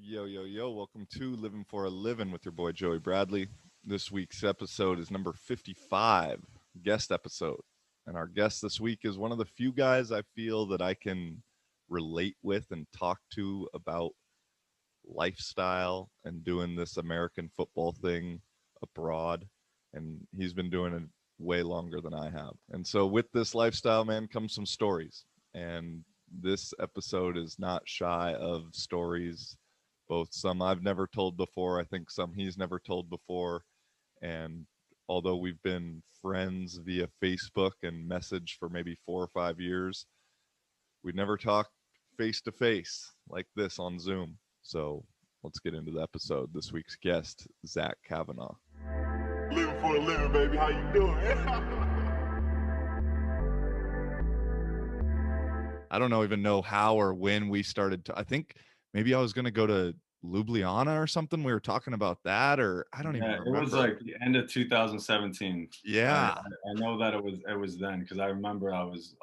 Yo, yo, yo, welcome to Living for a Living with your boy Joey Bradley. This week's episode is number 55, guest episode. And our guest this week is one of the few guys I feel that I can relate with and talk to about lifestyle and doing this American football thing abroad. And he's been doing it way longer than I have. And so with this lifestyle, man, comes some stories. And this episode is not shy of stories, both some I've never told before, I think some he's never told before. And although we've been friends via Facebook and message for maybe 4 or 5 years, we never talked face to face like this on Zoom. So let's get into the episode. This week's guest, Zach Cavanaugh. Living for a living, baby. How you doing? I don't even know how or when we started to, I think maybe I was going to go to Ljubljana or something. We were talking about that, or I don't even Yeah, remember. it was like the end of 2017. Yeah. I know that it was then because I remember I was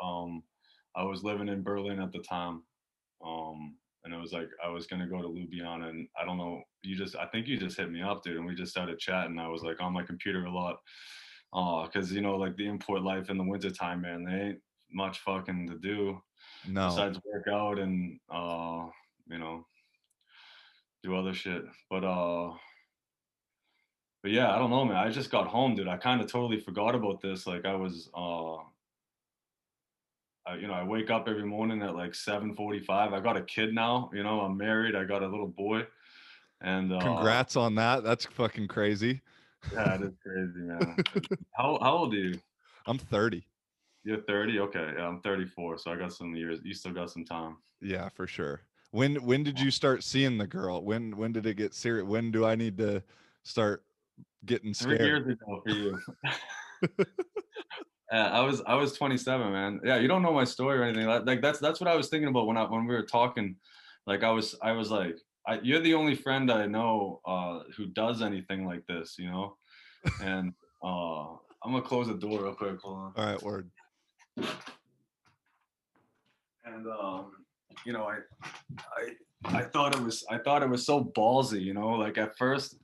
living in Berlin at the time. And it was like I was gonna go to Ljubljana, and I don't know, I think you just hit me up, dude, and we just started chatting. I was like on my computer a lot. Because like the import life in the wintertime, man, they ain't much fucking to do No. besides work out and you know, do other shit. But yeah, I don't know, man. I just got home, dude. I kind of totally forgot about this. Like I was, I wake up every morning at like 7:45. I got a kid now. I'm married. I got a little boy, and Congrats on that. That's fucking crazy. yeah, it is crazy, man. How old are you? I'm 30. You're 30. Okay, yeah, I'm 34. So I got some years. You still got some time. Yeah, for sure. When did you start seeing the girl? When did it get serious? When do I need to start getting 3 years scared? ago for you. I was 27, man. Yeah, you don't know my story or anything. Like that's what I was thinking about when we were talking. Like I was like, you're the only friend I know who does anything like this, And I'm gonna close the door real quick. Hold on. All right, word. And I thought it was so ballsy, Like at first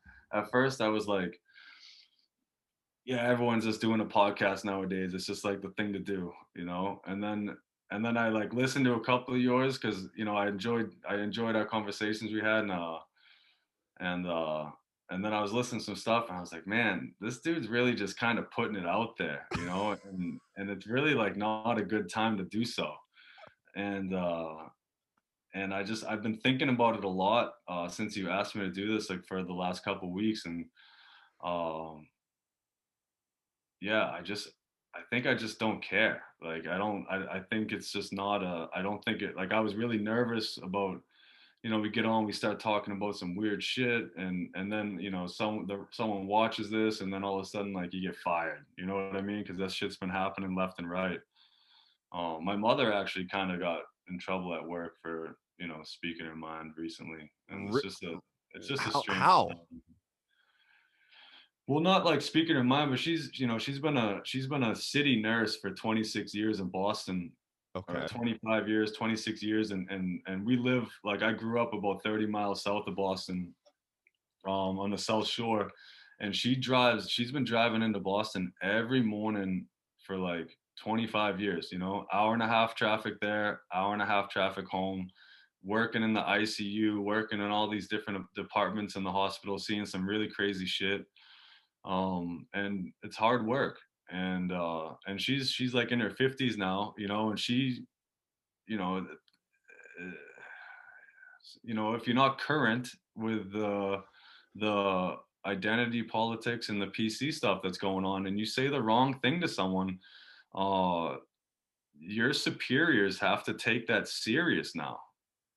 I was like, yeah, everyone's just doing a podcast nowadays. It's just like the thing to do, And then I like listened to a couple of yours because I enjoyed our conversations we had, and and then I was listening to some stuff and I was like, man, this dude's really just kind of putting it out there, and it's really like not a good time to do so. And I've been thinking about it a lot since you asked me to do this, like for the last couple of weeks, and um yeah, I think I just don't care. Like I think it's just not I don't think it, like I was really nervous about, we get on, we start talking about some weird shit, and then, someone watches this, and then all of a sudden, like, you get fired. You know what I mean? Because that shit's been happening left and right. My mother actually kind of got in trouble at work for, speaking her mind recently, and it's just a strange How? time. Well, not like speaking her mind, but she's been a city nurse for 26 years in Boston, or Okay. 25 years, 26 years, and we live, like, I grew up about 30 miles south of Boston, on the South Shore, and she's been driving into Boston every morning for like 25 years, hour and a half traffic there, hour and a half traffic home, working in the ICU, working in all these different departments in the hospital, seeing some really crazy shit. And it's hard work. And she's like in her 50s now, and she, you know, if you're not current with the identity politics and the PC stuff that's going on, and you say the wrong thing to someone, uh, your superiors have to take that serious now.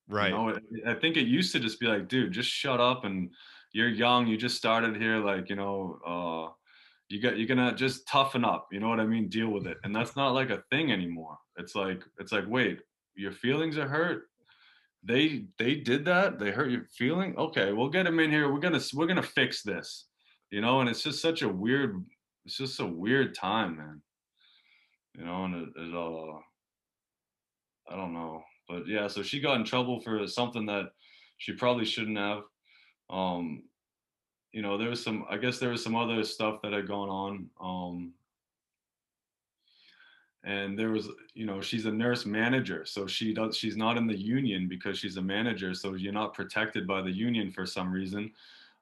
Right. I think it used to just be like, dude, just shut up, and you're young, you just started here, like, you're gonna just toughen up, you know what I mean? Deal with it. And that's not like a thing anymore. It's like, wait, your feelings are hurt. They did that. They hurt your feeling. Okay, we'll get them in here. We're gonna fix this, And it's just such a weird. It's just a weird time, man. And I don't know, but yeah. So she got in trouble for something that She probably shouldn't have. Um, there was some. I guess there was some other stuff that had gone on. And there was, she's a nurse manager, so she's not in the union because she's a manager, so you're not protected by the union for some reason.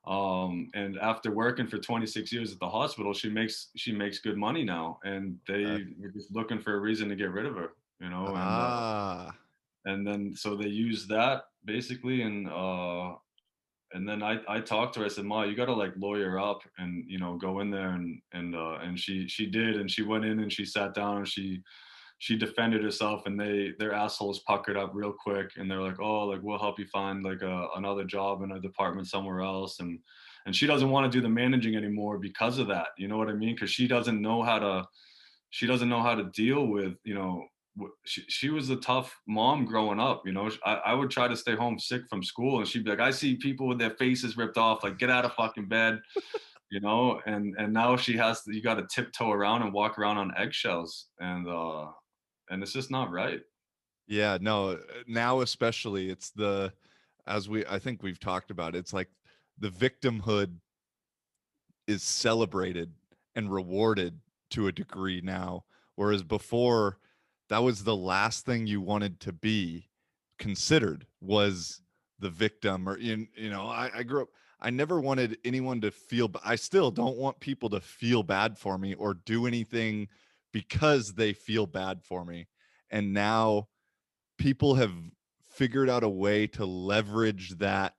And after working for 26 years at the hospital, she makes good money now, and Okay. they were just looking for a reason to get rid of her, Ah, and then so they used that basically, and then I talked to her. I said, "Ma, you got to like lawyer up and go in there." And she did, and she went in and she sat down and she defended herself, and their assholes puckered up real quick, and they're like, "Oh, like we'll help you find like another job in a department somewhere else." And she doesn't want to do the managing anymore because of that. You know what I mean? Because she doesn't know how to deal with, she was a tough mom growing up. I would try to stay home sick from school, and she'd be like, "I see people with their faces ripped off, like get out of fucking bed." And now you got to tiptoe around and walk around on eggshells, and it's just not right. yeah, no, now especially it's as I think we've talked about, it's like the victimhood is celebrated and rewarded to a degree now, whereas before that was the last thing you wanted to be considered was the victim. Or I grew up, I never wanted anyone to feel, I still don't want people to feel bad for me or do anything because they feel bad for me. And now people have figured out a way to leverage that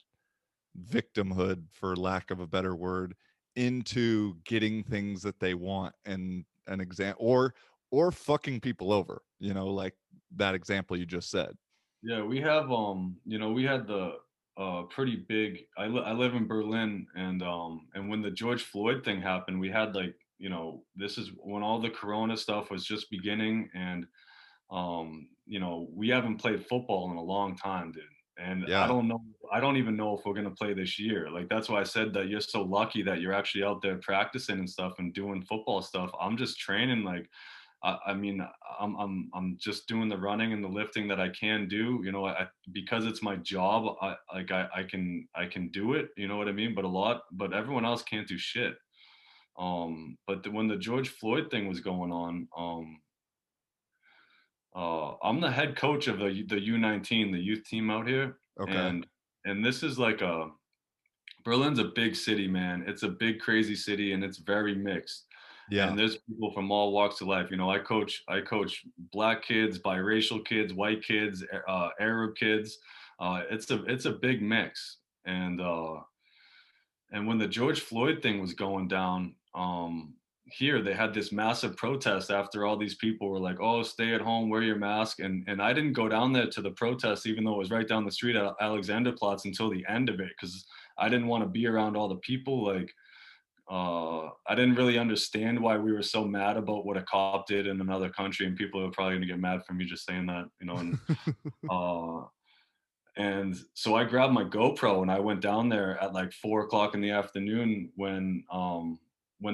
victimhood, for lack of a better word, into getting things that they want. And an example, or fucking people over, like that example you just said. Yeah, we had the pretty big. I live in Berlin, and when the George Floyd thing happened, we had like, this is when all the Corona stuff was just beginning, and we haven't played football in a long time, dude. And I Yeah. don't know, I don't even know if we're gonna play this year. Like that's why I said that you're so lucky that you're actually out there practicing and stuff and doing football stuff. I'm just training like I mean, I'm just doing the running and the lifting that I can do. Because it's my job. I can do it. You know what I mean? But everyone else can't do shit. But when the George Floyd thing was going on, I'm the head coach of the U19, the youth team out here, Okay. and this is like Berlin's a big city, man. It's a big, crazy city, and it's very mixed. Yeah. And there's people from all walks of life. I coach black kids, biracial kids, white kids, Arab kids. It's a big mix. And when the George Floyd thing was going down, here they had this massive protest after all these people were like, "Oh, stay at home, wear your mask." And I didn't go down there to the protest, even though it was right down the street at Alexanderplatz, until the end of it, because I didn't want to be around all the people. Like, I didn't really understand why we were so mad about what a cop did in another country, and people are probably gonna get mad for me just saying that, uh, and so I grabbed my GoPro and I went down there at like 4 o'clock in the afternoon when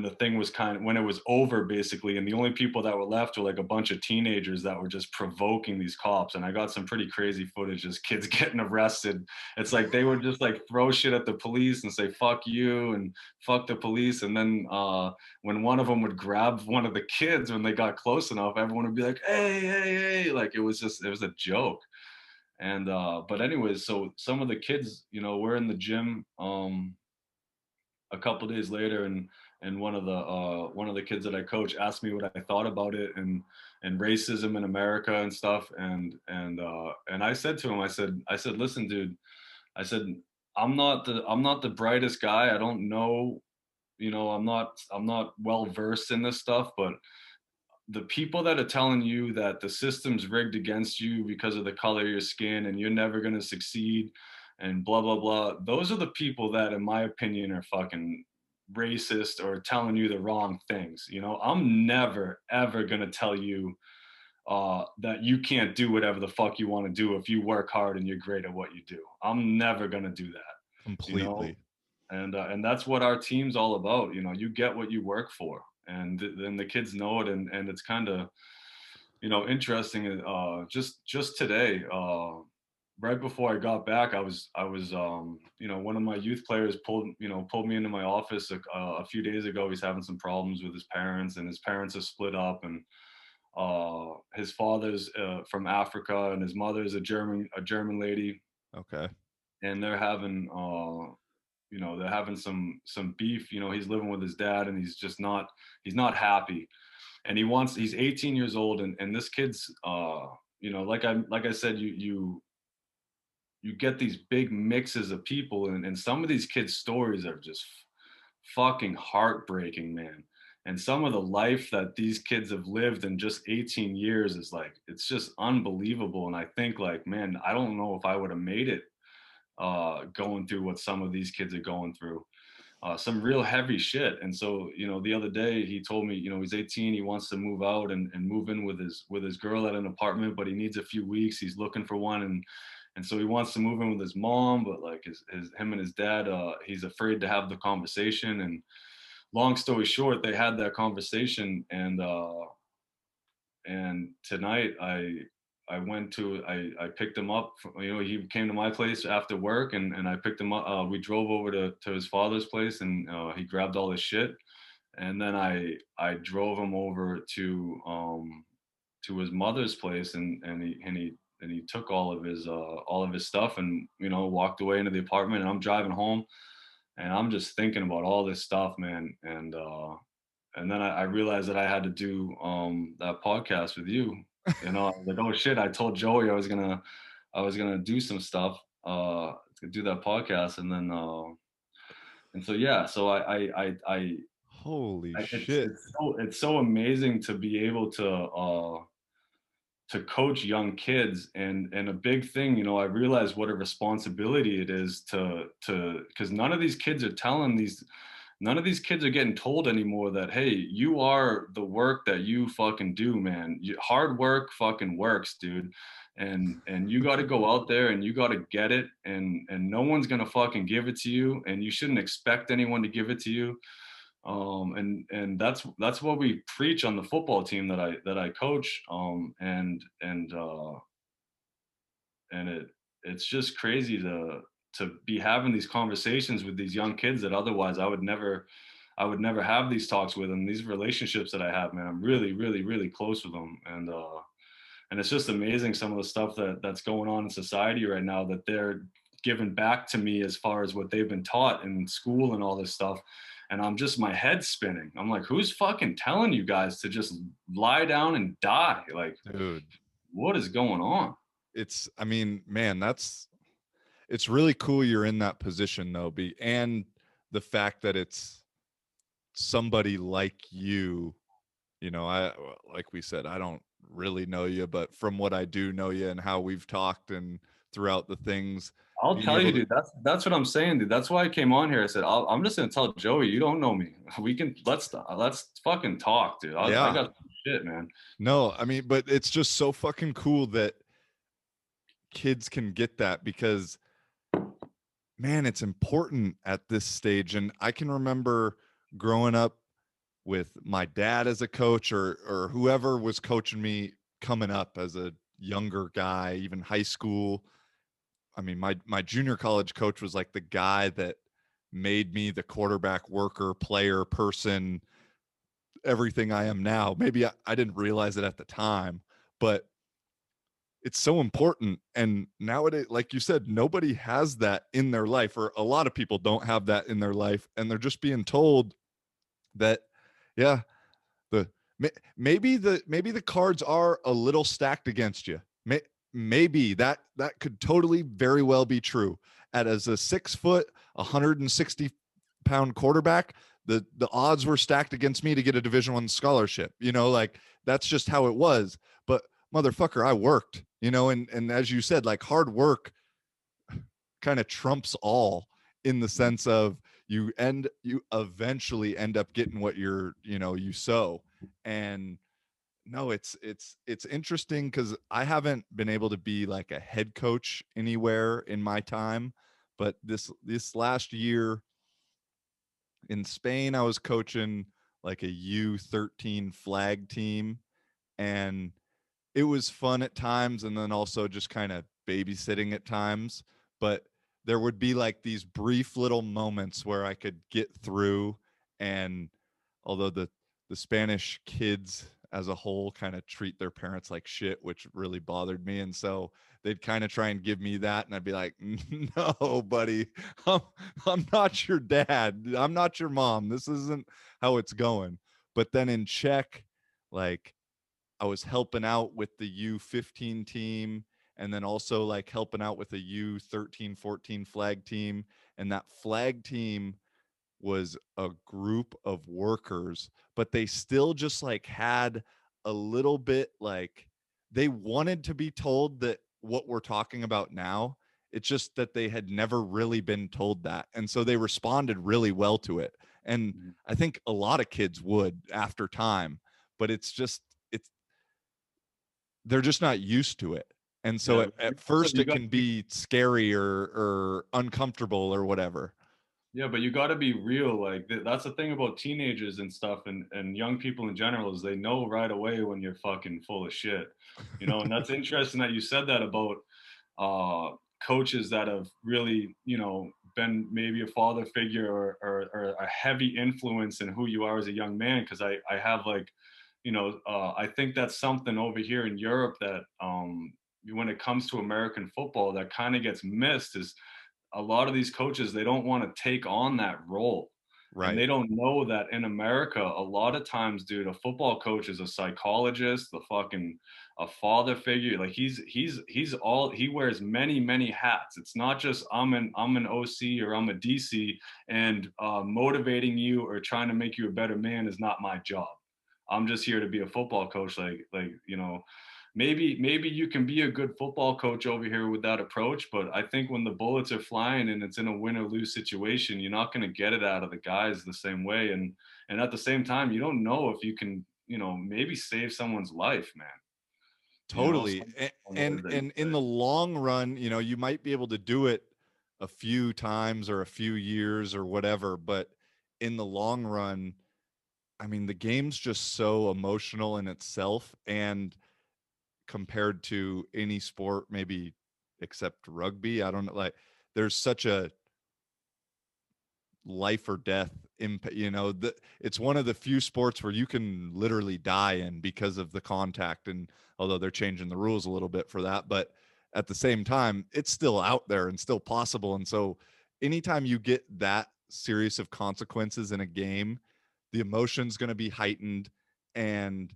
the thing was when it was over basically, and the only people that were left were like a bunch of teenagers that were just provoking these cops. And I got some pretty crazy footage, just kids getting arrested. It's like they would just like throw shit at the police and say "fuck you" and "fuck the police," and then when one of them would grab one of the kids when they got close enough, everyone would be like, "Hey, hey, hey!" Like it was a joke. And but anyways, so some of the kids, were in the gym a couple days later, and one of the kids that I coach asked me what I thought about it, and racism in America and stuff. And I said to him, I said, "Listen, dude," I said, I'm not the brightest guy. I don't know, I'm not well versed in this stuff, but the people that are telling you that the system's rigged against you because of the color of your skin and you're never going to succeed and blah blah blah, those are the people that in my opinion are fucking racist or telling you the wrong things. I'm never ever going to tell you that you can't do whatever the fuck you want to do if you work hard and you're great at what you do. I'm never going to do that, you know Completely. and that's what our team's all about. You get what you work for, and then the kids know it. And it's kind of interesting. Just today, right before I got back, you know, one of my youth players pulled me into my office a few days ago. He's having some problems with his parents, and his parents are split up, and his father's from Africa, and his mother's a German lady, Okay. and they're having some beef. You know, he's living with his dad, and he's not happy, and he's 18 years old, and this kid's like I said, you get these big mixes of people, and some of these kids' stories are just fucking heartbreaking, man. And some of the life that these kids have lived in just 18 years is like, it's just unbelievable. And I think, like, man, I don't know if I would have made it going through what some of these kids are going through. Some real heavy shit. And so, the other day he told me, he's 18, he wants to move out and move in with his girl at an apartment, but he needs a few weeks. He's looking for one, and so he wants to move in with his mom, but like him and his dad, he's afraid to have the conversation. And long story short, they had that conversation, and tonight I picked him up. He came to my place after work, and I picked him up. We drove over to his father's place, and he grabbed all his shit, and then I drove him over to his mother's place, and he took all of his stuff, and walked away into the apartment. And I'm driving home, and I'm just thinking about all this stuff, man. And then I realized that I had to do that podcast with you. I was like, oh shit! I told Joey I was gonna do some stuff, to do that podcast, and so yeah, so Holy it's shit. it's so amazing to be able to coach young kids. And a big thing, I realized what a responsibility it is to because none of these kids are getting told anymore that, hey, you are the work that you fucking do, man. Hard work fucking works, dude. And you got to go out there and you got to get it, and no one's gonna fucking give it to you, and you shouldn't expect anyone to give it to you. And that's what we preach on the football team that I coach. And it's just crazy to be having these conversations with these young kids that otherwise I would never have these talks with them. These relationships that I have, man, I'm really, really, really close with them. And it's just amazing, some of the stuff that's going on in society right now, that they're giving back to me as far as what they've been taught in school and all this stuff. And I'm just, my head spinning. I'm like, who's fucking telling you guys to just lie down and die? Like, Dude, what is going on? I mean, man, it's really cool you're in that position though, and the fact that it's somebody like you. I, like we said, I don't really know you, but from what I do know you and how we've talked and throughout the things, I'll being tell you, able to, dude. That's what I'm saying, dude. That's why I came on here. I said, I'm just gonna tell Joey, you don't know me. Let's fucking talk, dude. I yeah, got some shit, man. no, I mean, but it's just so fucking cool that kids can get that, because man, it's important at this stage. And I can remember growing up with my dad as a coach, or whoever was coaching me coming up as a younger guy, even high school. I mean, my junior college coach was like the guy that made me the quarterback, worker, player, person, everything I am now. Maybe I didn't realize it at the time, but it's so important. And nowadays, like you said, nobody has that in their life, or a lot of people don't have that in their life, and they're just being told that, yeah, the maybe the cards are a little stacked against you. Maybe that could totally very well be true. As a 6 foot, 160-pound quarterback, the odds were stacked against me to get a Division I scholarship. Like, that's just how it was. But motherfucker, I worked. And as you said, like, hard work kind of trumps all, in the sense of you eventually end up getting what you sow. And no, it's interesting, because I haven't been able to be like a head coach anywhere in my time, but this last year in Spain, I was coaching like a U13 flag team, and it was fun at times, and then also just kind of babysitting at times, but there would be like these brief little moments where I could get through. And although the Spanish kids as a whole kind of treat their parents like shit, which really bothered me. And so they'd kind of try and give me that. And I'd be like, no, buddy, I'm, I'm not your dad. I'm not your mom. This isn't how it's going. But then in Czech, like I was helping out with the U15 team and then also like helping out with a U13, 14 flag team. And that flag team was a group of workers, but they still just like had a little bit like they wanted to be told that what we're talking about now. It's just that they had never really been told that. And so they responded really well to it. And Mhm. I think a lot of kids would after time, but it's they're just not used to it. And so Yeah, at also first you it got can be scary or uncomfortable or whatever. yeah, but you got to be real. Like that's the thing about teenagers and stuff, and young people in general is they know right away when you're fucking full of shit, And that's interesting that you said that about uh, coaches that have really, been maybe a father figure or a heavy influence in who you are as a young man. Because I have like, I think that's something over here in Europe that when it comes to American football that kind of gets missed is a lot of these coaches they don't want to take on that role and Right. they don't know that in America a lot of times dude a football coach is a psychologist the fucking a father figure like he's all he wears many hats. It's not just I'm an OC or I'm a DC and motivating you or trying to make you a better man is not my job. I'm just here to be a football coach like maybe you can be a good football coach over here with that approach, but I think when the bullets are flying and it's in a win or lose situation, you're not going to get it out of the guys the same way. And at the same time, you don't know if you can, maybe save someone's life, man. Totally. Some on the And words that you and in say. the long run, you might be able to do it a few times or a few years or whatever, but in the long run, I mean, the game's just so emotional in itself and compared to any sport maybe except rugby, I don't know, like there's such a life or death impact. It's one of the few sports where you can literally die in because of the contact. And although they're changing the rules a little bit for that, but at the same time it's still out there and still possible. And so anytime you get that serious of consequences in a game, the emotion's going to be heightened and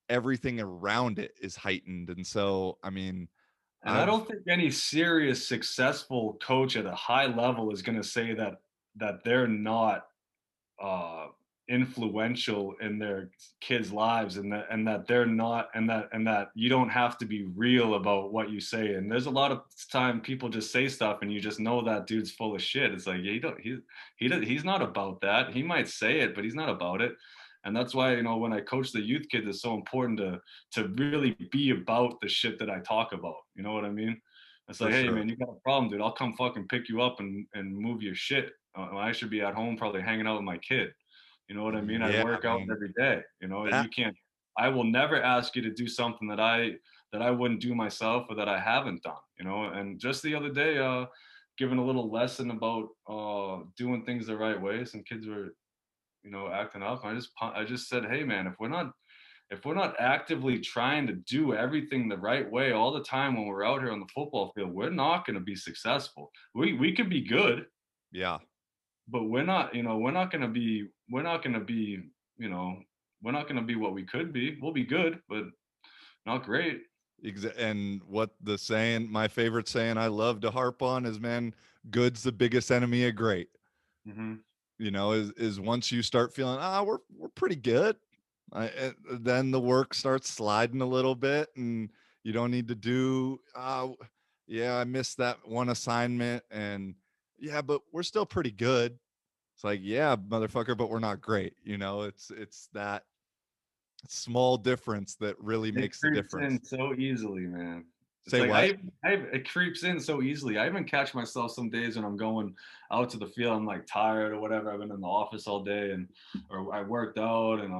everything around it is heightened. And so I mean, And I I've don't think any serious successful coach at a high level is going to say that they're not uh, influential in their kids' lives, and that they're not, and that you don't have to be real about what you say. And there's a lot of time people just say stuff, and you just know that dude's full of shit. It's like yeah, he's not about that. He might say it, but he's not about it. And that's why when I coach the youth kids, it's so important to really be about the shit that I talk about. You know what I mean? It's for like, hey sure. man, you got a problem, dude. I'll come fucking pick you up and move your shit. I should be at home probably hanging out with my kid. You know what I mean? I Yeah, work out man. every day. That You can't. I will never ask you to do something that I wouldn't do myself or that I haven't done. And just the other day, giving a little lesson about doing things the right way. Some kids were acting up. I just said, hey man, if we're not actively trying to do everything the right way all the time when we're out here on the football field, we're not going to be successful. We could be good, yeah. but we're not going to be, you know, we're not going to be what we could be. We'll be good, but not great. And what the saying, my favorite saying I love to harp on is, man, good's the biggest enemy of great. Hmm. Is once you start feeling, we're pretty good, then the work starts sliding a little bit, and you don't need to do, yeah, I missed that one assignment, and yeah, but we're still pretty good. It's like, yeah, motherfucker, but we're not great. It's that small difference that really It makes the creeps difference. in so easily, man. It's Say like what? it creeps in so easily. I even catch myself some days when I'm going out to the field. I'm like tired or whatever. I've been in the office all day or I worked out and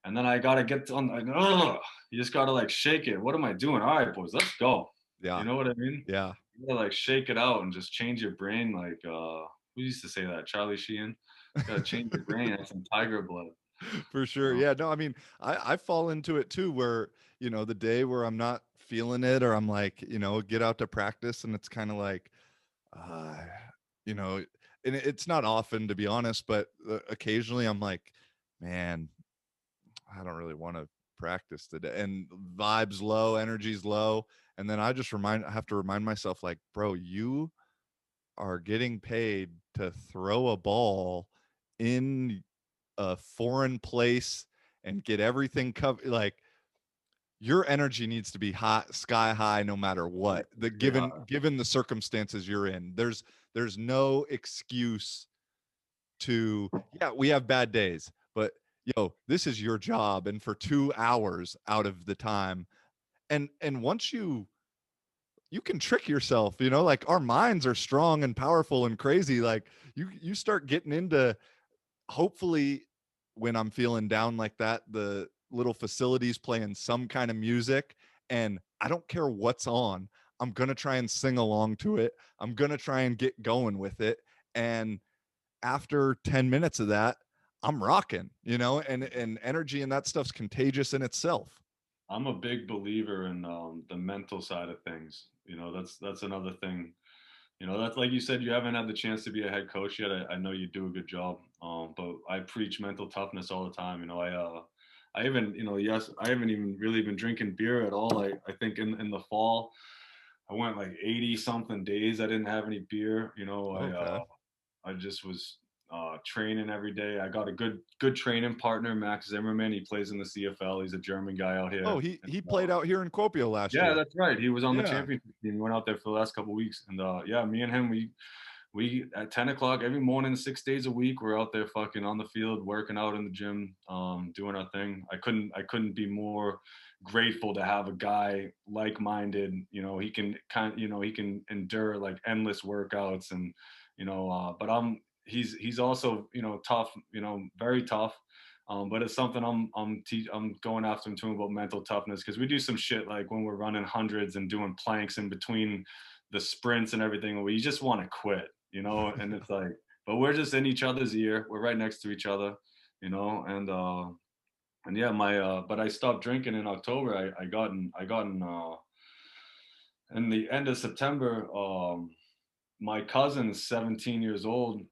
and then I gotta get on. Like, ugh, you just gotta like shake it. What am I doing? All right, boys, let's go. Yeah. You know what I mean? Yeah. You gotta like shake it out and just change your brain. Like who used to say that? Charlie Sheen. Gotta change your brain. Have some tiger blood. For sure. Uh, Yeah. No, I mean, I fall into it too, where, the day where I'm not feeling it, or I'm like, get out to practice and it's kind of like, uh, you know, and it's not often, to be honest, but occasionally I'm like, man, I don't really want to practice today. And vibes low, energy's low. And then I have to remind myself, like, bro, you are getting paid to throw a ball in a foreign place and get everything covered. Like, your energy needs to be high, sky high, no matter like what. The really given hot. given the circumstances you're in, there's no excuse to, yeah, we have bad days, but this is your job, and for 2 hours out of the time, and once you can trick yourself, like, our minds are strong and powerful and crazy. Like, you start getting into, hopefully, when I'm feeling down like that, the little facilities playing some kind of music, and I don't care what's on, I'm gonna try and sing along to it. I'm gonna try and get going with it. And after 10 minutes of that, I'm rocking, and energy and that stuff's contagious in itself. I'm a big believer in the mental side of things. You know, that's another thing. You know, that's like you said, you haven't had the chance to be a head coach yet. I know you do a good job, but I preach mental toughness all the time. You know, I even, yes, I haven't even really been drinking beer at all. I think in the fall, I went like 80 something days. I didn't have any beer. Okay. I just was training every day. I got a good training partner, Max Zimmerman. He plays in the CFL. He's a German guy out Oh, here. And, he played out here in Kuopio last yeah, year. that's right. He was on the Yeah. championship team. We went out there for the last couple of weeks, and yeah, me and him, we at 10 o'clock every morning, 6 days a week, we're out there fucking on the field, working out in the gym, doing our thing. I couldn't be more grateful to have a guy like-minded. He can endure like endless workouts, and but he's also tough, very tough. But it's something I'm going after him too about mental toughness, because we do some shit like when we're running hundreds and doing planks in between the sprints and everything, where you just want to quit, and it's like, but we're just in each other's ear. We're right next to each other, and yeah, but I stopped drinking in October. I got in the end of September. My cousin's 17 years old,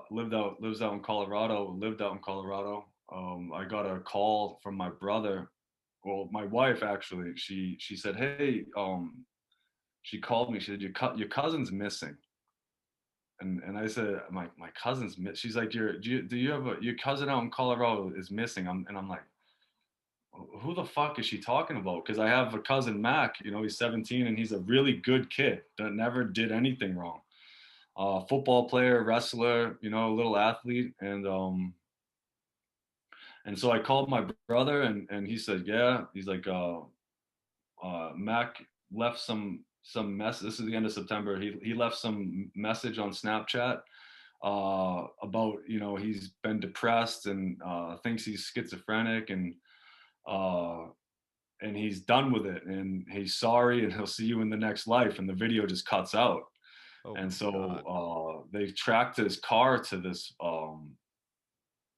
lives out in Colorado, lived out in Colorado. I got a call from my brother. Well, my wife actually, she said, "Hey," she called me. She said, your cousin's missing." And I said, my cousin's miss. She's like, do you have your cousin out in Colorado is missing? And I'm like, who the fuck is she talking about? Because I have a cousin, Mac. He's 17 and he's a really good kid that never did anything wrong. Football player, wrestler, a little athlete, and so I called my brother, and he said, yeah. He's like, Mac left some mess. This is the end of September. He left some message on Snapchat about, he's been depressed and thinks he's schizophrenic, uh, and he's done with it, and he's sorry, and he'll see you in the next life. And the video just cuts out. Oh And my God. so they tracked his car to this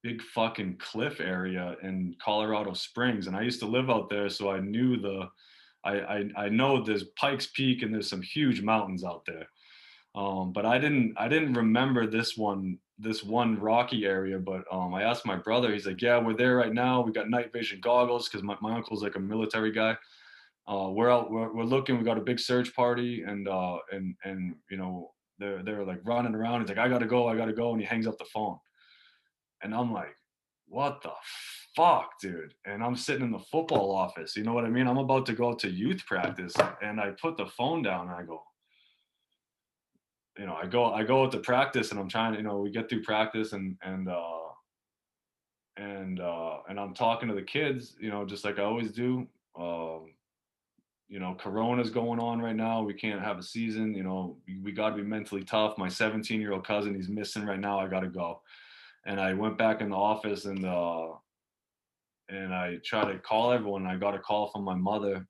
big fucking cliff area in Colorado Springs, and I used to live out there, so I knew I know there's Pikes Peak and there's some huge mountains out there. But I didn't remember this one rocky area. But I asked my brother. He's like, yeah, we're there right now. We got night vision goggles because my uncle's like a military guy. We're out. We're looking. We got a big search party, and they're like running around. He's like, I gotta go. I gotta go. And he hangs up the phone. And I'm like, what the fuck, dude? And I'm sitting in the football office. You know what I mean? I'm about to go to youth practice, and I put the phone down and I go, I go to practice, and I'm trying to, we get through practice, and I'm talking to the kids, just like I always do. Corona's going on right now. We can't have a season. We got to be mentally tough. My 17-year-old cousin, he's missing right now. I got to go. And I went back in the office, and I tried to call everyone. I got a call from my mother,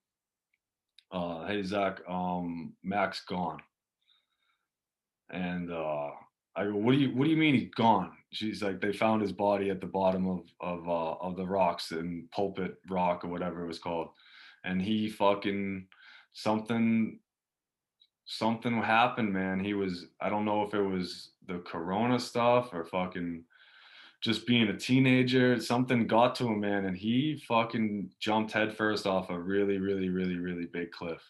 Hey Zach, Mac's gone. And I go, what do you mean he's gone? She's like, they found his body at the bottom of the rocks in Pulpit Rock or whatever it was called. And he fucking something something happened, man. He was, I don't know if it was the corona stuff or fucking just being a teenager. Something got to him, man, and he fucking jumped headfirst off a really, really, really, really big cliff.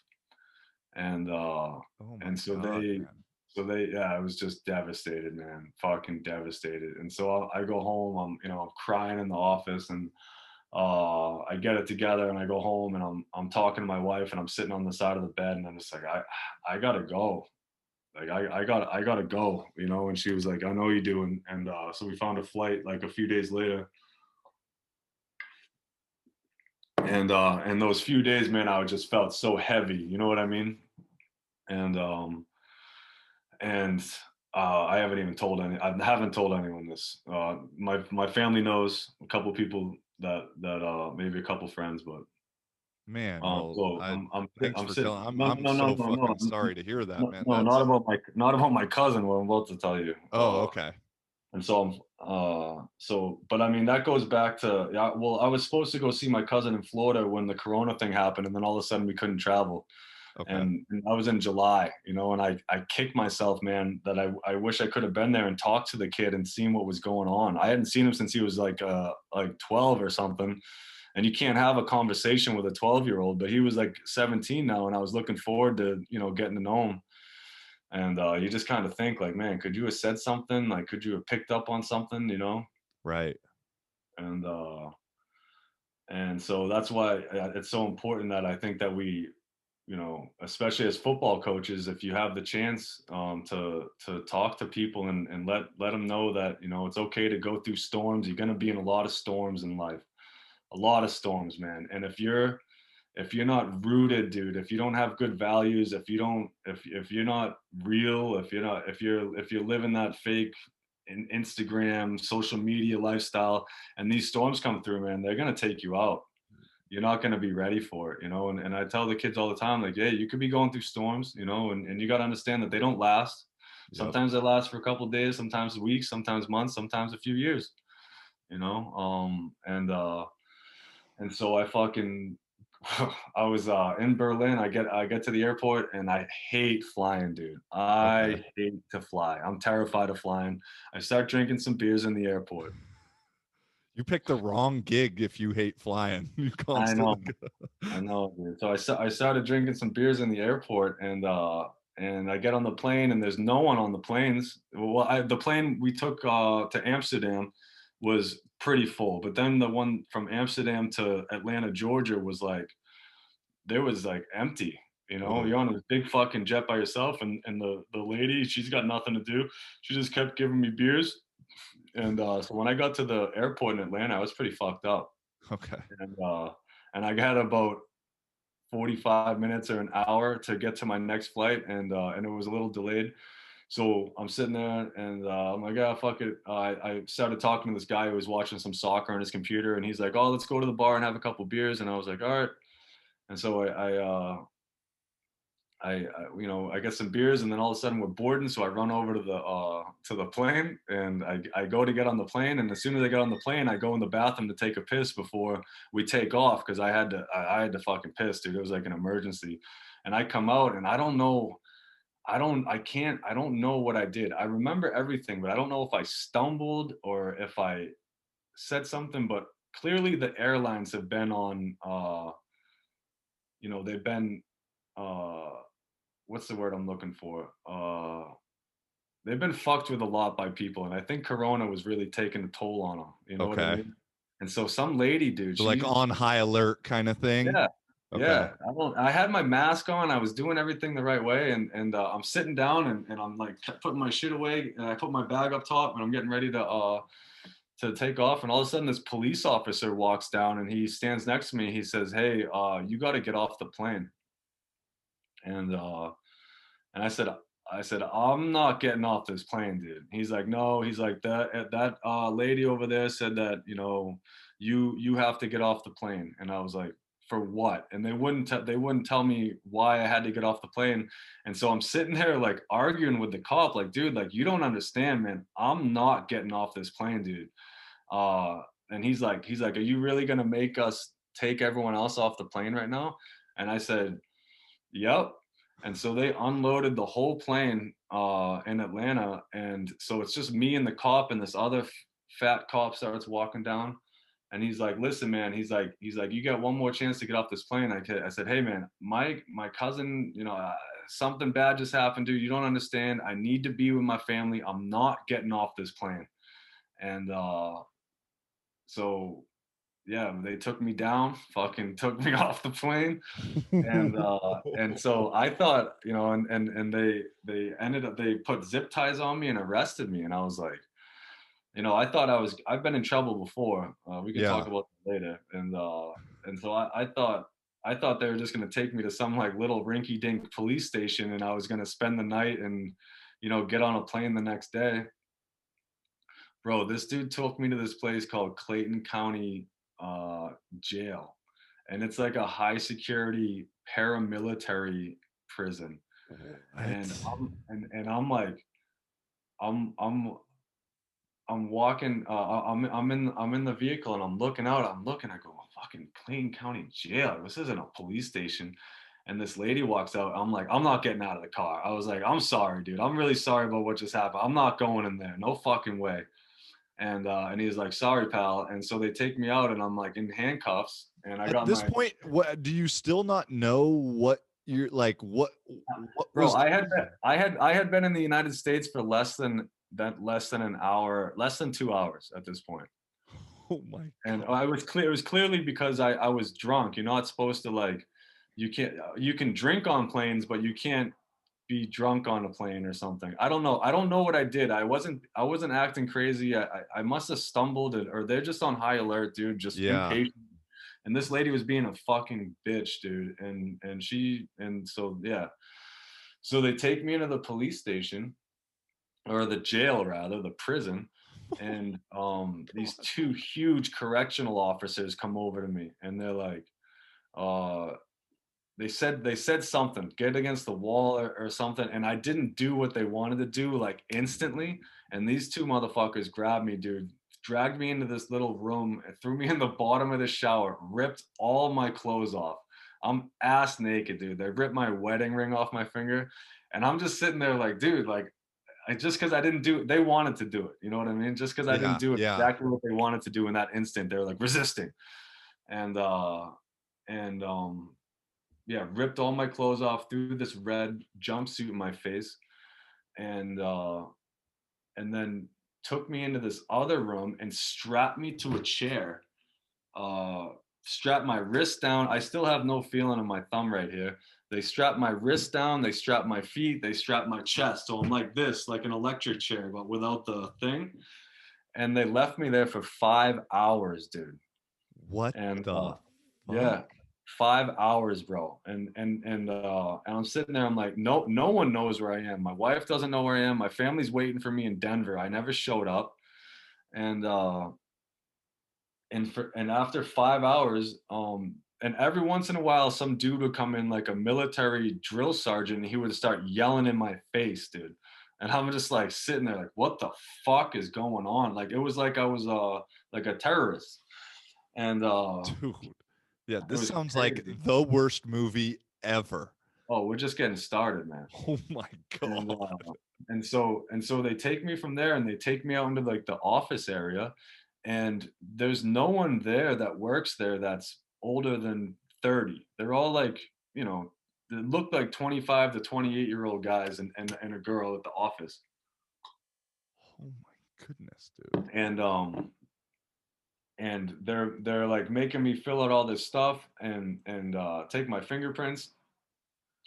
And Oh my and so God, they man. yeah, I was just devastated, man, fucking devastated. And so I go home, I'm crying in the office, and I get it together, and I go home, and I'm talking to my wife, and I'm sitting on the side of the bed, and I'm just like, I gotta go. Like I gotta go, and she was like, I know you do. And so we found a flight like a few days later. And those few days, man, I just felt so heavy, you know what I mean? And and I haven't told anyone this. My family knows, a couple people that maybe a couple friends, but Man, well, so I I'm thanks I'm for sitting. telling. No, I'm no, no, so no, no, fucking sorry to hear that, no, man. no, That's not about my cousin. What I'm about to tell you. oh, okay. And so but I mean, that goes back to, yeah, well, I was supposed to go see my cousin in Florida when the corona thing happened, and then all of a sudden we couldn't travel. Okay. And I was in July, and I kicked myself, man, that I wish I could have been there and talked to the kid and seen what was going on. I hadn't seen him since he was like 12 or something. And you can't have a conversation with a 12-year-old, but he was like 17 now, and I was looking forward to, getting to know him. And you just kind of think like, man, could you have said something? Like, could you have picked up on something, Right. And so that's why it's so important that I think that we, especially as football coaches, if you have the chance to talk to people and let them know that, it's okay to go through storms. You're going to be in a lot of storms in life, a lot of storms, man. And if you're not rooted, dude, if you don't have good values, if you're not real, if you're living that fake Instagram social media lifestyle, and these storms come through, man, they're gonna take you out. You're not gonna be ready for it, and I tell the kids all the time, like, hey, you could be going through storms, and you got to understand that they don't last. Yep. Sometimes they last for a couple of days, sometimes weeks, sometimes months, sometimes a few years, and so I fucking I was in Berlin. I get to the airport, and I hate flying, dude. Okay. I hate to fly. I'm terrified of flying. I start drinking some beers in the airport. You picked the wrong gig if you hate flying. You I know, constantly go. I know, dude. So I started drinking some beers in the airport, and I get on the plane, and there's no one on the planes. Well, the plane we took to Amsterdam was pretty full, but then the one from Amsterdam to Atlanta, Georgia, was like, there was like empty. Whoa. You're on a big fucking jet by yourself, and the lady, she's got nothing to do. She just kept giving me beers, and so when I got to the airport in Atlanta, I was pretty fucked up, Okay. and I got about 45 minutes or an hour to get to my next flight, and it was a little delayed. So I'm sitting there, and I'm like, "Ah, fuck it." I started talking to this guy who was watching some soccer on his computer, and he's like, "Oh, let's go to the bar and have a couple beers." And I was like, "All right." And so I get some beers, and then all of a sudden we're boarding. So I run over to the plane, and I go to get on the plane. And as soon as I get on the plane, I go in the bathroom to take a piss before we take off, because I had to fucking piss, dude. It was like an emergency. And I come out, and I don't know. I don't know what I did. I remember everything, but I don't know if I stumbled or if I said something. But clearly the airlines have been on, they've been, uh, what's the word I'm looking for? They've been fucked with a lot by people, and I think Corona was really taking a toll on them. You know what I Okay. mean? And so some lady, dude, So like on high alert kind of thing. yeah, Okay. yeah. I had my mask on. I was doing everything the right way, and I'm sitting down, and I'm like putting my shit away, and I put my bag up top, and I'm getting ready to take off, and all of a sudden this police officer walks down, and he stands next to me. He says, "Hey, you got to get off the plane." And I said, I'm not getting off this plane, dude. He's like, no. He's like, that lady over there said that, you have to get off the plane. And I was like, for what? And they wouldn't tell me why I had to get off the plane. And so I'm sitting there like arguing with the cop, like, dude, like you don't understand, man. I'm not getting off this plane, dude. Uh, and he's like, are you really gonna make us take everyone else off the plane right now? And I said, yep. And so they unloaded the whole plane in Atlanta, and so it's just me and the cop, and this other fat cop starts walking down, and he's like, "Listen, man," he's like, "You got one more chance to get off this plane." I said, "Hey, man, my cousin, something bad just happened, dude. You don't understand. I need to be with my family. I'm not getting off this plane." And so yeah, they took me down, fucking took me off the plane, and so I thought, and they ended up they put zip ties on me and arrested me, and I was like, I thought I've been in trouble before. We can talk Yeah. about that later, and so I thought they were just gonna take me to some like little rinky dink police station, and I was gonna spend the night and get on a plane the next day. Bro, this dude took me to this place called Clayton County uh, Jail, and it's like a high security paramilitary prison. And What? I'm like, I'm I'm I'm walking. I'm in the vehicle and I'm looking out. I'm looking. I go, fucking Clayton County Jail. This isn't a police station. And this lady walks out. I'm like, I'm not getting out of the car. I was like, I'm sorry, dude. I'm really sorry about what just happened. I'm not going in there. No fucking way. And he's like, sorry, pal. And so they take me out, and I'm like in handcuffs, and I At got this my point, what do you still not know what you're like? What bro. was? I had been in the United States for less than an hour, less than 2 hours at this point. Oh my And god! I was clear. It was clearly because I was drunk. You're not supposed to like, you can drink on planes, but you can't be drunk on a plane or something. I don't know what I did. I wasn't acting crazy. I must have stumbled, or they're just on high alert, dude. Just Yeah. impatient. And this lady was being a fucking bitch, dude. And so yeah. So they take me into the police station, or the jail rather, the prison. And these two huge correctional officers come over to me, and they're like, uh, they said something, get against the wall or something, and I didn't do what they wanted to do like instantly. And these two motherfuckers grabbed me, dude, dragged me into this little room, and threw me in the bottom of the shower, ripped all my clothes off. I'm ass naked, dude. They ripped my wedding ring off my finger, and I'm just sitting there like, dude, like just because I didn't do it, they wanted to do it. You know what I mean? Just because I didn't Yeah. do it Yeah. exactly what they wanted to do in that instant, they were like resisting. And and yeah, ripped all my clothes off, threw this red jumpsuit in my face, and uh, and then took me into this other room and strapped me to a chair. Uh, Strapped my wrist down. I still have no feeling in my thumb right here. They strapped my wrist down. They strapped my feet. They strapped my chest. So I'm like this, like an electric chair, but without the thing. And they left me there for 5 hours, dude. What And the fuck? yeah, 5 hours, bro. And I'm sitting there. I'm like, no one knows where I am. My wife doesn't know where I am. My family's waiting for me in Denver. I never showed up. And and after 5 hours, and every once in a while, some dude would come in like a military drill sergeant, and he would start yelling in my face, dude. And I'm just like sitting there, like, what the fuck is going on? Like it was like I was like a terrorist, and Dude. Yeah, it this was sounds like crazy. the worst movie ever. Oh, we're just getting started, man. Oh my And god. so they take me from there, and they take me out into like the office area, and there's no one there that works there that's older than 30. They're all like, you know, they look like 25 to 28-year-old guys, and a girl at the office. Oh my goodness, dude. And they're like making me fill out all this stuff and take my fingerprints.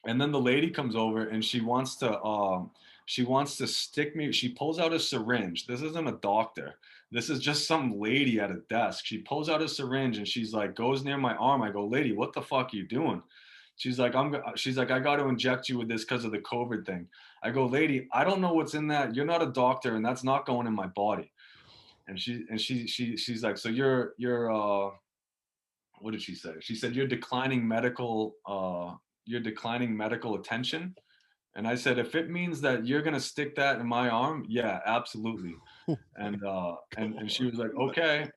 And then the lady comes over, and she wants to stick me. She pulls out a syringe. This isn't a doctor. This is just some lady at a desk. She pulls out a syringe, and she's like, goes near my arm. I go, lady, what the fuck are you doing? She's like, I got to inject you with this because of the COVID thing. I go, lady, I don't know what's in that. You're not a doctor, and that's not going in my body. And she's like, so what did she say? She said, you're declining medical attention. And I said, if it means that you're gonna stick that in my arm, yeah, absolutely. Oh my And she God. was like, okay.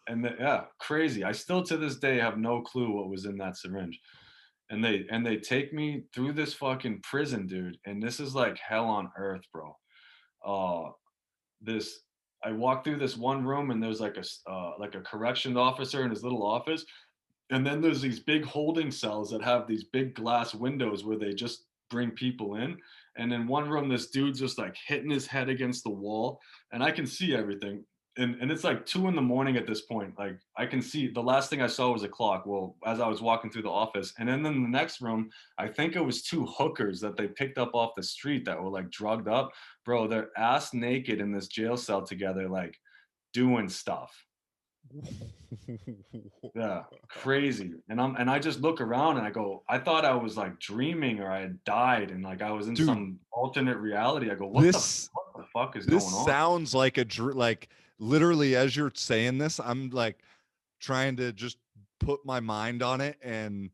Yeah, crazy. I still to this day have no clue what was in that syringe. And they take me through this fucking prison, dude. And this is like hell on earth, bro. Uh, this I walked through this one room, and there's like a corrections officer in his little office, and then there's these big holding cells that have these big glass windows where they just bring people in. And in one room, this dude's just like hitting his head against the wall, and I can see everything. And it's like 2 in the morning at this point. Like I can see the last thing I saw was a clock. Well, as I was walking through the office, and then in the next room, I think it was two hookers that they picked up off the street that were like drugged up. Bro, they're ass naked in this jail cell together, like doing stuff. Yeah, crazy. And I just look around and I go, I thought I was like dreaming or I had died and like I was in Dude, some alternate reality. I go, this what the fuck is this going on? sounds like like literally as you're saying this, I'm like trying to just put my mind on it, and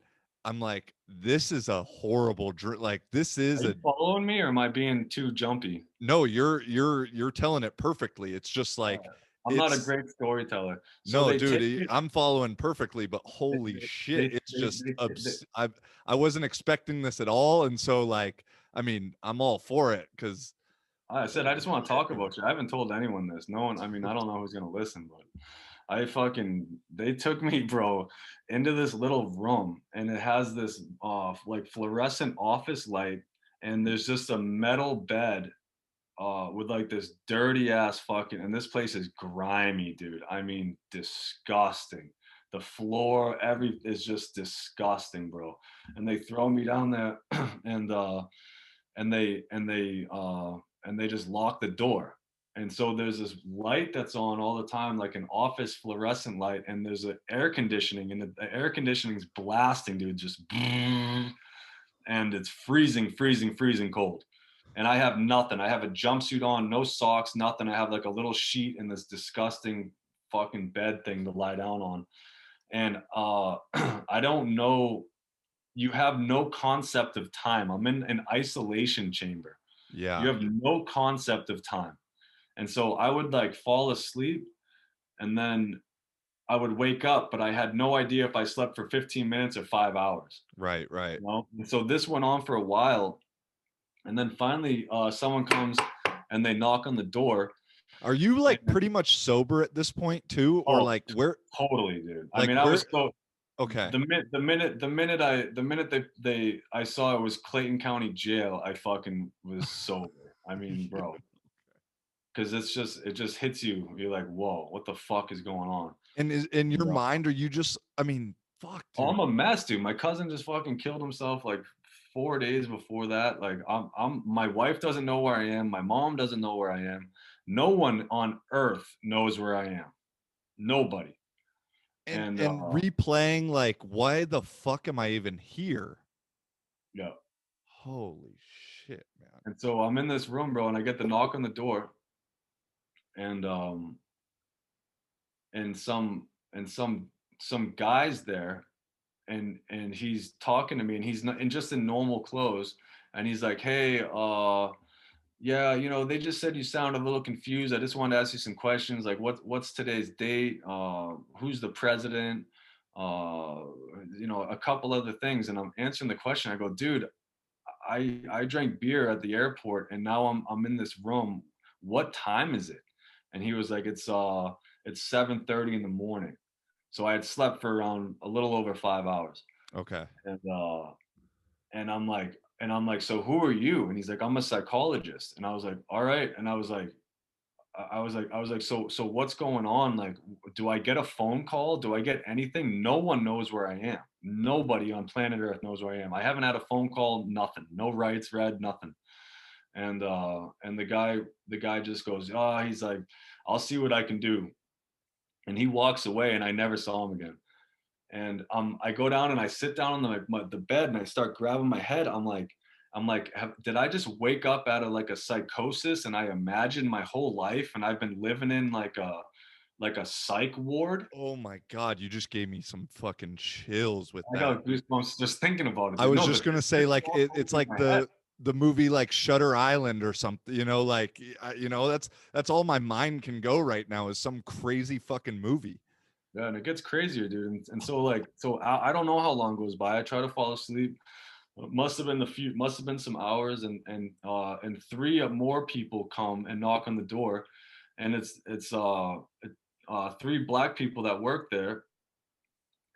I'm like, this is a horrible dream. Like this Are is you a following me or am I being too jumpy? no, you're telling it perfectly. It's just like I'm not a it's great storyteller. So no, they take dude, me, I'm following perfectly, but they, holy shit, they, it's they, just they, I wasn't expecting this at all, and so like, I mean, I'm all for it because I said, I holy just want to shit, talk about you. I haven't told anyone this. No one, I mean, I don't know who's going to listen, but they took me, bro, into this little room and it has this like fluorescent office light and there's just a metal bed with like this dirty ass fucking, and this place is grimy, dude. I mean, disgusting. The floor, is just disgusting, bro. And they throw me down there and and they and they uh and they just lock the door. And so there's this light that's on all the time, like an office fluorescent light, and there's an air conditioning, and the air conditioning's blasting, dude, just and it's freezing, freezing, freezing cold. And I have nothing. I have a jumpsuit on, no socks, nothing. I have like a little sheet in this disgusting fucking bed thing to lie down on. And I don't know, you have no concept of time. I'm in an isolation chamber. You yeah, have no concept of time. And so I would like fall asleep and then I would wake up, but I had no idea if I slept for 15 minutes or 5 hours. right, right. You know? And so this went on for a while. And then finally, someone comes and they knock on the door. Are you like And pretty much sober at this point too, or oh, like where, totally, dude. I like mean, I where? was so Okay, the minute they I saw it was Clayton County Jail, I fucking was sober. I mean, bro, because it just hits you. You're like, whoa, what the fuck is going on? and is in your And, mind, are you just? I mean, fuck, oh, dude. I'm a mess, dude. My cousin just fucking killed himself like 4 days before that. Like, my wife doesn't know where I am. My mom doesn't know where I am. No one on earth knows where I am. Nobody. And And replaying like, why the fuck am I even here? yeah. Holy shit, man. And so I'm in this room, bro, and I get the knock on the door, and and some guys there, and he's talking to me, and he's not and just in normal clothes, and he's like, hey, yeah, they just said you sound a little confused. I just wanted to ask you some questions, like what's today's date? Who's the president? Uh, a couple other things, and I'm answering the question. I go, dude, I drank beer at the airport, and now I'm in this room. What time is it? And he was like, it's 7:30 in the morning. So I had slept for around a little over 5 hours. Okay. And I'm like, so who are you? And he's like, I'm a psychologist. And I was like, all right. And I was like, so what's going on? Like, do I get a phone call? Do I get anything? No one knows where I am. Nobody on planet Earth knows where I am. I haven't had a phone call, nothing. No rights read, nothing. And the guy just goes, oh, he's like, I'll see what I can do. And he walks away and I never saw him again. And I go down and I sit down on the bed and I start grabbing my head. I'm like, did I just wake up out of like a psychosis and I imagined my whole life and I've been living in like a psych ward. Oh my God, you just gave me some fucking chills with I that. got goosebumps just thinking about it, I dude. was No, just gonna say, like, it's in like my head. the movie like Shutter Island or something, you know, like you know, that's all my mind can go right now is some crazy fucking movie. Yeah, and it gets crazier, dude. And so like, so I don't know how long goes by. I try to fall asleep. Must have been some hours, and three more people come and knock on the door, and it's three black people that work there,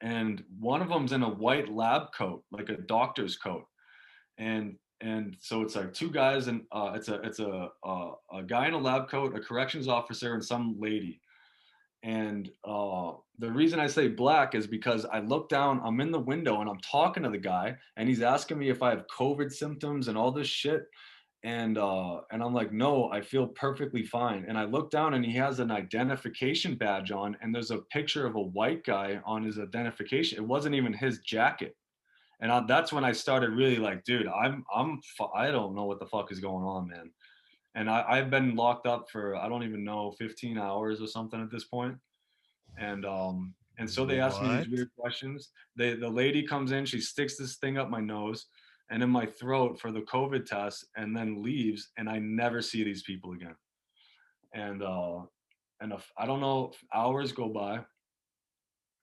and one of them's in a white lab coat, like a doctor's coat, and so it's like two guys, and it's a guy in a lab coat, a corrections officer, and some lady. And the reason I say black is because I look down, I'm in the window and I'm talking to the guy, and he's asking me if I have COVID symptoms and all this shit. And I'm like, no, I feel perfectly fine. And I look down and he has an identification badge on, and there's a picture of a white guy on his identification. It wasn't even his jacket. And that's when I started really like, dude, I don't know what the fuck is going on, man. And I've been locked up for I don't even know 15 hours or something at this point. And so they ask me these What? weird questions. The lady comes in, she sticks this thing up my nose and in my throat for the COVID test, and then leaves, and I never see these people again. And I don't know, hours go by,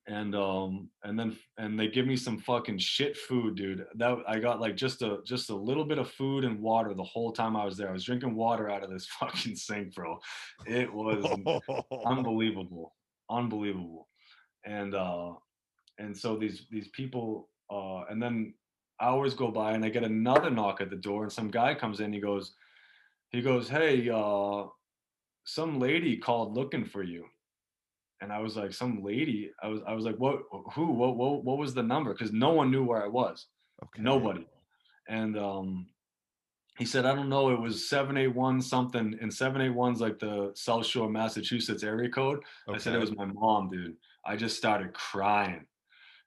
and they give me some fucking shit food, dude. That I got like just a little bit of food and water the whole time I was there. I was drinking water out of this fucking sink, bro. It was unbelievable, unbelievable. And uh and so these people, and then hours go by and I get another knock at the door, and some guy comes in. He goes, hey, some lady called looking for you. And I was like, some lady? I was like, what? Who? What was the number? Because no one knew where I was. Okay. Nobody. And he said, I don't know, it was 781 something, and 781's like the South Shore, Massachusetts area code. I said it Okay. was my mom, dude. I just started crying.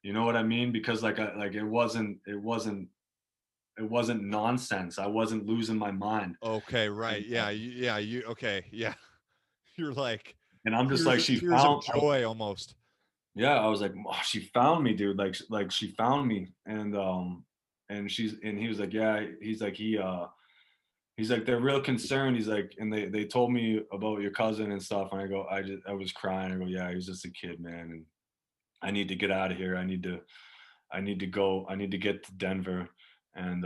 You know what I mean? Because like it wasn't nonsense. I wasn't losing my mind. Okay, right. And, Yeah, yeah, you okay, yeah. You're like and I'm just like, tears she tears of found. joy almost. Yeah, I was like, oh, she found me, dude. Like she found me, and he was like, yeah. He's like, they're real concerned. He's like, and they told me about your cousin and stuff. And I was crying. I go, yeah, he was just a kid, man, and I need to get out of here. I need to go. I need to get to Denver, and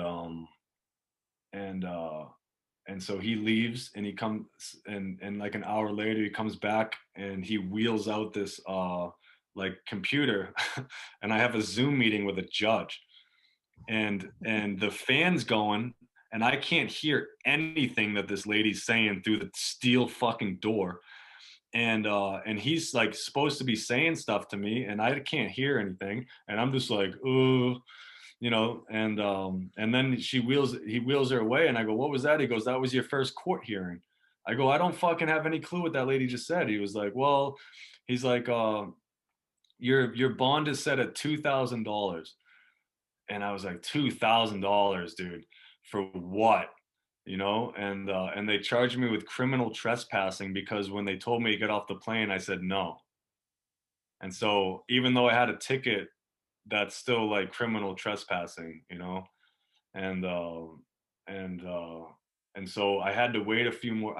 and uh and so he leaves, and he comes, and like an hour later he comes back, and he wheels out this like computer, and I have a Zoom meeting with a judge, and the fan's going, and I can't hear anything that this lady's saying through the steel fucking door. And he's like supposed to be saying stuff to me, and I can't hear anything, and I'm just like, oh, and then he wheels her away, and I go, what was that? He goes, that was your first court hearing. I go, I don't fucking have any clue what that lady just said. He was like, well, he's like, your bond is set at $2,000. And I was like, $2,000, dude, for what? And they charged me with criminal trespassing because when they told me to get off the plane, I said no. And so even though I had a ticket, that's still like criminal trespassing, and and uh and so I had to wait I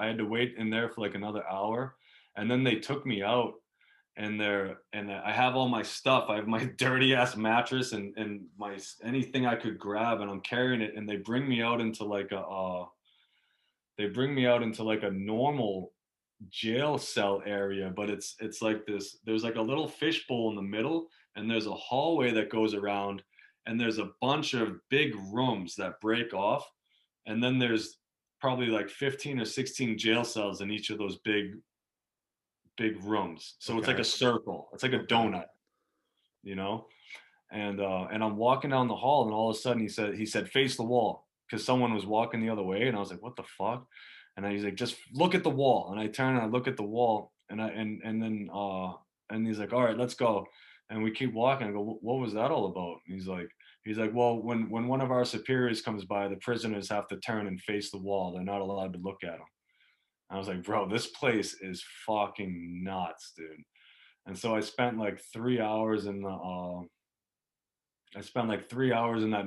had to wait in there for like another hour, and then they took me out, and I have all my stuff. I have my dirty ass mattress and my anything I could grab, and I'm carrying it, and they bring me out into like a normal jail cell area, but it's like this. There's like a little fishbowl in the middle, and there's a hallway that goes around, and there's a bunch of big rooms that break off, and then there's probably like 15 or 16 jail cells in each of those big rooms. So it's like a Okay. circle. It's like a Okay. donut, you know. And I'm walking down the hall, and all of a sudden he said face the wall, because someone was walking the other way, and I was like, what the fuck? And he's like, just look at the wall. And I turn and I look at the wall, and he's like, all right, let's go. And we keep walking. I go, what was that all about? And he's like, well, when one of our superiors comes by, the prisoners have to turn and face the wall. They're not allowed to look at him. I was like, bro, this place is fucking nuts, dude. And so I spent like 3 hours in that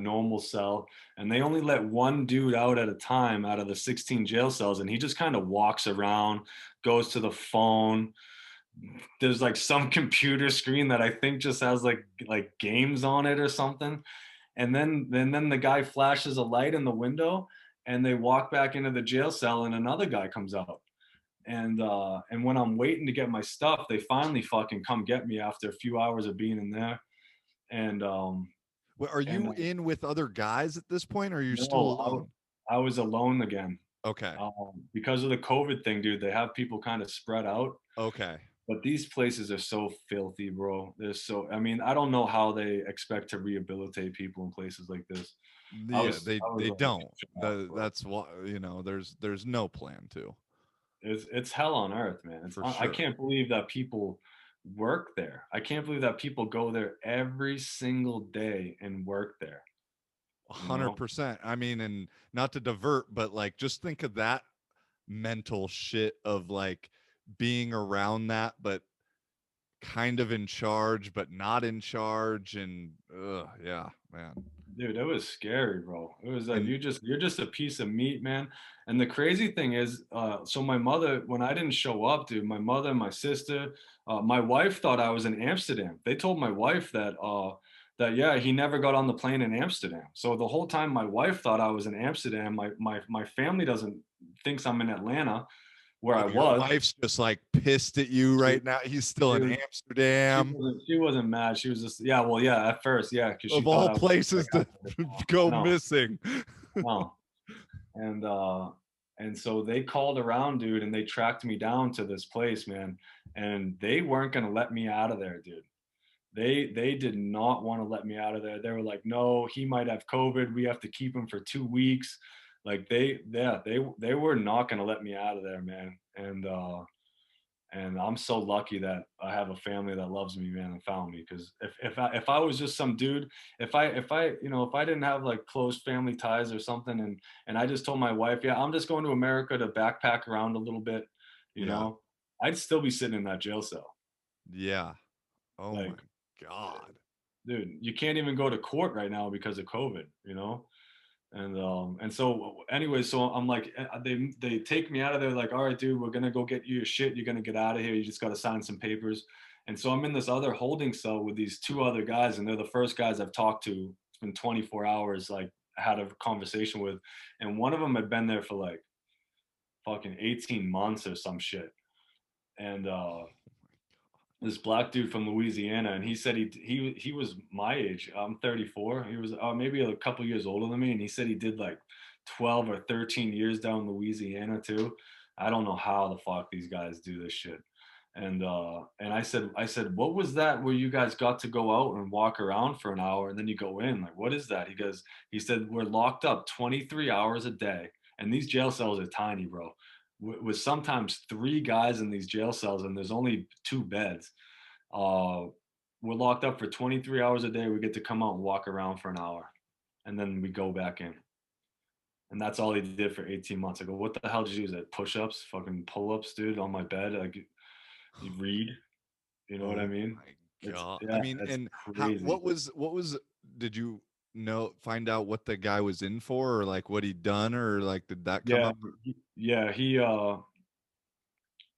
normal cell, and they only let one dude out at a time out of the 16 jail cells, and he just kind of walks around, goes to the phone. There's like some computer screen that I think just has like games on it or something. And then the guy flashes a light in the window, and they walk back into the jail cell, and another guy comes out. And when I'm waiting to get my stuff, they finally fucking come get me after a few hours of being in there. And Well, are and you in with other guys at this point, or are you still no, alone? I was alone again. Okay. Because of the COVID thing, dude, they have people kind of spread out. Okay. But these places are so filthy, bro. They're so, I mean, I don't know how they expect to rehabilitate people in places like this. Yeah, I was they like, don't. bro. That's why, there's no plan to, It's hell on earth, man. for I sure. can't believe that people work there. I can't believe that people go there every single day and work there, you know? 100%. I mean, and not to divert, but like just think of that mental shit of like being around that, but kind of in charge, but not in charge. And yeah, man. Dude, it was scary, bro. It was like And you're just a piece of meat, man. And the crazy thing is, so my mother, when I didn't show up, dude, my mother, my sister, my wife thought I was in Amsterdam. They told my wife that yeah, he never got on the plane in Amsterdam. So the whole time my wife thought I was in Amsterdam. My family doesn't thinks I'm in Atlanta, where oh, I your was. wife's just like pissed at you She, right now. He's still she in was she Amsterdam. wasn't she wasn't mad. She was just, yeah, well, yeah, at first, yeah, because she Of thought all I was like places to after the go no, missing. no. and uh and so they called around, dude, and they tracked me down to this place, man, and they weren't going to let me out of there, dude. They did not want to let me out of there. They were like, no, he might have COVID, we have to keep him for 2 weeks. Like they were not going to let me out of there, man. And I'm so lucky that I have a family that loves me, man, and found me. Because if I was just some dude, if I didn't have like close family ties or something, and I just told my wife, yeah, I'm just going to America to backpack around a little bit, you Yeah. know, I'd still be sitting in that jail cell. Yeah. Oh my Like, God. dude, you can't even go to court right now because of COVID, you know. And so anyway, so I'm like, they take me out of there, like, all right, dude, we're gonna go get you your shit, you're gonna get out of here, you just got to sign some papers. And so I'm in this other holding cell with these two other guys, and they're the first guys I've talked to. It's been 24 hours, like I had a conversation with, and one of them had been there for like fucking 18 months or some shit. And this black dude from Louisiana, and he said he was my age. I'm 34. He was maybe a couple years older than me, and he said he did like 12 or 13 years down in Louisiana too. I don't know how the fuck these guys do this shit. And I said, what was that where you guys got to go out and walk around for an hour and then you go in? Like, what is that? He said, we're locked up 23 hours a day, and these jail cells are tiny, bro. With sometimes three guys in these jail cells, and there's only two beds. uh, we're locked up for 23 hours a day. We get to come out and walk around for an hour, and then we go back in. And that's all he did for 18 months. I go, what the hell did you use? That push-ups, fucking pull-ups, dude, on my bed? Like, you read, you know what I Oh mean? my It's, God. I yeah, mean, it's and how, crazy. what was, did you find out what the guy was in for, or like what he'd done, or like, did that come Yeah, up? yeah,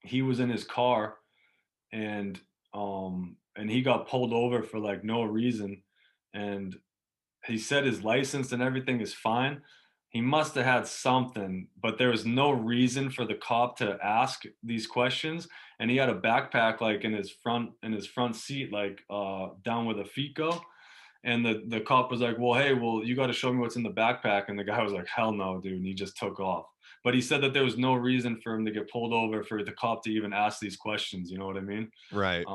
he was in his car, and he got pulled over for like no reason. And he said his license and everything is fine. He must have had something, but there was no reason for the cop to ask these questions. And he had a backpack like in his front seat, like down where the feet go. And the cop was like, well, hey, well, you got to show me what's in the backpack. And the guy was like, hell no, dude. And he just took off. But he said that there was no reason for him to get pulled over, for the cop to even ask these questions. You know what I mean? Right.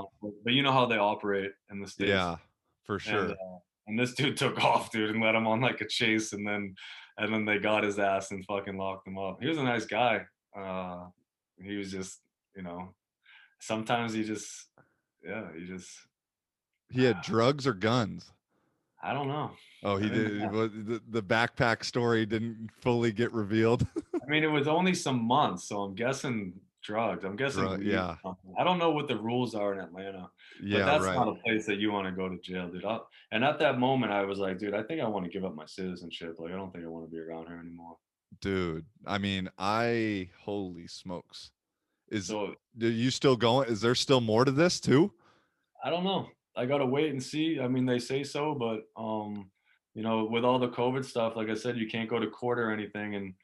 But you know how they operate in the States. Yeah, for and sure. uh, and this dude took off, dude, and led him on like a chase, and then they got his ass and fucking locked him up. He was a nice guy. He was just, you know, sometimes he just, yeah, he just, He had drugs or guns? I don't know. Oh, I he didn't did. ask. The backpack story didn't fully get revealed. I mean, it was only some months, so I'm guessing drugs. I'm guessing weed Yeah. or something. I don't know what the rules are in Atlanta, but Yeah, that's right. not a place that you wanna go to jail, dude. And at that moment, I was like, "Dude, I think I wanna give up my citizenship. Like, I don't think I wanna be around here anymore." Dude, I mean, I holy smokes. Is So, do you still going? Is there still more to this too? I don't know. I gotta wait and see. I mean, they say so, but, with all the COVID stuff, like I said, you can't go to court or anything, and,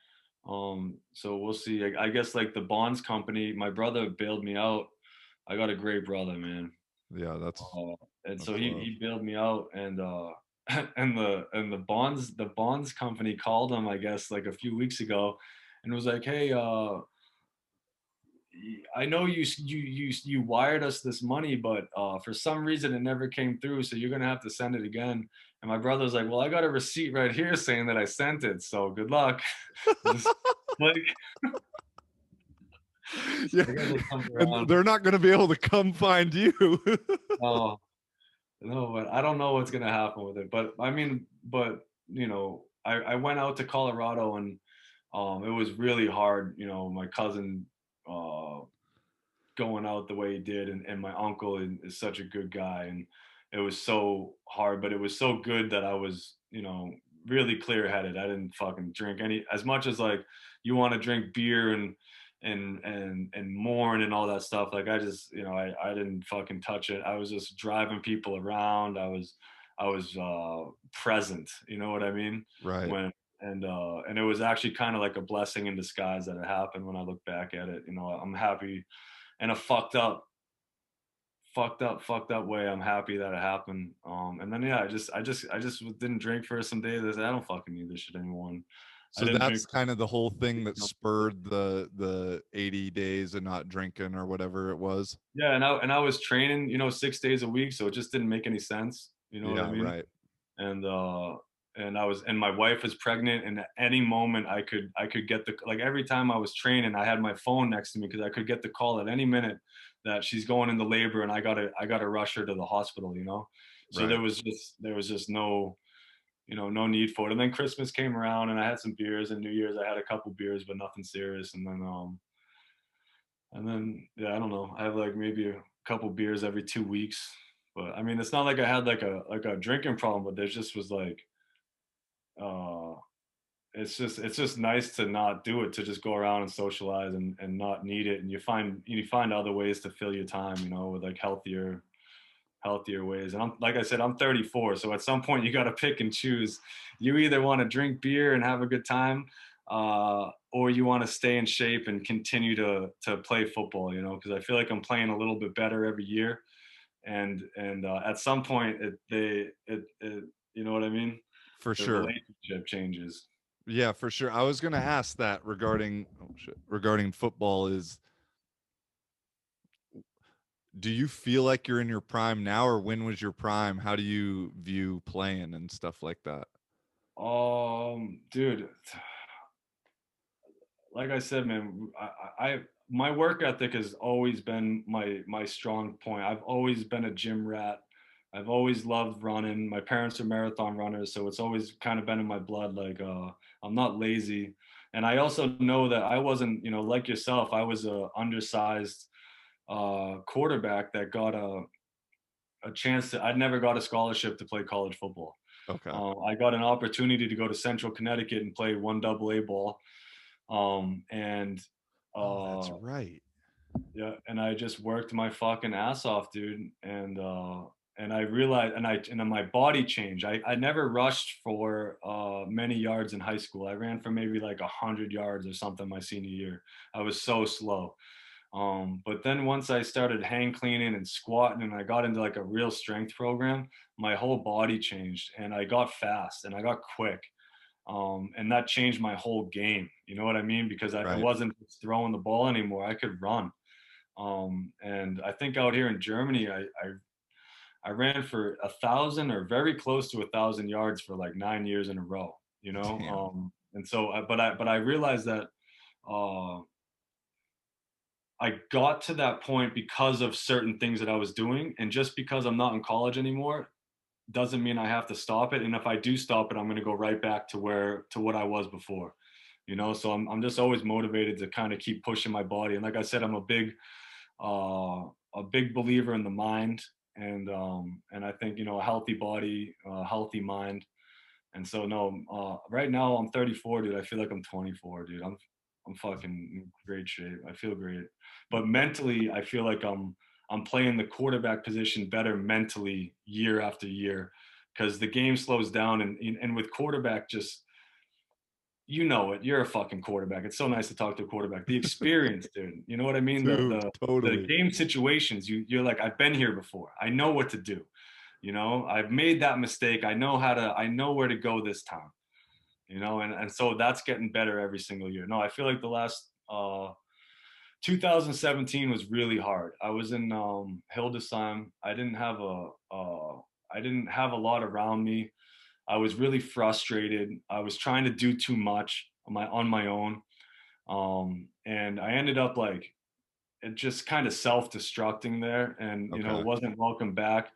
so we'll see. I guess, like, the bonds company my brother bailed me out. I got a great brother, man. Yeah, Uh, and so that's he love. he bailed me out, and and the bonds company called him, I guess, like a few weeks ago, and was like, "Hey, I know you wired us this money, but for some reason it never came through, so you're gonna have to send it again." And my brother was like, "Well, I got a receipt right here saying that I sent it, so good luck." Just like, Yeah, I guess I'll come and around. they're not gonna be able to come find you. Oh, no, but I don't know what's gonna happen with it. But I mean, I went out to Colorado, and it was really hard. My cousin uh, going out the way he did, and my uncle is such a good guy, and it was so hard, but it was so good that I was, really clear headed. I didn't fucking drink any as much as like you want to drink beer and mourn and all that stuff. Like I just, I didn't fucking touch it. I was just driving people around. I was present. You know what I mean? Right. When and it was actually kind of like a blessing in disguise that it happened when I look back at it. I'm happy in a fucked up way. I'm happy that it happened. And then yeah, I just didn't drink for some days. I said, I don't fucking need this shit anymore. And I So didn't drink. that's kind of the whole thing that For, spurred the 80 days of not drinking or whatever it was. yeah, and I was training, 6 days a week, so it just didn't make any sense. You know what I Yeah, mean? right. and and my wife was pregnant, and at any moment I could get the, like, every time I was training I had my phone next to me because I could get the call at any minute that she's going into labor, and I gotta rush her to the hospital. So Right. there was just no need for it. And then Christmas came around, and I had some beers, and New Year's I had a couple beers, but nothing serious. And then yeah, I don't know, I have like maybe a couple beers every 2 weeks. But I mean, it's not like I had like a drinking problem, but there just was like uh it's just nice to not do it, to just go around and socialize and not need it. And you find other ways to fill your time, with like healthier ways. And I'm, like I said, I'm 34, so at some point you got to pick and choose. You either want to drink beer and have a good time, or you want to stay in shape and continue to play football, because I feel like I'm playing a little bit better every year. And at some point it you know what I mean, For the sure. relationship changes. Yeah, for sure. I was gonna ask that regarding regarding football is do you feel like you're in your prime now, or when was your prime? How do you view playing and stuff like that? Dude, like I said, man, my work ethic has always been my strong point. I've always been a gym rat. I've always loved running. My parents are marathon runners, so it's always kind of been in my blood. Like, I'm not lazy, and I also know that I wasn't, like yourself. I was a undersized quarterback that got a chance to. I'd never got a scholarship to play college football. Okay. I got an opportunity to go to Central Connecticut and play one double A ball. And Oh, that's uh, right. yeah, and I just worked my fucking ass off, dude. And I realized, and then my body changed. I never rushed for many yards in high school. I ran for maybe like 100 yards or something my senior year. I was so slow. But then once I started hang cleaning and squatting, and I got into like a real strength program, my whole body changed, and I got fast and I got quick. And that changed my whole game. You know what I mean? Because I Right. wasn't just throwing the ball anymore. I could run. And I think out here in Germany, I ran for 1,000 or very close to 1,000 yards for like 9 years in a row. Damn. And so, but I realized that uh, I got to that point because of certain things that I was doing, and just because I'm not in college anymore doesn't mean I have to stop it. And if I do stop it, I'm going to go right back to what I was before. So I'm just always motivated to kind of keep pushing my body. And like I said, I'm a big believer in the mind, and I think a healthy body, healthy mind. And so no, right now I'm 34, dude. I feel like I'm 24, dude. I'm fucking in great shape. I feel great, but mentally, I feel like I'm playing the quarterback position better mentally year after year, because the game slows down, and with quarterback, just you're a fucking quarterback. It's so nice to talk to a quarterback. The experience, dude. You know what I mean? The Dude, the the totally. game situations. You're like, I've been here before. I know what to do. I've made that mistake. I know where to go this time. And so that's getting better every single year. No, I feel like the last 2017 was really hard. I was in Hildesheim. I didn't have a lot around me. I was really frustrated. I was trying to do too much on my own. And I ended up like it just kind of self-destructing there, and Okay. wasn't welcome back.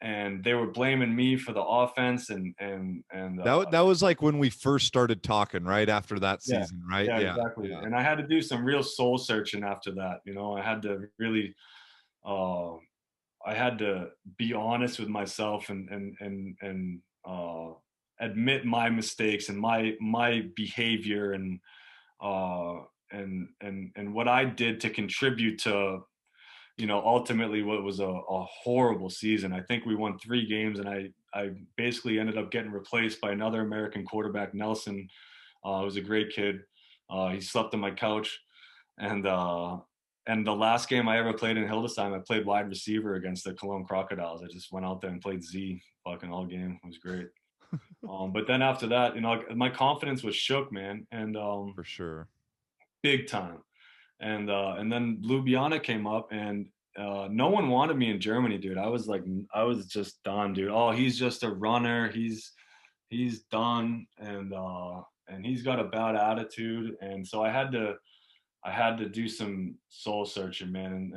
And they were blaming me for the offense, and That was like when we first started talking, right after that yeah, season, right? yeah, Yeah, exactly. yeah. And I had to do some real soul searching after that. I had to really, uh, I had to be honest with myself, and admit my mistakes and my behavior, uh, and what I did to contribute to ultimately what was a horrible season. I think we won 3 games, and I basically ended up getting replaced by another American quarterback, Nelson. He was a great kid. He slept on my couch, and the last game I ever played in Hildesheim, I played wide receiver against the Cologne Crocodiles. I just went out there and played Z fucking all game. It was great. But then after that, my confidence was shook, man, and For sure. big time. And then Ljubljana came up, and no one wanted me in Germany, dude. I was just done, dude. Oh, he's just a runner. He's done, and he's got a bad attitude, and so I had to do some soul searching, man.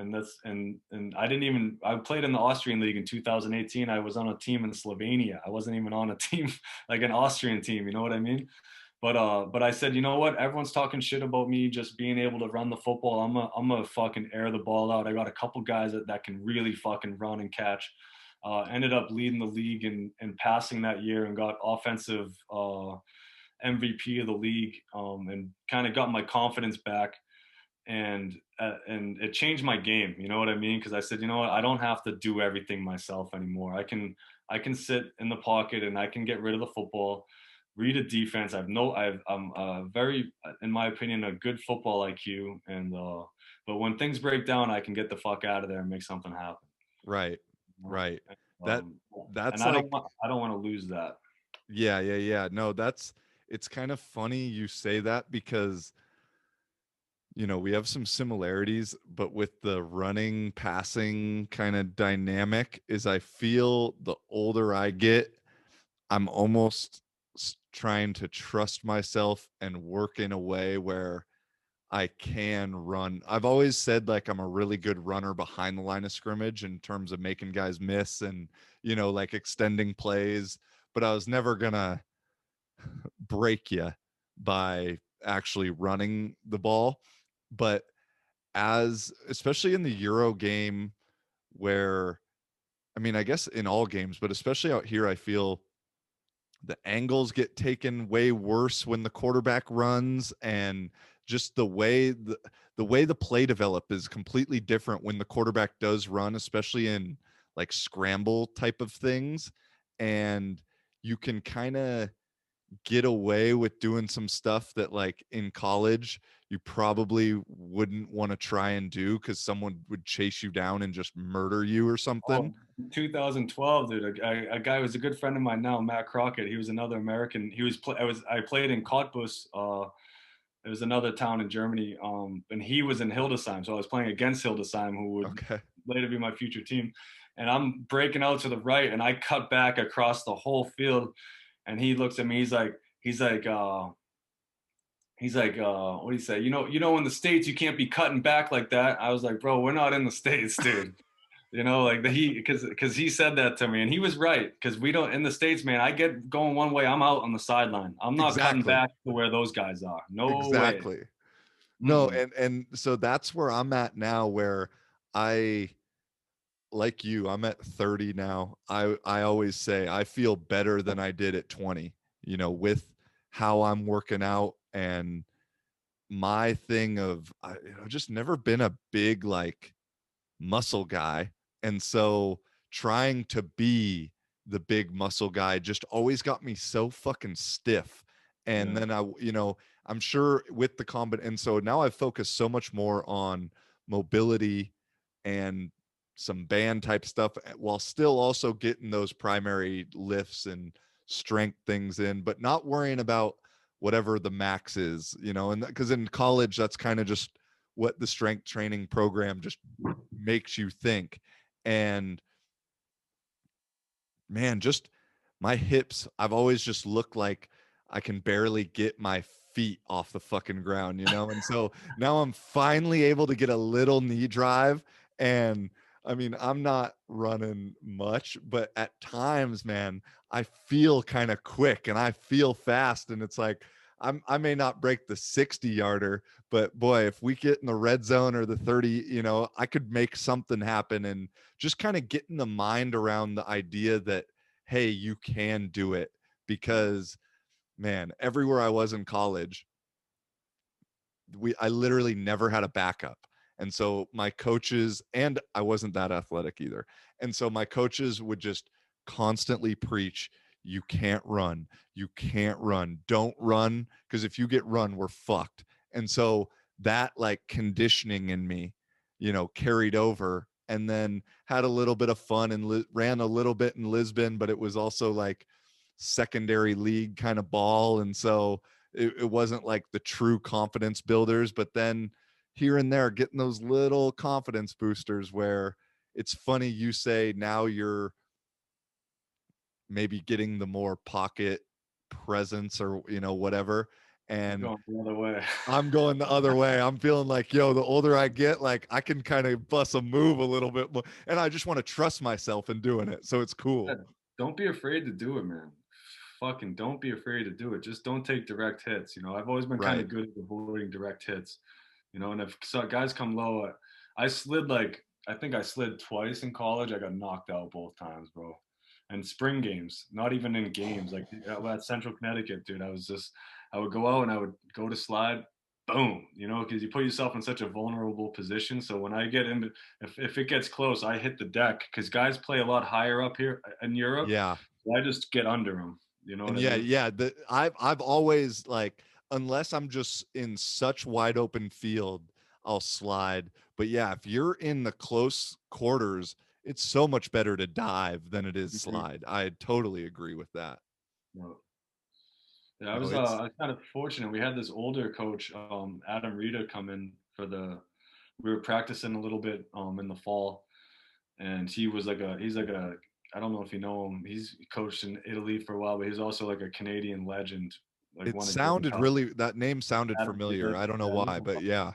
And I didn't even I played in the Austrian league in 2018. I was on a team in Slovenia. I wasn't even on a team like an Austrian team. You know what I mean? But I said, you know what? Everyone's talking shit about me just being able to run the football. I'm a fucking air the ball out. I got a couple guys that can really fucking run and catch. Ended up leading the league in passing that year, and got offensive MVP of the league, and kind of got my confidence back, and it changed my game. You know what I mean? Because I said, you know what? I don't have to do everything myself anymore. I can sit in the pocket, and I can get rid of the football, read a defense. I'm very, in my opinion, a good football IQ, and but when things break down, I can get the fuck out of there and make something happen. Right. You know? Right. That Um, and that's like I don't want to lose that. yeah, yeah, yeah. No, that's it's kind of funny you say that because we have some similarities, but with the running, passing kind of dynamic is I feel the older I get, I'm almost trying to trust myself and work in a way where I can run. I've always said like I'm a really good runner behind the line of scrimmage in terms of making guys miss and, like extending plays, but I was never gonna break you by actually running the ball. But as especially in the Euro game where I mean, I guess in all games, but especially out here, I feel the angles get taken way worse when the quarterback runs, and just the way the play develop is completely different when the quarterback does run, especially in like scramble type of things. And you can kind of get away with doing some stuff that like in college you probably wouldn't want to try and do because someone would chase you down and just murder you or something. Oh, 2012, dude. A guy was a good friend of mine now, Matt Crockett. He was another American. I played in Cottbus. It was another town in Germany. And he was in Hildesheim, so I was playing against Hildesheim, who would Okay. later be my future team. And I'm breaking out to the right, and I cut back across the whole field. And he looks at me. What do you say? In the States, you can't be cutting back like that. I was like, bro, we're not in the States, dude. You know, like because he said that to me, and he was right. Because we don't in the States, man. I get going one way, I'm out on the sideline. I'm not cutting Exactly. back to where those guys are. No way. Exactly. No, Mm-mm. and so that's where I'm at now, where I, like you, I'm at 30 now. I always say I feel better than I did at 20, with how I'm working out. And my thing of I've just never been a big like muscle guy. And so trying to be the big muscle guy just always got me so fucking stiff. And Yeah. then I'm sure with the combat. And so now I've focused so much more on mobility and some band type stuff while still also getting those primary lifts and strength things in, but not worrying about whatever the max is, and because in college, that's kind of just what the strength training program just makes you think. And man, just my hips, I've always just looked like I can barely get my feet off the fucking ground, And so now I'm finally able to get a little knee drive. And I mean, I'm not running much, but at times, man, I feel kind of quick and I feel fast. And it's like, I may not break the 60 yarder, but boy, if we get in the red zone or the 30, I could make something happen. And just kind of getting the mind around the idea that, hey, you can do it. Because man, everywhere I was in college, I literally never had a backup. And so my coaches, and I wasn't that athletic either. And so my coaches would just constantly preach, you can't run. You can't run. Don't run, because if you get run, we're fucked. And so that like conditioning in me, carried over. And then had a little bit of fun and ran a little bit in Lisbon, but it was also like secondary league kind of ball. And so it wasn't like the true confidence builders, but then here and there getting those little confidence boosters where it's funny you say now you're maybe getting the more pocket presence or whatever. I'm And going the other way. I'm going the other way. I'm feeling like, yo, the older I get, like I can kind of bust a move a little bit more. And I just want to trust myself in doing it. So it's Yeah, cool. don't be afraid to do it, man. Fucking don't be afraid to do it. Just don't take direct hits. You know, I've always been kind Right. of good at avoiding direct hits. You know, and if guys come low, I slid like I think I slid twice in college. I got knocked out both times, bro. And spring games, not even in games. Like at Central Connecticut, dude, I would go out and I would go to slide, boom, you know, because you put yourself in such a vulnerable position. So when I get into, if it gets close, I hit the deck because guys play a lot higher up here in Europe. Yeah. So I just get under them. You know what And I yeah, mean? yeah, I've always like, unless I'm just in such wide open field, I'll slide. But yeah, if you're in the close quarters, it's so much better to dive than it is Mhm. slide. I totally agree with that. No. Yeah, No, I was kind of fortunate. We had this older coach, Adam Rita, come in for the. We were practicing a little bit in the fall, and he's like a I don't know if you know him. He's coached in Italy for a while, but he's also like a Canadian legend, like it won a Grey sounded Cup. really, that name sounded Adam familiar. Rita, I don't know yeah, he's why, a but yeah.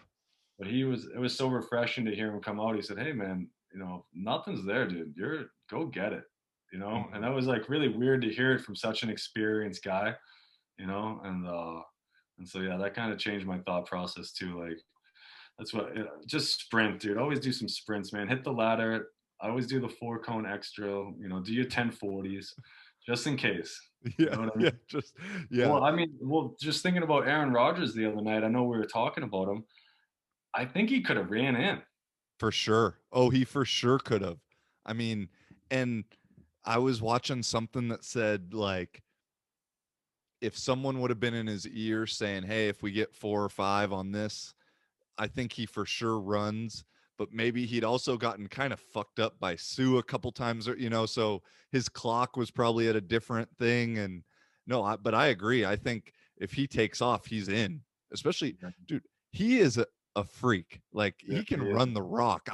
but he was it was so refreshing to hear him come out. He said, "Hey man, you know, nothing's there, dude. You're go get it." You know? And Mhm. that was like really weird to hear it from such an experienced guy, you know? And so yeah, that kind of changed my thought process too. Like that's what just sprint, dude. Always do some sprints, man. Hit the ladder. I always do the 4 cone extra, you know, do your 1040s just in case. You Yeah, know what I yeah, mean? just yeah, Well, I mean, well, just thinking about Aaron Rodgers the other night, I know we were talking about him. I think he could have ran in. for sure. Oh, he for sure could have. I mean, and I was watching something that said like if someone would have been in his ear saying, "Hey, if we get 4 or 5 on this, I think he for sure runs." But maybe he'd also gotten kind of fucked up by Sue a couple times, or so his clock was probably at a different thing. And no, but I agree. I think if he takes off, he's in. Especially, dude, he is a freak. Like Yeah, he can yeah, run the rock.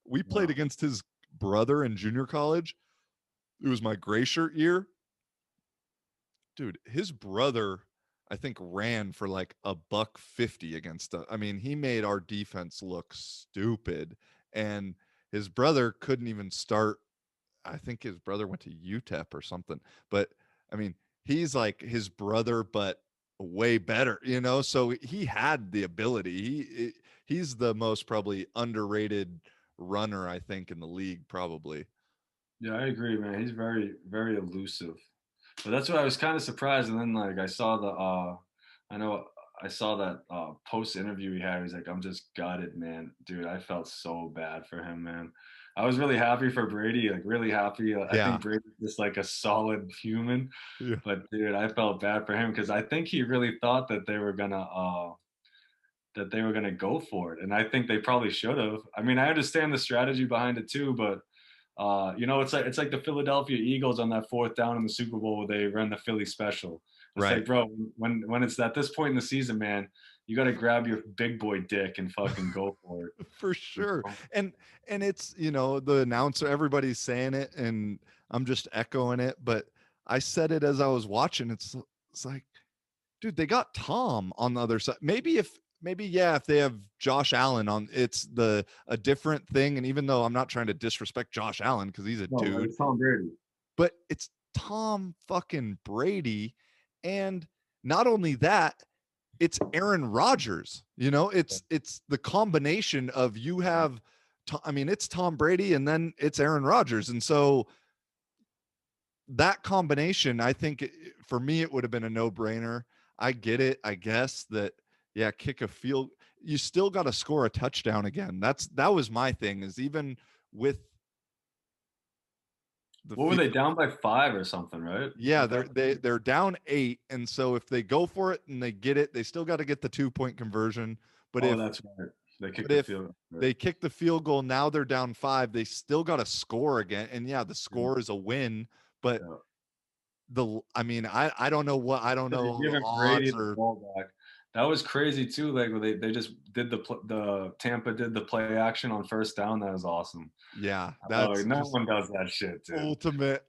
We played wow. against his brother in junior college. It was my gray shirt year, dude. His brother, I think, ran for like a buck 50 against us. I mean, he made our defense look stupid. And his brother couldn't even start. I think his brother went to UTEP or something. But I mean, he's like his brother, but way better, So he had the ability. He's the most probably underrated runner, I think, in the league, probably. Yeah, I agree, man. He's very, very elusive. But that's what I was kind of surprised. And then like I know I saw that post interview he had. He's like, I'm just gutted, man. Dude, I felt so bad for him, man. I was really happy for Brady, like really happy. I Yeah. think Brady's just like a solid human. Yeah. But dude, I felt bad for him because I think he really thought that they were gonna go for it. And I think they probably should have. I mean, I understand the strategy behind it too, but it's like the Philadelphia Eagles on that fourth down in the Super Bowl where they run the Philly special. It's Right. like, bro, when it's at this point in the season, man, you got to grab your big boy dick and fucking go for it. For You sure. know? And it's, the announcer, everybody's saying it and I'm just echoing it, but I said it as I was watching. It's like, dude, they got Tom on the other side. Maybe yeah, if they have Josh Allen on, it's the a different thing. And even though I'm not trying to disrespect Josh Allen because he's a No, but dude, it's Tom Brady. but it's Tom fucking Brady. And not only that, it's Aaron Rodgers. It's the combination of you have I mean, it's Tom Brady and then it's Aaron Rodgers. And so that combination, I think for me, it would have been a no-brainer. I get it. I guess that, yeah, kick a field. You still got to score a touchdown again. That was my thing. Is even with the What were field, they down by 5 or something, right? yeah, At that point? they're down 8, and so if they go for it and they get it, they still got to get the 2-point conversion. But Oh, if that's right. They but kicked the if field. Right. they kick the field goal, now they're down 5. They still got to score again, and yeah, the Yeah, score is a win. But yeah. I mean, I don't know I don't You're know the giving Brady odds the or ball back. That was crazy too. Like when they just did the Tampa did the play action on first down. That was awesome. yeah, Oh, that's no just one does that shit, dude.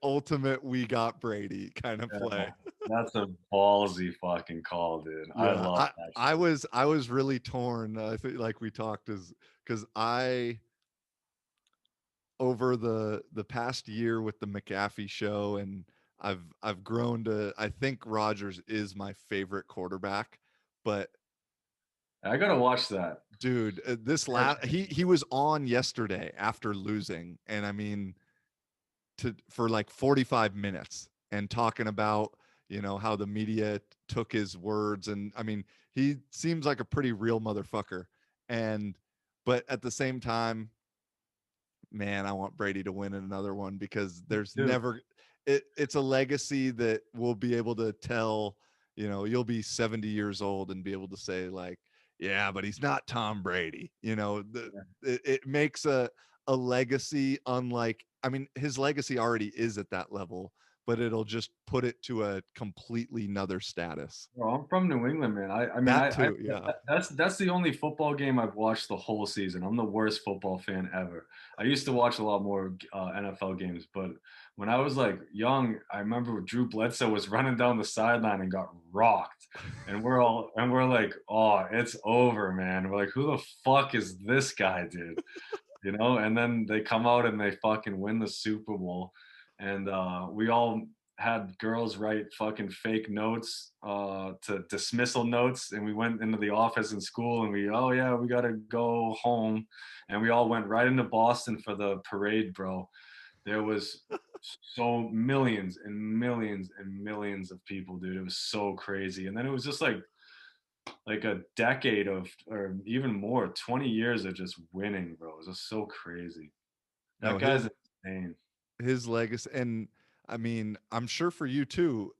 ultimate we got Brady kind of Yeah, play. that's a ballsy fucking call, dude. I Yeah, love that shit. I was really torn. I think like we talked is because I over the past year with the McAfee show and I've grown to I think Rodgers is my favorite quarterback, but I gotta watch that. dude, this Gotta last check he was on yesterday after losing, and I mean to for like 45 minutes and talking about how the media took his words, and I mean he seems like a pretty real motherfucker, and but at the same time, man, I want Brady to win another one because there's dude. never it's a legacy that we'll be able to tell. You'll be 70 years old and be able to say like, yeah, but he's not Tom Brady. It makes a legacy unlike, I mean, his legacy already is at that level, but it'll just put it to a completely another status. Well, I'm from New England, man. I mean, That too, yeah. that's the only football game I've watched the whole season. I'm the worst football fan ever. I used to watch a lot more NFL games, but when I was like young, I remember Drew Bledsoe was running down the sideline and got rocked, and we're like, oh, it's over, man. We're like, who the fuck is this guy, dude? And then they come out and they fucking win the Super Bowl, and we all had girls write fucking fake notes to dismissal notes, and we went into the office in school and oh yeah, we gotta go home, and we all went right into Boston for the parade, bro. There was so millions and millions and millions of people, dude. It was so crazy, and then it was just like a decade of, or even more, 20 years of just winning, bro. It was just so crazy. No, That guy's insane. his legacy, and I mean, I'm sure for you too,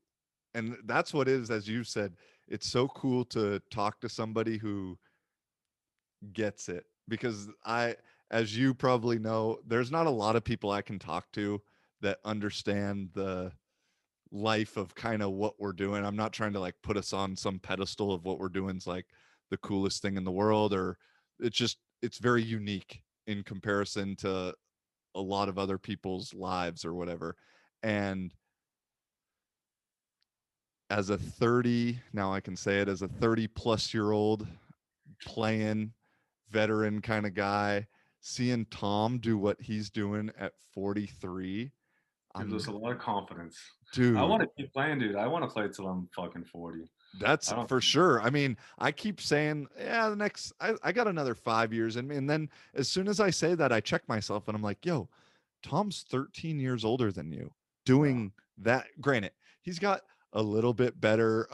and that's what is, as you said, it's so cool to talk to somebody who gets it because as you probably know, there's not a lot of people I can talk to that understand the life of kind of what we're doing. I'm not trying to like put us on some pedestal of what we're doing is like the coolest thing in the world, or it's very unique in comparison to a lot of other people's lives or whatever. And as a 30, now I can say it, as a 30 plus year old playing veteran kind of guy, seeing Tom do what he's doing at 43, Gives us I'm a lot of confidence. I dude, want to keep playing, dude. I want to play till I'm fucking 40. that's I don't. for sure. I mean, I keep saying, yeah, the next I got another 5 years in me. And then as soon as I say that, I check myself and I'm like, yo, Tom's 13 years older than you Yeah. doing that. Granted, he's got a little bit better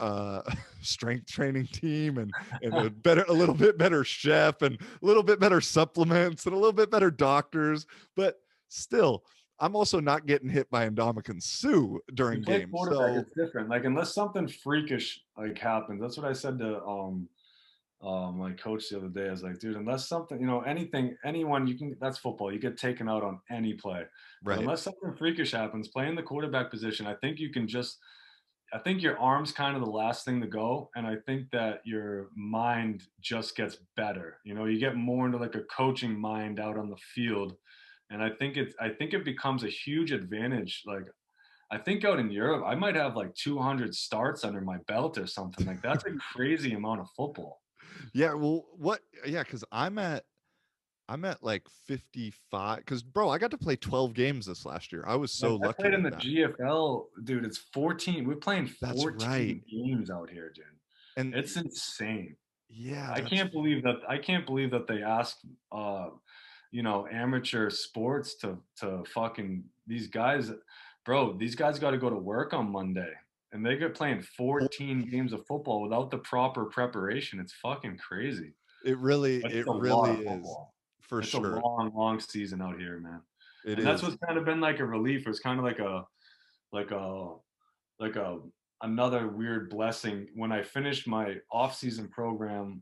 strength training team and a little bit better chef and a little bit better supplements and a little bit better doctors, but still I'm also not getting hit by Indomitian Sue You during play games. quarterback, So it's different. Like unless something freakish like happens. That's what I said to my coach the other day. I was like, dude, unless something, anything, anyone, you can, that's football. You get taken out on any play. But right. unless something freakish happens, playing the quarterback position, I think your arm's kind of the last thing to go. And I think that your mind just gets better. You get more into like a coaching mind out on the field. And I think it becomes a huge advantage. Like, I think out in Europe, I might have like 200 starts under my belt or something. Like, that's a crazy amount of football. Yeah, well, what? Yeah, because I'm at like 55. Because bro, I got to play 12 games this last year. I was so Like I lucky played in with the that. GFL, dude. It's 14. We're playing That's right. 14 games out here, dude. And It's insane. yeah, I can't believe that. I can't believe that they asked, amateur sports to fucking these guys, bro. These guys got to go to work on Monday, and they get playing 14 games of football without the proper preparation. It's fucking crazy. But it's it a lot really of is football. for It's a sure. long, long season out here, man. It And that's is. what's kind of been like a relief. It's kind of like a like a another weird blessing when I finished my off-season program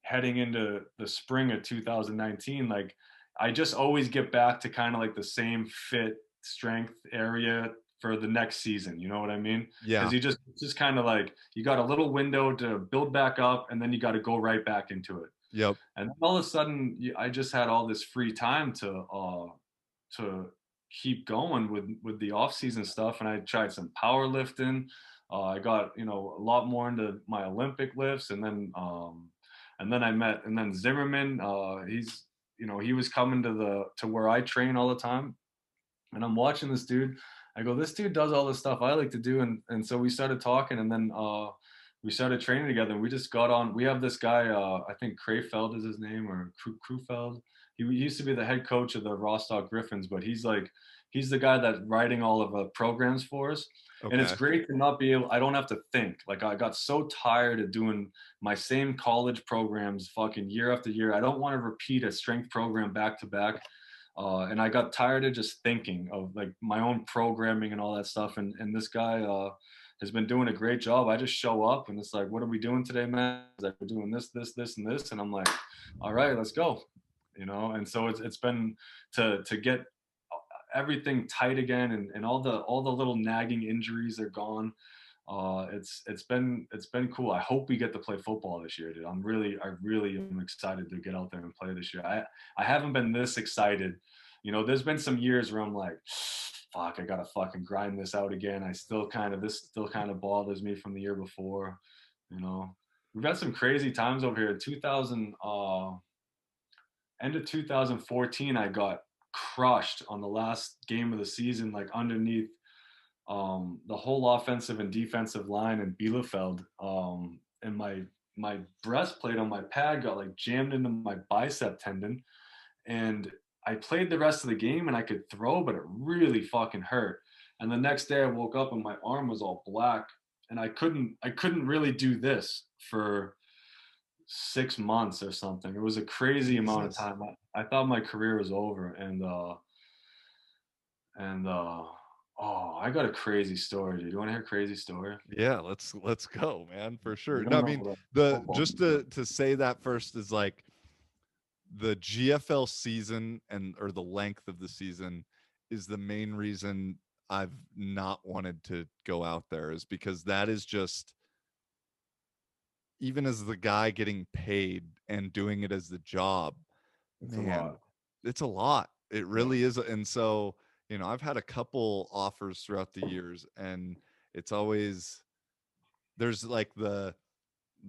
heading into the spring of 2019. Like I just always get back to kind of like the same fit strength area for the next season, you know what I mean? Because Yeah. you just kind of like you got a little window to build back up and then you got to go right back into it. Yep. And then all of a sudden I just had all this free time to keep going with the off season stuff, and I tried some powerlifting. I got a lot more into my Olympic lifts, and then I met and then Zimmerman. He was coming to where I train all the time, and I'm watching this dude. I go, this dude does all the stuff I like to do, and so we started talking, and then we started training together. And we just got on. We have this guy, I think Crayfeld is his name, or Krufeld. He used to be the head coach of the Rostock Griffins, but he's the guy that's writing all of the programs for us. And it's Okay. great to not be able. I don't have to think. Like I got so tired of doing my same college programs, fucking year after year. I don't want to repeat a strength program back to back. And I got tired of just thinking of like my own programming and all that stuff. And this guy has been doing a great job. I just show up and it's like, what are we doing today, man? He's like, we're doing this, and this. And I'm like, all right, let's go. And so it's been to get everything tight again, and all the little nagging injuries are gone. It's been cool. I hope we get to play football this year, dude. I really am excited to get out there and play this year. I haven't been this excited. There's been some years where I'm like, fuck, I gotta fucking grind this out again. This still kind of bothers me from the year before. We've had some crazy times over here. 2000, end of 2014, I got crushed on the last game of the season, like underneath the whole offensive and defensive line in Bielefeld, and my breastplate on my pad got like jammed into my bicep tendon, and I played the rest of the game and I could throw, but it really fucking hurt. And the next day I woke up and my arm was all black, and I couldn't really do this for 6 months or something. It was a crazy amount of Jesus. time. I thought my career was over, and oh, I got a crazy story, dude. You want to hear a crazy story? Yeah, let's go, man, for You sure. No, don't I know mean what a the football just is. to say that first is like the GFL season and or the length of the season is the main reason I've not wanted to go out there is because that is just even as the guy getting paid and doing it as the job, It's a man, lot. it's a lot. It Yeah. really is. And so, I've had a couple offers throughout the years and it's always there's like the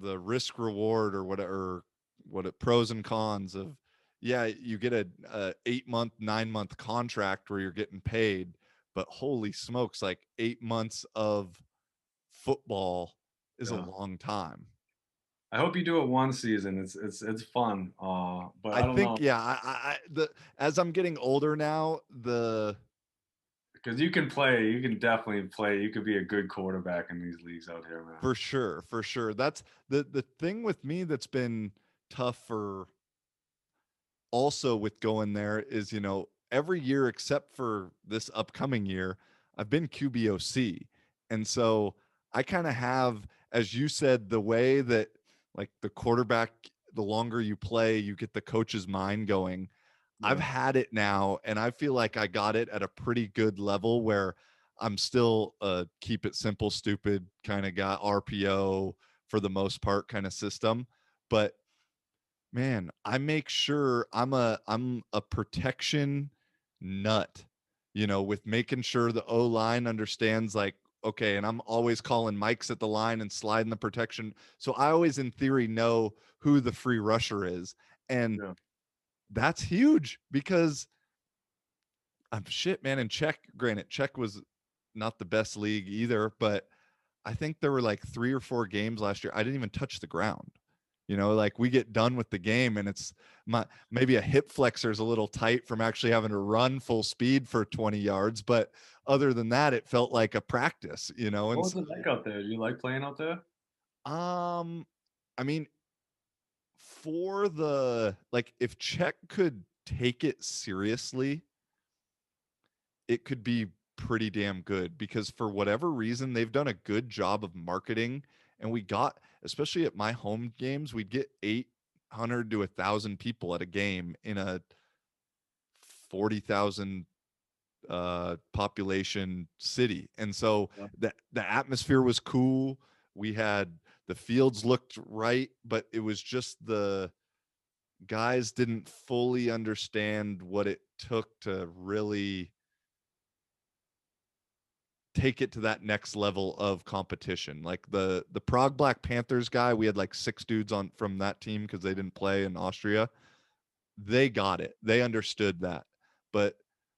risk reward or whatever what it pros and cons of yeah, you get a 8 month, 9 month contract where you're getting paid, but holy smokes, like 8 months of football is a Yeah. long time. I hope you do it one season. It's fun. But I I don't think, know yeah, the as I'm getting older now, the because you can play. You can definitely play. You could be a good quarterback in these leagues out here, man. for sure, for sure. That's the thing with me that's been tough for also with going there is, every year except for this upcoming year, I've been QBOC. And so I kind of have, as you said, the way that like the quarterback, the longer you play, you get the coach's mind going. I've Yeah. had it now, and I feel like I got it at a pretty good level where I'm still a keep it simple, stupid kind of guy, RPO for the most part kind of system. But man, I make sure I'm a protection nut, with making sure the O line understands like, okay, and I'm always calling mics at the line and sliding the protection. So I always in theory know who the free rusher is. And Yeah. that's huge because I'm shit, man. And Czech, granted, Czech was not the best league either, but I think there were like 3 or 4 games last year. I didn't even touch the ground. Like we get done with the game and it's maybe a hip flexor is a little tight from actually having to run full speed for 20 yards. But other than that, it felt like a practice, What and was it like out there? You like playing out there? um, I mean, for the like, if Czech could take it seriously, it could be pretty damn good because for whatever reason they've done a good job of marketing, and we got, especially at my home games, we'd get 800 to 1,000 people at a game in a 40,000 population city. And so Yeah. the atmosphere was cool. We had the fields looked right, but it was just the guys didn't fully understand what it took to really take it to that next level of competition. Like the Prague Black Panthers guy, we had like 6 dudes on from that team because they didn't play in Austria. They got it. They understood that. But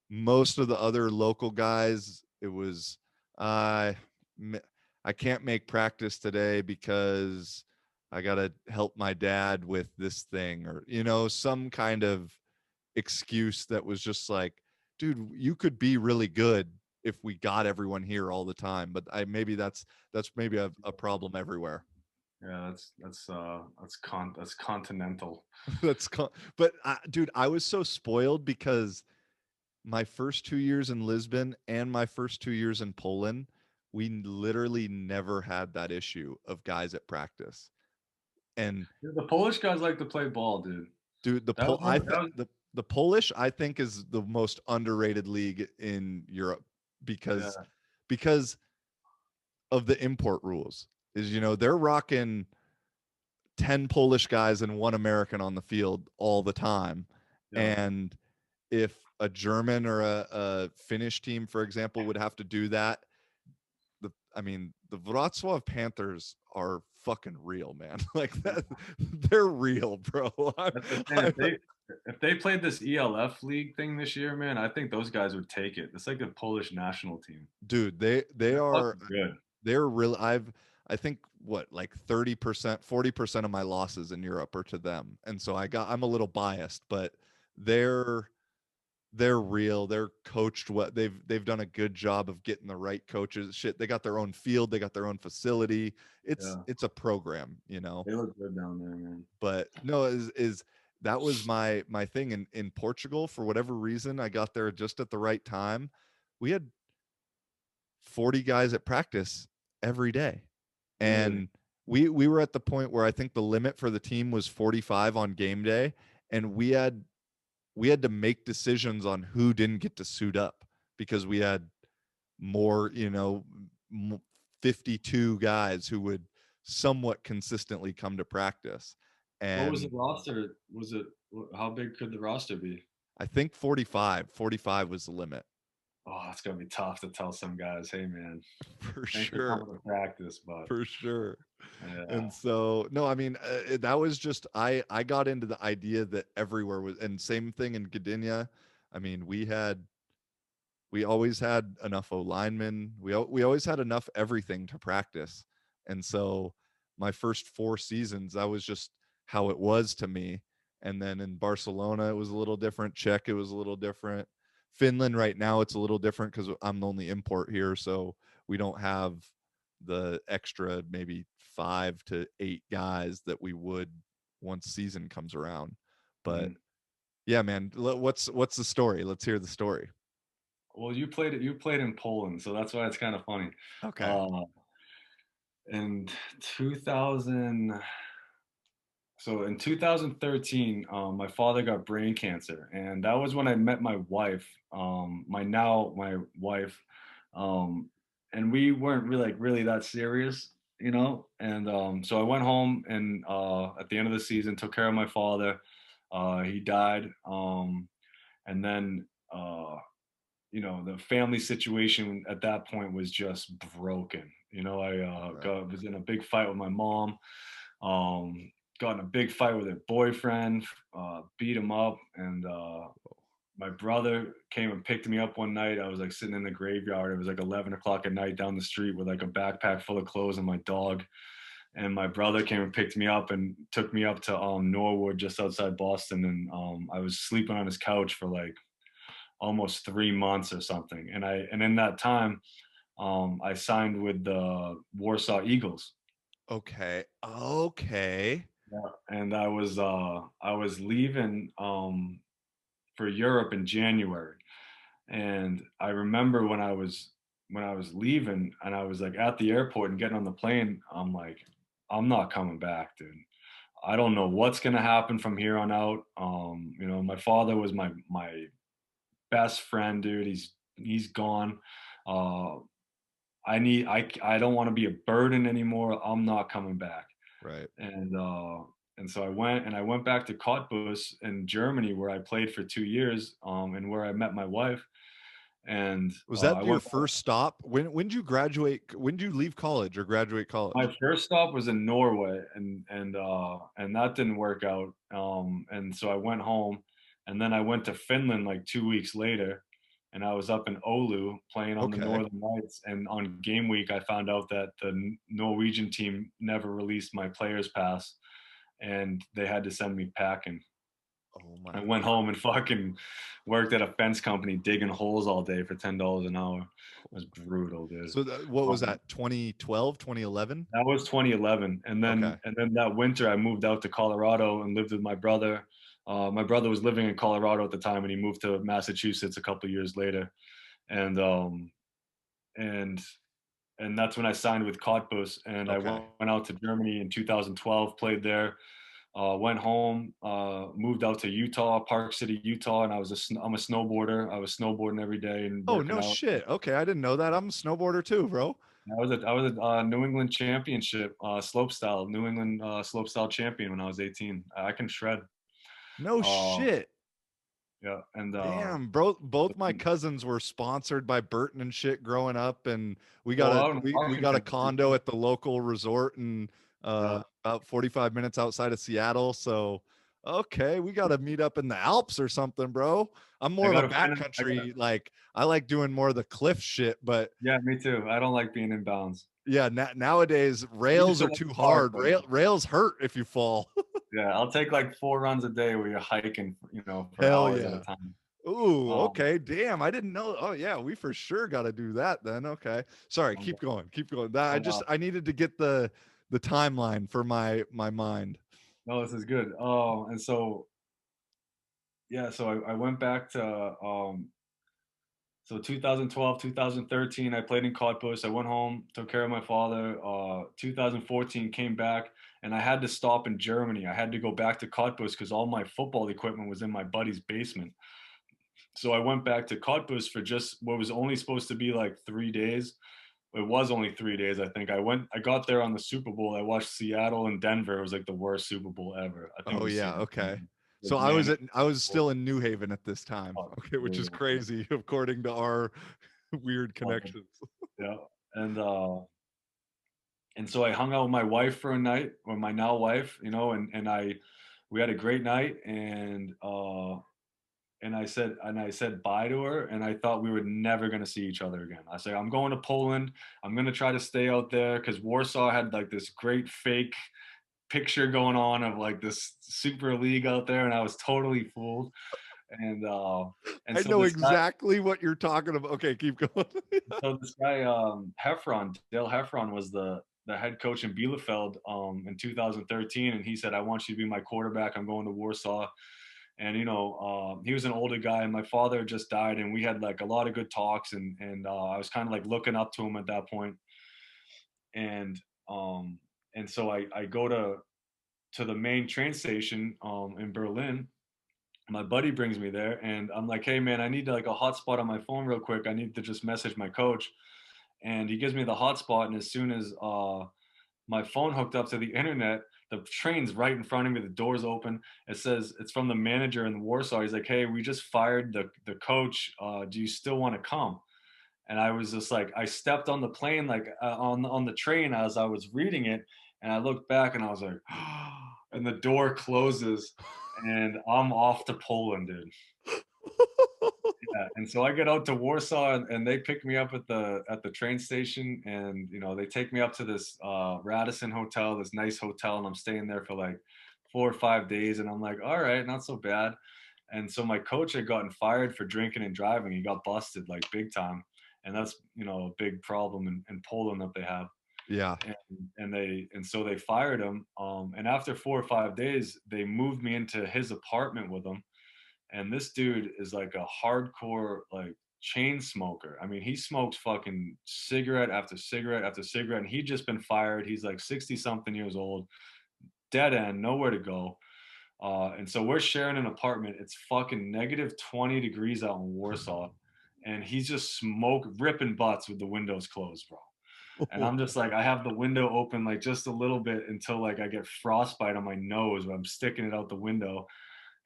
most of the other local guys, it was I I can't make practice today because I got to help my dad with this thing, or some kind of excuse that was just like, dude, you could be really good if we got everyone here all the time. But maybe that's maybe a problem everywhere. Yeah, that's continental. But dude, I was so spoiled because my first 2 years in Lisbon and my first 2 years in Poland, we literally never had that issue of guys at practice. And Dude, the Polish guys like to play ball, dude. dude, That was one. That was the Polish I think is the most underrated league in Europe because yeah, because of the import rules. Is they're rocking 10 Polish guys and one American on the field all the time. yeah. And if a German or a Finnish team, for example, would have to do that, the Wrocław Panthers are fucking real, man. Like that, they're real, bro. That's the thing. If they played this ELF league thing this year, man, I think those guys would take it. It's like the Polish national team. dude, they They're are fucking good. they're real. I think what, like 30%, 40% of my losses in Europe are to them, and so I'm a little biased, but they're they're real. They're coached what they've done a good job of getting the right coaches. Shit, they got their own field, they got their own facility. It's Yeah, it's a program. they look good down there, man. But no, is that was my thing in Portugal. For whatever reason, I got there just at the right time. We had 40 guys at practice every day. Really? And we were at the point where I think the limit for the team was 45 on game day, and we had to make decisions on who didn't get to suit up because we had more, 52 guys who would somewhat consistently come to practice. What was the And roster? How big could the roster be? I think 45 was the limit. Oh, it's gonna be tough to tell some guys, hey man, For thanks for sure. coming to practice, but For sure. yeah. And so, no, I mean, that was just I got into the idea that everywhere was, and same thing in Gdynia. I mean, we always had enough O linemen. We always had enough everything to practice. And so my first 4 seasons, that was just how it was to me. And then in Barcelona, it was a little different. Czech, it was a little different. Finland right now, it's a little different because I'm the only import here, so we don't have the extra maybe 5 to 8 guys that we would once season comes around. But Mhm. yeah, man, what's the story? Let's hear the story. Well, you played in Poland, so that's why it's kind of funny. Okay. Uh, in 2000, so in 2013, my father got brain cancer, and that was when I met my wife, my wife, um, and we weren't really that serious, you know. And so I went home and at the end of the season took care of my father. He died, and then the family situation at that point was just broken. I Right. was in a big fight with my mom. Got in a big fight with her boyfriend, beat him up, and my brother came and picked me up one night. I was like sitting in the graveyard. It was like 11 o'clock at night down the street with like a backpack full of clothes and my dog. And my brother came and picked me up and took me up to Norwood, just outside Boston. And I was sleeping on his couch for like almost 3 months or something. And in that time, I signed with the Warsaw Eagles. Okay. Okay. Yeah. And I was leaving for Europe in January. And I remember when I was leaving and I was like at the airport and getting on the plane, I'm like, I'm not coming back, dude. I don't know what's gonna happen from here on out. My father was my best friend, dude. He's gone. Uh, I don't want to be a burden anymore. I'm not coming back. Right. And so I went back to Cottbus in Germany where I played for 2 years, and where I met my wife. And Was I that your went first stop? When did you graduate? When did you leave college or graduate My college? first stop was in Norway, and that didn't work out. And so I went home, and then I went to Finland like 2 weeks later, and I was up in Oulu playing on the Okay. Northern Lights. And on game week, I found out that the Norwegian team never released my players pass, and they had to send me packing. Oh my I went God. home and fucking worked at a fence company digging holes all day for $10 an hour. It was brutal, dude. So what was Um, that? 2012, 2011? That was 2011, and Okay. then that winter I moved out to Colorado and lived with my brother. My brother was living in Colorado at the time, and he moved to Massachusetts a couple of years later, and and and that's when I signed with Cottbus, and I Okay. went out to Germany in 2012, played there, went home, moved out to Utah, Park City, Utah, and I'm a snowboarder. I was snowboarding every day and Oh, working no out. shit. Okay, I didn't know that. I'm a snowboarder too, bro. I was a New England championship slopestyle, New England slopestyle champion when I was 18. I can shred. No Uh, shit. yeah, and Damn, bro. Both my cousins were sponsored by Burton and shit growing up, and we got well, a out in we got a Washington, condo at the local resort and yeah, about 45 minutes outside of Seattle. So okay, we got to meet up in the Alps or something, bro. I'm I more of a got a friend. I got backcountry, like I like doing more of the cliff shit, but Yeah, me too. I don't like being in bounds. yeah, nowadays I used rails to are like too park, hard. but Rails hurt if you fall. yeah, I'll take like 4 runs a day where you're hiking, for Hell hours at a yeah. time. Ooh, Um, okay. Damn, I didn't know. Oh yeah, we for sure got to do that then. Okay. Sorry, um, keep going. Keep going. That I but just I needed to get the timeline for my mind. no, this is good. And so yeah, so I went back to 2012, 2013, I played in Cottbus. I went home, took care of my father. 2014 came back, and I had to stop in Germany. I had to go back to Cottbus because all my football equipment was in my buddy's basement. So I went back to Cottbus for just what was only supposed to be like 3 days. It was only 3 days, I think. I got there on the Super Bowl. I watched Seattle and Denver. It was like the worst Super Bowl ever. I think it Oh was yeah, Seattle. okay. So Like, man, I was still in New Haven at this time. oh, Okay, which is brutal. crazy according to our Weird Um, connections. yeah, and and so I hung out with my wife for a night, or my now wife, and we had a great night, and I said bye to her, and I thought we were never gonna see each other again. I said, I'm going to Poland. I'm gonna try to stay out there because Warsaw had like this great fake picture going on of like this super league out there, and I was totally fooled. And and I so know this guy, exactly what you're talking about. Okay, keep going. Heffron, Dale Heffron was the head coach in Bielefeld in 2013, and he said, "I want you to be my quarterback. I'm going to Warsaw." And he was an older guy, and my father just died, and we had like a lot of good talks, and I was kind of like looking up to him at that point. And um, and so I go to the main train station in Berlin. My buddy brings me there, and I'm like, "Hey man, I need like a hotspot on my phone real quick. I need to just message my coach." And he gives me the hotspot, and as soon as my phone hooked up to the internet, the train's right in front of me, the door's open. It says it's from the manager in Warsaw. He's like, "Hey, we just fired the coach. Do you still want to come?" And I was just like, I stepped on the plane, like on the train as I was reading it, and I looked back and I was like, and the door closes, and I'm off to Poland, dude. Yeah, and so I get out to Warsaw, and they pick me up at the train station, and they take me up to this Radisson hotel, this nice hotel, and I'm staying there for like 4 or 5 days, and I'm like, all right, not so bad. And so my coach had gotten fired for drinking and driving. He got busted like big time, and that's a big problem in Poland that they have. Yeah. And so they fired him. And after 4 or 5 days, they moved me into his apartment with him, and this dude is like a hardcore like chain smoker. I mean, he smokes fucking cigarette after cigarette after cigarette, and he'd just been fired. He's like 60 something years old, dead end, nowhere to go. And so we're sharing an apartment. It's fucking negative 20 degrees out in Warsaw, and he's just ripping butts with the windows closed, bro. And I'm just like, I have the window open like just a little bit until like I get frostbite on my nose when I'm sticking it out the window.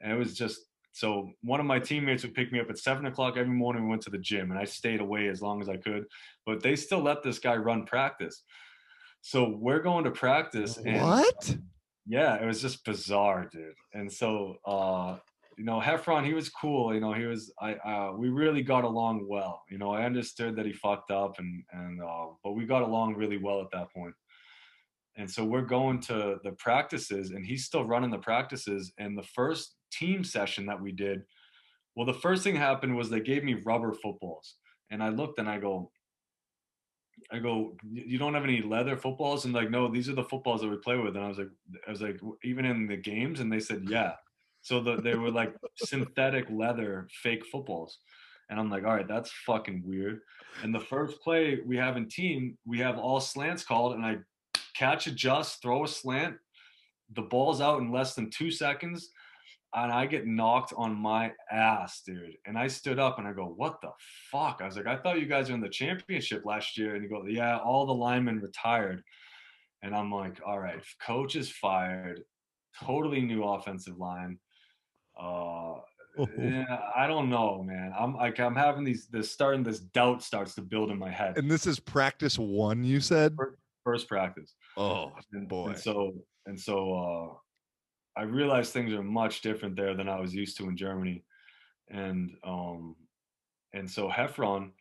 And it was just, so one of my teammates would pick me up at 7 o'clock every morning. We went to the gym, and I stayed away as long as I could, but they still let this guy run practice. So we're going to practice, and What? yeah, it was just bizarre, dude. And so, Heffron, he was cool. We really got along well. I understood that he fucked up, but we got along really well at that point. And so we're going to the practices, and he's still running the practices. And the first team session that we did, well, the first thing happened was they gave me rubber footballs, and I looked and I go, you don't have any leather footballs? And like, no, these are the footballs that we play with. And I was like, even in the games? And they said, yeah. So they were like synthetic leather fake footballs. And I'm like, all right, that's fucking weird. And the first play we have in team, we have all slants called, and I catch, adjust, throw a slant. The ball's out in less than 2 seconds, and I get knocked on my ass, dude. And I stood up and I go, "What the fuck?" I was like, "I thought you guys were in the championship last year." And you go, "Yeah, all the linemen retired." And I'm like, "All right, coach is fired, totally new offensive line." Uh, yeah, I don't know, man. I'm having this doubt starts to build in my head. And this is practice one, you said? First practice, Oh and and boy. so and so I realized things are much different there than I was used to in Germany. And so Heffron,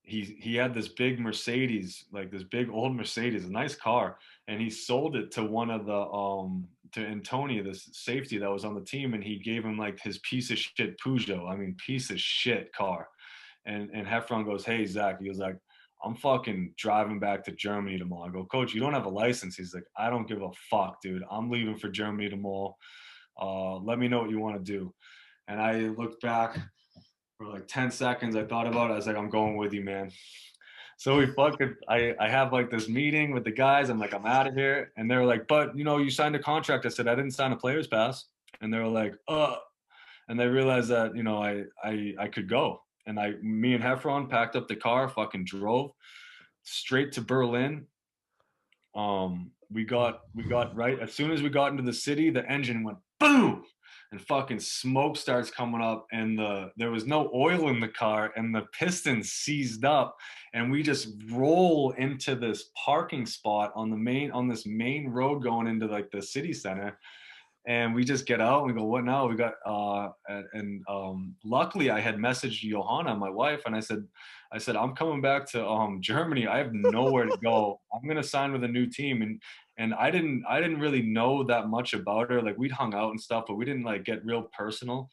he had this big Mercedes, like this big old Mercedes, a nice car, and he sold it to one of the to Antonio, this safety that was on the team, and he gave him like his piece of shit Peugeot. I mean, piece of shit car. And Heffron goes, "Hey Zach," he was like, "I'm fucking driving back to Germany tomorrow." I go, "Coach, you don't have a license." He's like, "I don't give a fuck, dude. I'm leaving for Germany tomorrow. Let me know what you want to do." And I looked back for like 10 seconds. I thought about it. I was like, "I'm going with you, man." So I have like this meeting with the guys. I'm like, "I'm out of here." And they were like, "But you signed a contract." I said, "I didn't sign a player's pass." And they were like, and they realized that, I could go. And me and Heffron packed up the car, fucking drove straight to Berlin. We got right as soon as we got into the city, the engine went boom, and fucking smoke starts coming up, and there was no oil in the car, and the piston seized up, and we just roll into this parking spot on this main road going into like the city center. And we just get out and we go, what now? We got luckily I had messaged Johanna, my wife, and I said I'm coming back to Germany. I have nowhere to go. I'm gonna sign with a new team. And I didn't really know that much about her. Like, we'd hung out and stuff, but we didn't like get real personal.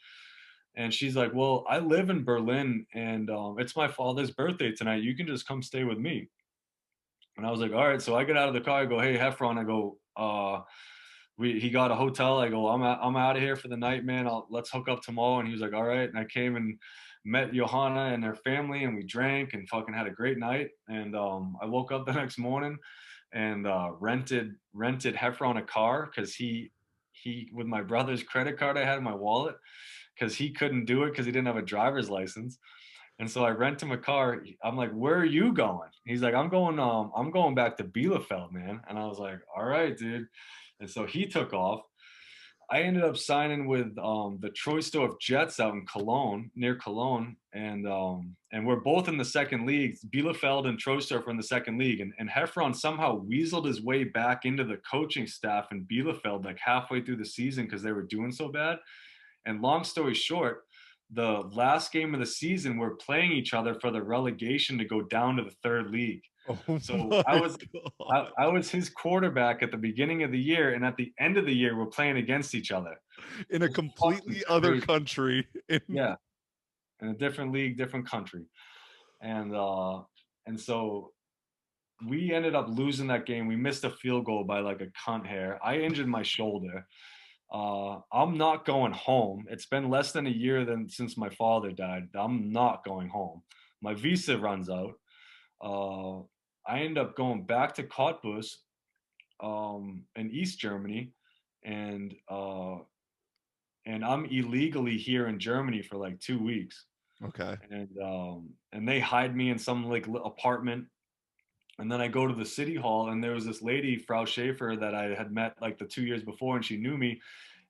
And she's like, well, I live in Berlin, and it's my father's birthday tonight. You can just come stay with me. And I was like, all right. So I get out of the car. I go, hey, Heffron. I go, he got a hotel. I go, I'm out of here for the night, man. Let's hook up tomorrow. And he was like, all right. And I came and met Johanna and their family, and we drank and fucking had a great night. And I woke up the next morning and rented Heffron a car, because he with my brother's credit card I had in my wallet, because he couldn't do it because he didn't have a driver's license. And so I rent him a car. I'm like, where are you going? He's like, I'm going back to Bielefeld, man. And I was like, all right, dude. And so he took off. I ended up signing with the Troisdorf Jets out in Cologne, near Cologne, and we're both in the second league. Bielefeld and Troisdorf are in the second league, and Heffron somehow weaseled his way back into the coaching staff in Bielefeld like halfway through the season because they were doing so bad. And long story short, the last game of the season, we're playing each other for the relegation to go down to the third league. Oh So my I was God. I was his quarterback at the beginning of the year, and at the end of the year, we're playing against each other. In It a was fucking completely other crazy. country. Yeah, in a different league, different country, and so we ended up losing that game. We missed a field goal by like a cunt hair. I injured my shoulder. I'm not going home. It's been less than a year since my father died. I'm not going home. My visa runs out. Uh, I end up going back to Cottbus in East Germany, and I'm illegally here in Germany for like 2 weeks, Okay. and they hide me in some like apartment. And then I go to the city hall, and there was this lady, Frau Schaefer, that I had met like the 2 years before, and she knew me,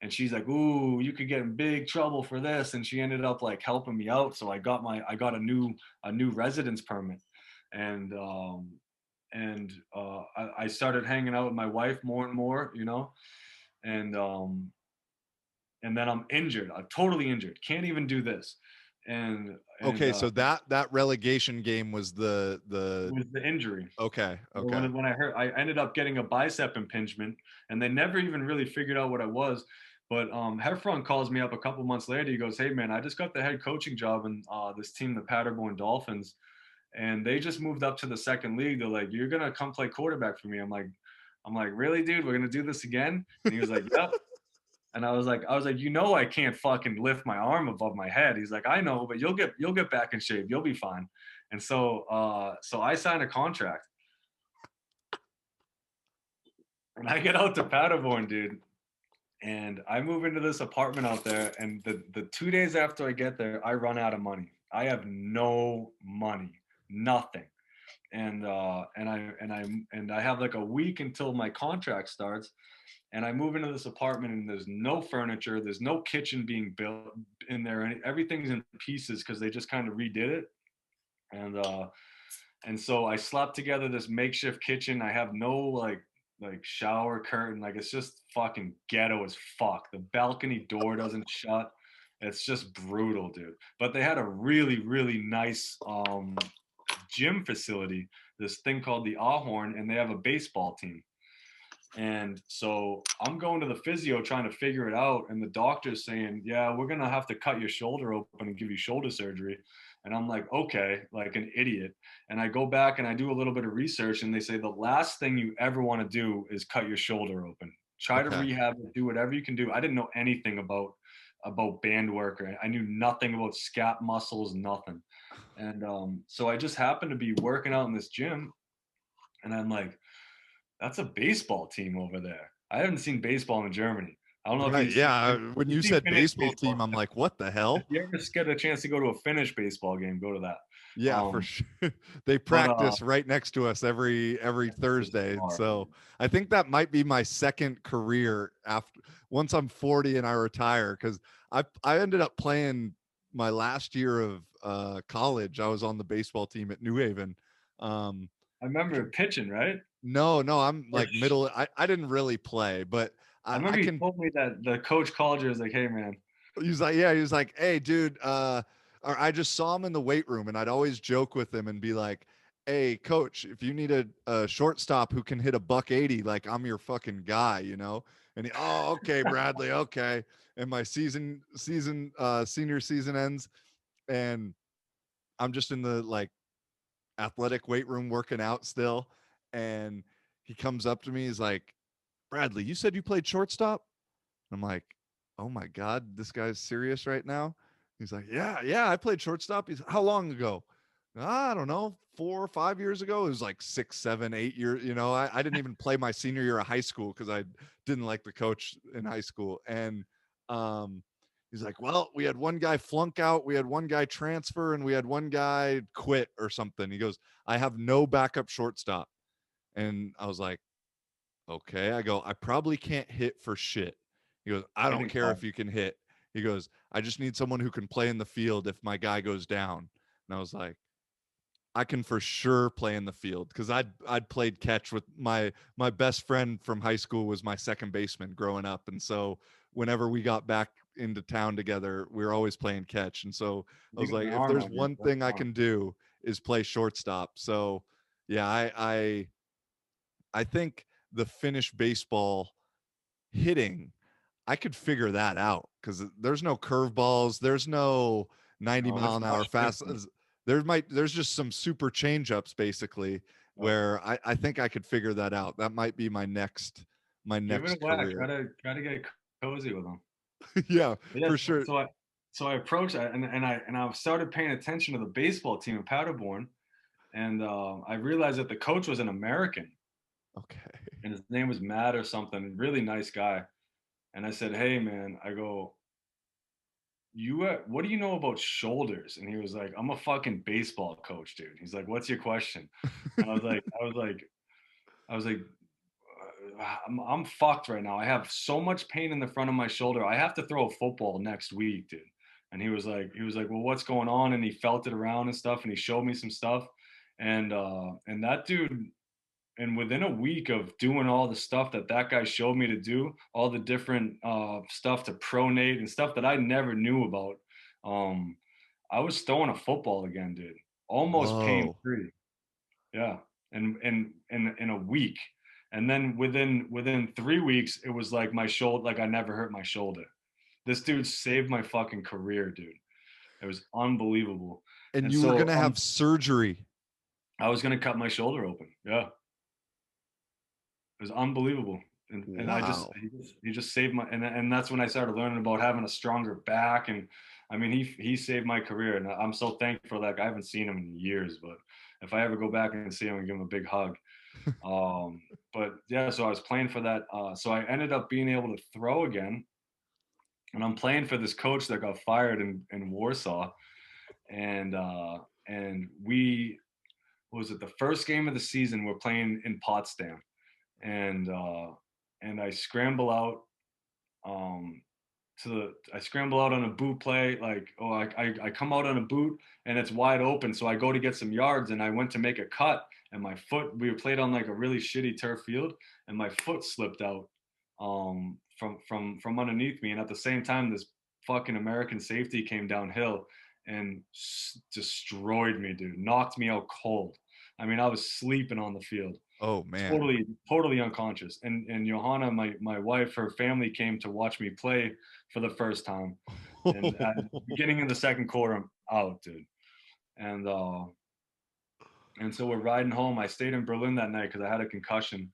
and she's like, "Ooh, you could get in big trouble for this," and she ended up like helping me out. So I got a new residence permit, and I started hanging out with my wife more and more, and then I'm injured. I'm totally injured. Can't even do this, and Okay, so that relegation game was the with the injury. okay, okay. When I hurt, I ended up getting a bicep impingement, and they never even really figured out what I was. But Heffron calls me up a couple months later. He goes, "Hey man, I just got the head coaching job in this team, the Paderborn Dolphins, and they just moved up to the second league. They're like, you're gonna come play quarterback for me." I'm like, really, dude? We're gonna do this again? And he was like, "Yep." And I was like, I can't fucking lift my arm above my head. He's like, I know, but you'll get back in shape. You'll be fine. And so I signed a contract. And I get out to Paderborn, dude, and I move into this apartment out there. And the 2 days after I get there, I run out of money. I have no money, nothing. And I have like a week until my contract starts. And I move into this apartment, and there's no furniture, there's no kitchen being built in there, and everything's in pieces because they just kind of redid it. And so I slapped together this makeshift kitchen. I have no like shower curtain. Like, it's just fucking ghetto as fuck. The balcony door doesn't shut. It's just brutal, dude. But they had a really, really nice gym facility, this thing called the Ahorn, and they have a baseball team. And so I'm going to the physio trying to figure it out. And the doctor's saying, yeah, we're going to have to cut your shoulder open and give you shoulder surgery. And I'm like, okay, like an idiot. And I go back and I do a little bit of research, and they say the last thing you ever want to do is cut your shoulder open. Try to Okay. rehab it, do whatever you can do. I didn't know anything about band work, or I knew nothing about scap muscles, nothing. And so I just happened to be working out in this gym, and I'm like, that's a baseball team over there. I haven't seen baseball in Germany. I don't know if Right. you've seen Yeah. When you've you seen said Finnish baseball baseball. team, I'm like, what the If hell? you ever get a chance to go to a Finnish baseball game, go to that. Yeah, for Um, sure. They but practice right next to us every Thursday. And bizarre, so dude. I think that might be my second career after once I'm 40 and I retire because I ended up playing my last year of college. I was on the baseball team at New Haven. Um, I remember pitching, right? no, I'm Or like middle. I didn't really play, but I I remember you can told me that the coach called you. Was like, "Hey, man, he was like, hey, dude, or I just saw him in the weight room and I'd always joke with him and be like, hey, coach, if you need a shortstop who can hit a buck 80, like I'm your fucking guy, you know? And he, oh, okay, Bradley, okay. And my senior season ends and I'm just in the like athletic weight room working out still. And he comes up to me, he's like, Bradley, you said you played shortstop? I'm like, oh my God, this guy's serious right now. He's like, yeah, I played shortstop. He's how long ago? I don't know, 4 or 5 years ago. It was like 6, 7, 8 years. You know, I didn't even play my senior year of high school because I didn't like the coach in high school. And um, he's like, well, we had one guy flunk out, we had one guy transfer, and we had one guy quit or something. He goes, I have no backup shortstop. And I was like, okay. I go, I probably can't hit for shit. He goes, I don't hitting's care hard." if you can hit. He goes, I just need someone who can play in the field if my guy goes down. And I was like, I can for sure play in the field because I'd played catch with my best friend from high school was my second baseman growing up. And so whenever we got back into town together, we were always playing catch. And so I You was got like, an if arm there's on you. one That's thing I fine. can do is play shortstop. So yeah, I think the Finnish baseball hitting, I could figure that out because there's no curveballs, there's no 90 No, mile it's an hour much fast. different. There's just some super change ups basically Oh, where I think I could figure that out. That might be my give it a next whack. Try career. to get cozy with them. Yeah, Yeah, for sure. so I approached that and I started paying attention to the baseball team in Paderborn, and I realized that the coach was an American, Okay. and his name was Matt or something. Really nice guy. And I said, "Hey, man," I go, what do you know about shoulders?" And he was like, "I'm a fucking baseball coach, dude." He's like, "What's your question?" And I was like, I'm fucked right now. I have so much pain in the front of my shoulder. I have to throw a football next week, dude." And he was like, "Well, what's going on?" And he felt it around and stuff, and he showed me some stuff. And that dude, and within a week of doing all the stuff that that guy showed me to do, all the different stuff to pronate and stuff that I never knew about, um, I was throwing a football again, dude, almost pain Whoa. free. Yeah, and in a week, and then within 3 weeks, it was like my shoulder, like I never hurt my shoulder. This dude saved my fucking career, dude. It was unbelievable. And And you were so gonna have surgery. I was gonna cut my shoulder open. Yeah, it was unbelievable. And Wow. he just saved my, and that's when I started learning about having a stronger back. And I mean, he saved my career, and I'm so thankful. Like, I haven't seen him in years, but if I ever go back and see him and give him a big hug. Um, but yeah, so I was playing for that. So I ended up being able to throw again, and I'm playing for this coach that got fired in Warsaw. And and we what was it, the first game of the season? We're playing in Potsdam, and I scramble out um, I scramble out on a boot play. Like, oh, I come out on a boot and it's wide open. So I go to get some yards and I went to make a cut, and my foot, we played on like a really shitty turf field, and my foot slipped out from underneath me. And at the same time, this fucking American safety came downhill and destroyed me, dude. Knocked me out cold. I mean, I was sleeping on the field, Oh man. totally unconscious. And Johanna, my wife, her family came to watch me play for the first time. And at the beginning of the second quarter, I'm out, dude. And and so we're riding home. I stayed in Berlin that night because I had a concussion.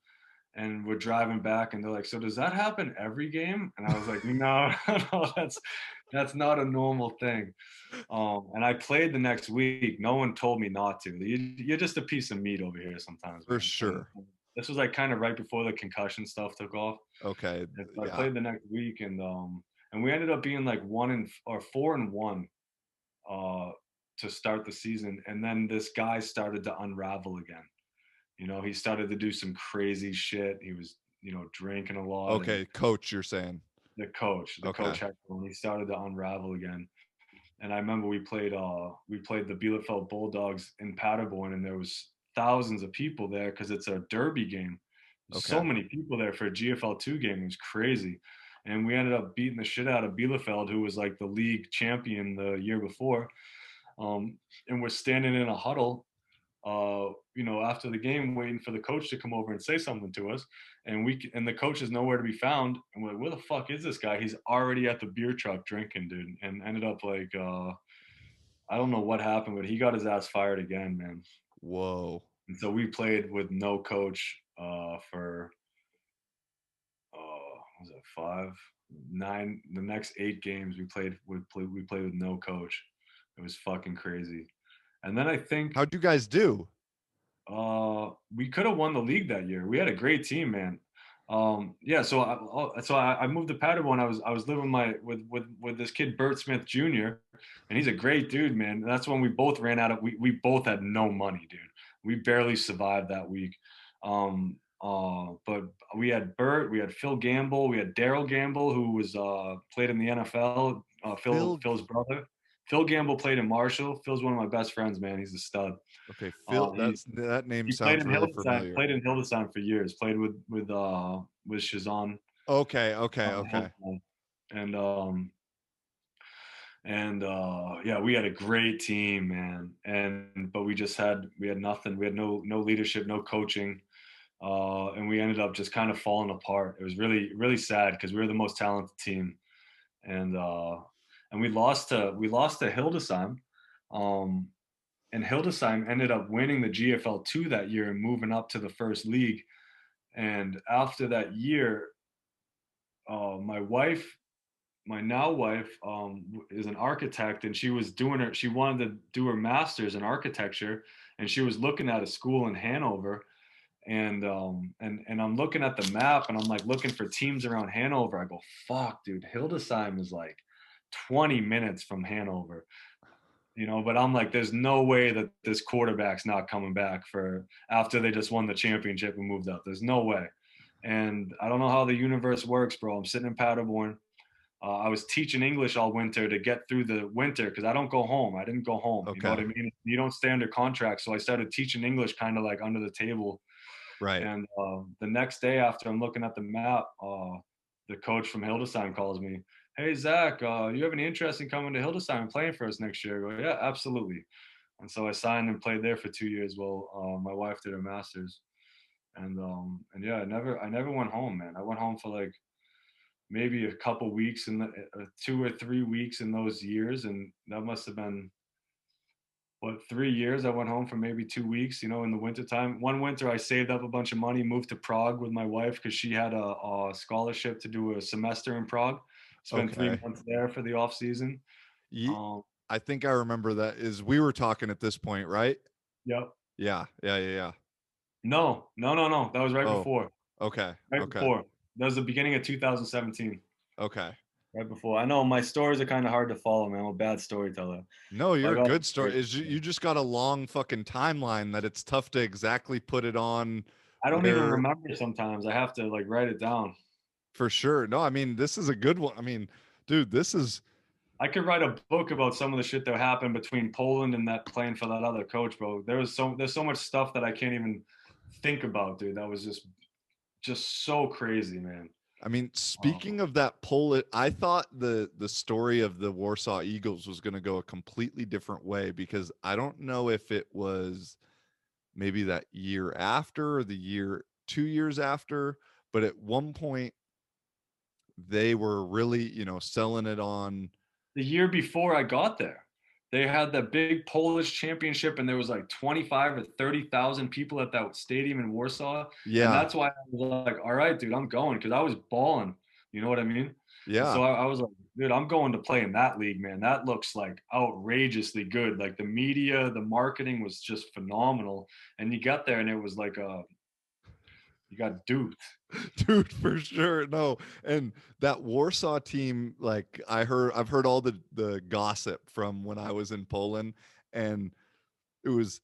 And we're driving back, and they're like, "So does that happen every game?" And I was like, "No, no, that's not a normal thing." And I played the next week. No one told me not to. You're just a piece of meat over here sometimes, For man. And sure. this was like kind of right before the concussion stuff took off. Okay. And so I Yeah. played the next week, and we ended up being like 4-1 uh to start the season. And then this guy started to unravel again. He started to do some crazy shit. He was, drinking a lot, and Okay. Coach, you're saying. the coach Okay. Hector, and he started to unravel again. And I remember we played the Bielefeld Bulldogs in Paderborn, and there was thousands of people there because it's a derby game. There's so Okay. many people there for a GFL2 game. It was crazy. And we ended up beating the shit out of Bielefeld, who was like the league champion the year before. And we're standing in a huddle, after the game, waiting for the coach to come over and say something to us. And the coach is nowhere to be found. And we're like, where the fuck is this guy? He's already at the beer truck drinking, dude. And ended up like, I don't know what happened, but he got his ass fired again, man. Whoa. And so we played with no coach for was it 5, 9? The next 8 games we played with no coach. It was fucking crazy. And then I think How'd you guys do? we could have won the league that year. We had a great team, man. Yeah, so I moved to Paderborn. I was living with this kid Bert Smith Jr. and he's a great dude, man. And that's when we both ran out of we both had no money, dude. We barely survived that week. But we had Bert, we had Phil Gamble, we had Daryl Gamble, who was played in the NFL. Phil. Phil's brother. Phil Gamble played in Marshall. Phil's one of my best friends, man. He's a stud. Okay. Phil. He That name he played sounds in really Hildesheim. familiar. Played in Hildesheim for years. Played with Shazan. Okay. Okay. Okay. Hildesheim. And yeah, we had a great team, man. But we had nothing. We had no leadership, no coaching, and we ended up just kind of falling apart. It was really really sad because we were the most talented team, and uh, and we lost to Hildesheim. Um, and Hildesheim ended up winning the GFL2 that year and moving up to the first league. And after that year, my wife, my now wife, is an architect, and she wanted to do her master's in architecture, and she was looking at a school in Hanover. And I'm looking at the map, and I'm like looking for teams around Hanover. I go, fuck, dude, Hildesheim is like 20 minutes from Hanover. But I'm like, there's no way that this quarterback's not coming back for after they just won the championship and moved up. There's no way. And I don't know how the universe works, bro. I'm sitting in Paderborn. I was teaching English all winter to get through the winter because I don't go home. I didn't go home. You know what Okay. I mean? You don't stay under contract. So I started teaching English kind of like under the table. Right. And the next day after I'm looking at the map, the coach from Hildesheim calls me. Hey, Zach, you have any interest in coming to Hildesheim and playing for us next year? I go, yeah, absolutely. And so I signed and played there for 2 years while my wife did her master's. And yeah, I never went home, man. I went home for like maybe a couple weeks in the 2 or 3 weeks in those years, and that must have been 3 years. I went home for maybe 2 weeks, in the wintertime. One winter I saved up a bunch of money, moved to Prague with my wife because she had a scholarship to do a semester in Prague. Spent three Okay. months there for the off season. Ye Um, I think I remember that is we were talking at this point, right? yep. Yeah. Yeah. Yeah. Yeah. No, no, no, no. That was right Oh. before. Okay. Right Okay. before. That was the beginning of 2017. Okay. Right before. I know my stories are kind of hard to follow, man. I'm a bad storyteller. No, But I you're a got good story. You just got a long fucking timeline that it's tough to exactly put it on I don't even where remember sometimes. I have to like write it down. for sure. No, I mean, this is a good one. I mean, dude, this is I could write a book about some of the shit that happened between Poland and that playing for that other coach, bro. There's so much stuff that I can't even think about, dude. That was just so crazy, man. I mean, Um, speaking of that Polish, I thought the story of the Warsaw Eagles was going to go a completely different way because I don't know if it was maybe that year after or the year 2 years after, but at one point they were really, selling it on. the year before I got there, they had that big Polish championship, and there was like 25 or 30,000 people at that stadium in Warsaw, and Yeah. that's why I was like, all right, dude, I'm going because I was balling. You know what I mean? And Yeah. so I was like, dude, I'm going to play in that league, man. That looks like outrageously good. Like the media, the marketing was just phenomenal. And you got there, and it was like You got duped. Dude, for sure. No. And that Warsaw team, like I've heard all the gossip from when I was in Poland, and it was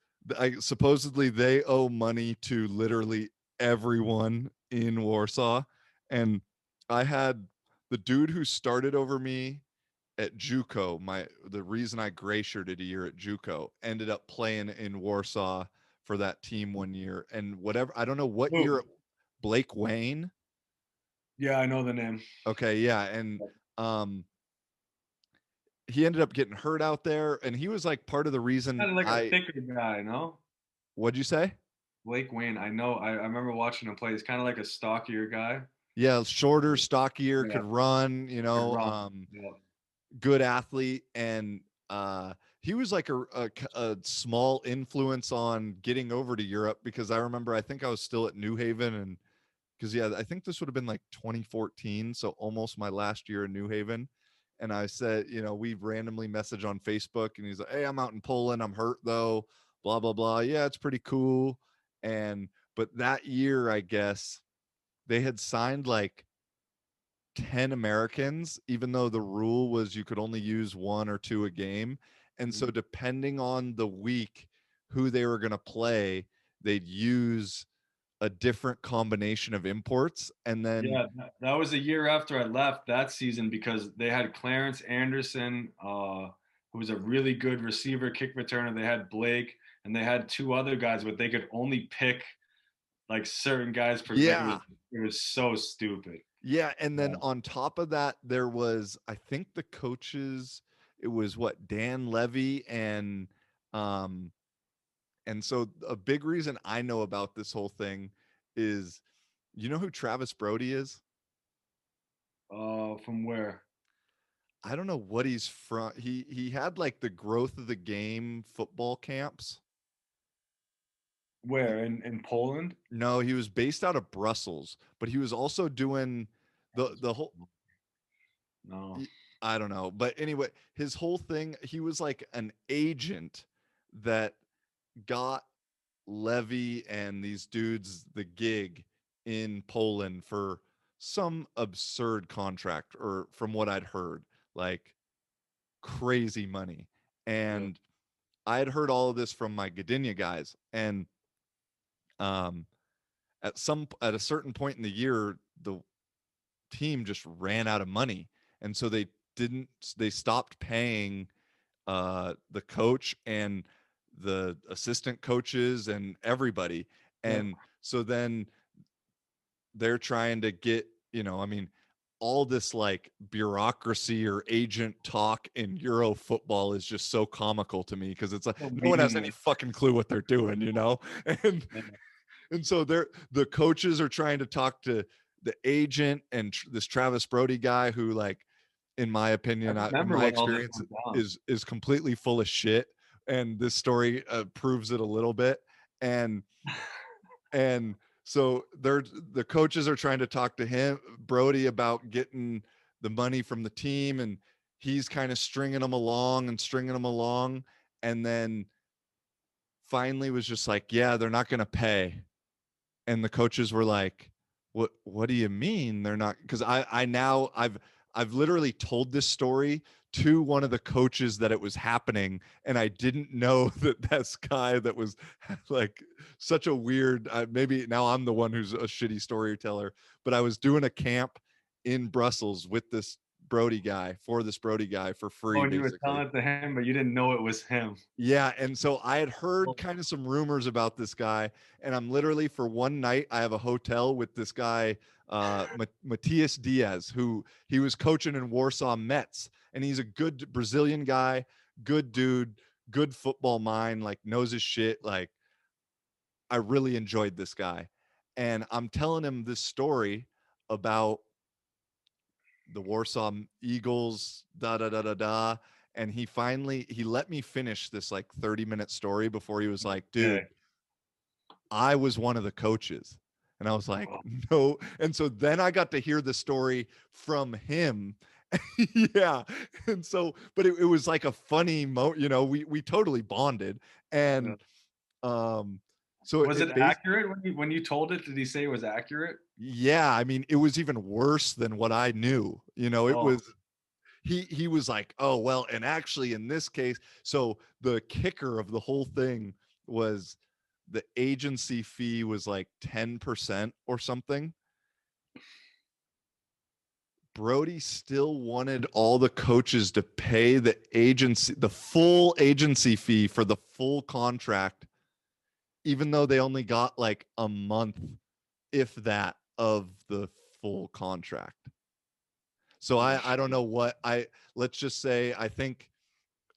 supposedly they owe money to literally everyone in Warsaw. And I had the dude who started over me at JUCO, the reason I gray shirted a year at JUCO, ended up playing in Warsaw for that team one year. And whatever, I don't know what Who? year, Blake Wayne. Yeah, I know the name. Okay, yeah, and um he ended up getting hurt out there, and he was like part of the reason Kind of like a I thicker guy, no? what'd you say? Blake Wayne. I know. I remember watching him play. He's kind of like a stockier guy. Yeah, shorter, stockier, Yeah, could run, could run. Yeah. good athlete, and he was like a small influence on getting over to Europe, because I remember I think I was still at New Haven, and because yeah, I think this would have been like 2014, so almost my last year in New Haven. And I said, we randomly messaged on Facebook, and he's like, "Hey, I'm out in Poland. I'm hurt though. Blah blah blah. Yeah, it's pretty cool." And but that year, I guess they had signed like 10 Americans, even though the rule was you could only use one or two a game. And so, Mhm. depending on the week who they were going to play, they'd use a different combination of imports. And then, Yeah, that was a year after I left that season because they had Clarence Anderson, who was a really good receiver, kick returner. They had Blake, and they had two other guys, but they could only pick like certain guys per like yeah, it was so stupid. yeah. And then Yeah. on top of that, there was, I think the coaches, it was what, Dan Levy um, and so a big reason I know about this whole thing is, you know who Travis Brody is? From where? I don't know what he's from. He had like the growth of the game football camps. He, Where in Poland? no, he was based out of Brussels, but he was also doing the whole No. I don't know. But anyway, his whole thing, he was like an agent that got Levy and these dudes the gig in Poland for some absurd contract, or from what I'd heard, like crazy money. Yeah. And I had heard all of this from my Gdynia guys, and um, at a certain point in the year, the team just ran out of money, and so they stopped paying the coach and the assistant coaches and everybody, Yeah. and so then they're trying to get, I mean, all this like bureaucracy or agent talk in Euro football is just so comical to me, because it's like So no one has any meaningless. fucking clue what they're doing, and Yeah. and so the coaches are trying to talk to the agent and this Travis Brody guy who, like, in my I opinion, in remember my when all this experience, went down. is completely full of shit, and this story proves it a little bit. And and so the coaches are trying to talk to him, Brody, about getting the money from the team, and he's kind of stringing them along and stringing them along, and then finally was just like, yeah, they're not going to pay. And the coaches were like, what do you mean they're not? Because I've literally told this story to one of the coaches that it was happening, and I didn't know that this guy that was like such a weird, maybe now I'm the one who's a shitty storyteller, but I was doing a camp in Brussels with this Brody guy, for Oh, free and you were basically. telling it to him, but you ddidn't know it was him. Yeah, and so I had heard Oh, kind of some rumors about this guy, and I'm literally, for one night, I have a hotel with this guy, Matias Diaz, who he was coaching in Warsaw Mets, and he's a good Brazilian guy, good dude, good football mind, like knows his shit. Like, I really enjoyed this guy, and I'm telling him this story about the Warsaw Eagles, da da da da da. And he let me finish this like 30-minute story before he was like, dude, okay. I was one of the coaches. And I was like, Oh, no. And so then I got to hear the story from him. Yeah. And so, but it was like a funny we totally bonded. yeah. And um So Was it it based, accurate when you told it? Did he say it was accurate? yeah, I mean, it was even worse than what I knew. It Oh, was he was like, "Oh, well, and actually in this case, so the kicker of the whole thing was the agency fee was like 10% or something. Brody still wanted all the coaches to pay the full agency fee for the full contract, even though they only got like a month, if that, of the full contract. So oh I don't shit. know what let's just say I think,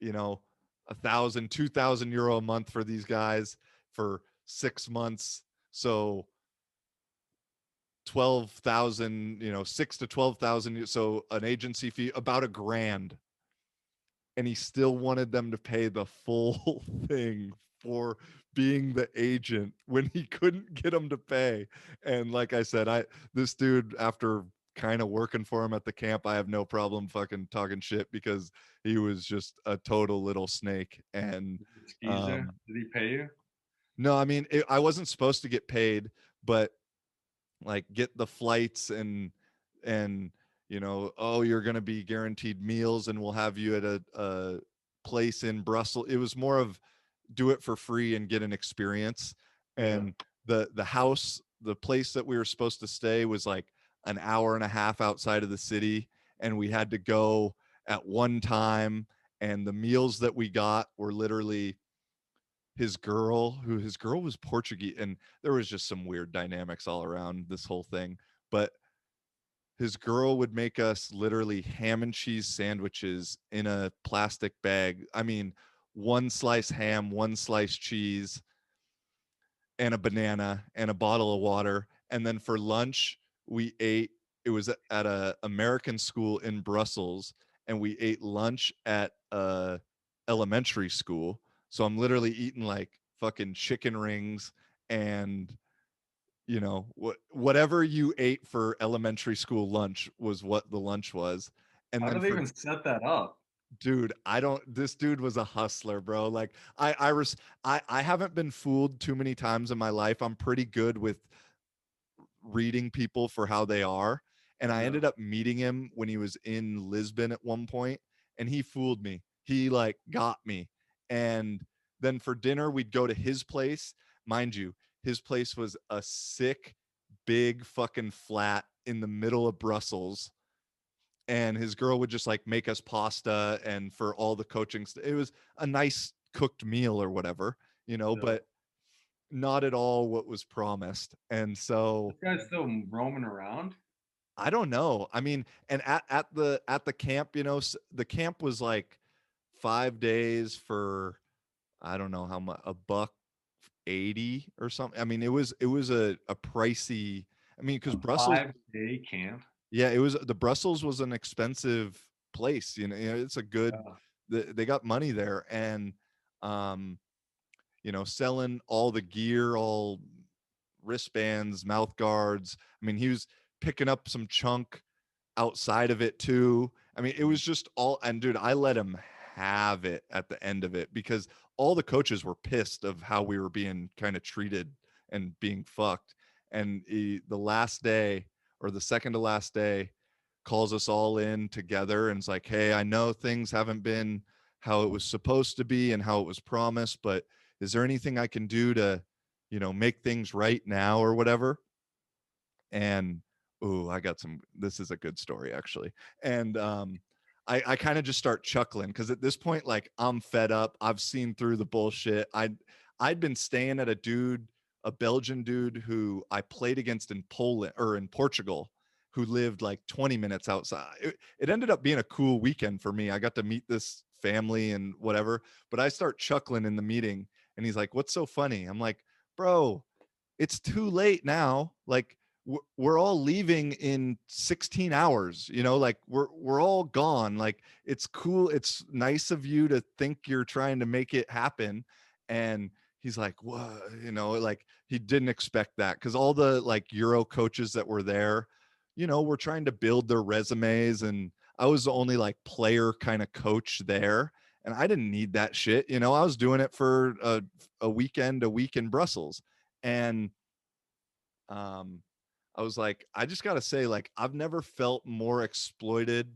1,000, 2,000 euro a month for these guys for 6 months. So 12,000, 6 to 12,000. So an agency fee about $1,000, and he still wanted them to pay the full thing for being the agent when he couldn't get them to pay. And like I said, this dude, after kind of working for him at the camp, I have no problem fucking talking shit because he was just a total little snake. And Skeezer, um did he pay you? no, I mean, I wasn't supposed to get paid, but like get the flights and oh, you're going to be guaranteed meals and we'll have you at a place in Brussels. It was more of do it for free and get an experience. Yeah. And the place that we were supposed to stay was like an hour and a half outside of the city, and we had to go at one time, and the meals that we got were literally his girl was Portuguese, and there was just some weird dynamics all around this whole thing. But his girl would make us literally ham and cheese sandwiches in a plastic bag. I mean, one slice ham, one slice cheese, and a banana and a bottle of water. And then for lunch, we ate, it was at a American school in Brussels, and we ate lunch at a elementary school. So I'm literally eating like fucking chicken rings and whatever you ate for elementary school lunch was what the lunch was. And How then do they for even set that up? dude, I don't this dude was a hustler, bro. Like I haven't been fooled too many times in my life. I'm pretty good with reading people for how they are. And I Yeah. ended up meeting him when he was in Lisbon at one point, and he fooled me. He like got me. And then for dinner, we'd go to his place. Mind you, his place was a sick, big fucking flat in the middle of Brussels. And his girl would just like make us pasta, and for all the coaching, it was a nice cooked meal or whatever, Yeah. but not at all what was promised. And so This guy's still roaming around. I don't know. I mean, and at the camp, the camp was like 5 days for I don't know how much, a buck 80 or something. I mean, it was a pricey. I mean, because A Brussels, 5-day camp. yeah, the Brussels was an expensive place. It's a good. Yeah. They got money there, and um, selling all the gear, all wristbands, mouth guards. I mean, he was picking up some chunk outside of it too. I mean, it was just all, and dude, I let him have it at the end of it because all the coaches were pissed of how we were being kind of treated and being fucked. And the last day, or the second to last day, calls us all in together and it's like, "Hey, I know things haven't been how it was supposed to be and how it was promised, but is there anything I can do to, make things right now or whatever?" And I got some, this is a good story actually. And I kind of just start chuckling because at this point, like, I'm fed up. I've seen through the bullshit. I'd been staying at a Belgian dude who I played against in Poland or in Portugal, who lived like 20 minutes outside. It ended up being a cool weekend for me. I got to meet this family and whatever, but I start chuckling in the meeting, and he's like, "What's so funny?" I'm like, "Bro, it's too late now. Like, we're all leaving in 16 hours, like we're all gone. Like, it's cool, it's nice of you to think you're trying to make it happen." And he's like, "What?" Like, he didn't expect that because all the like Euro coaches that were there, were trying to build their resumes, and I was the only like player kind of coach there, and I didn't need that shit. I was doing it for a week in Brussels. And um I was like, I just got to say, like, I've never felt more exploited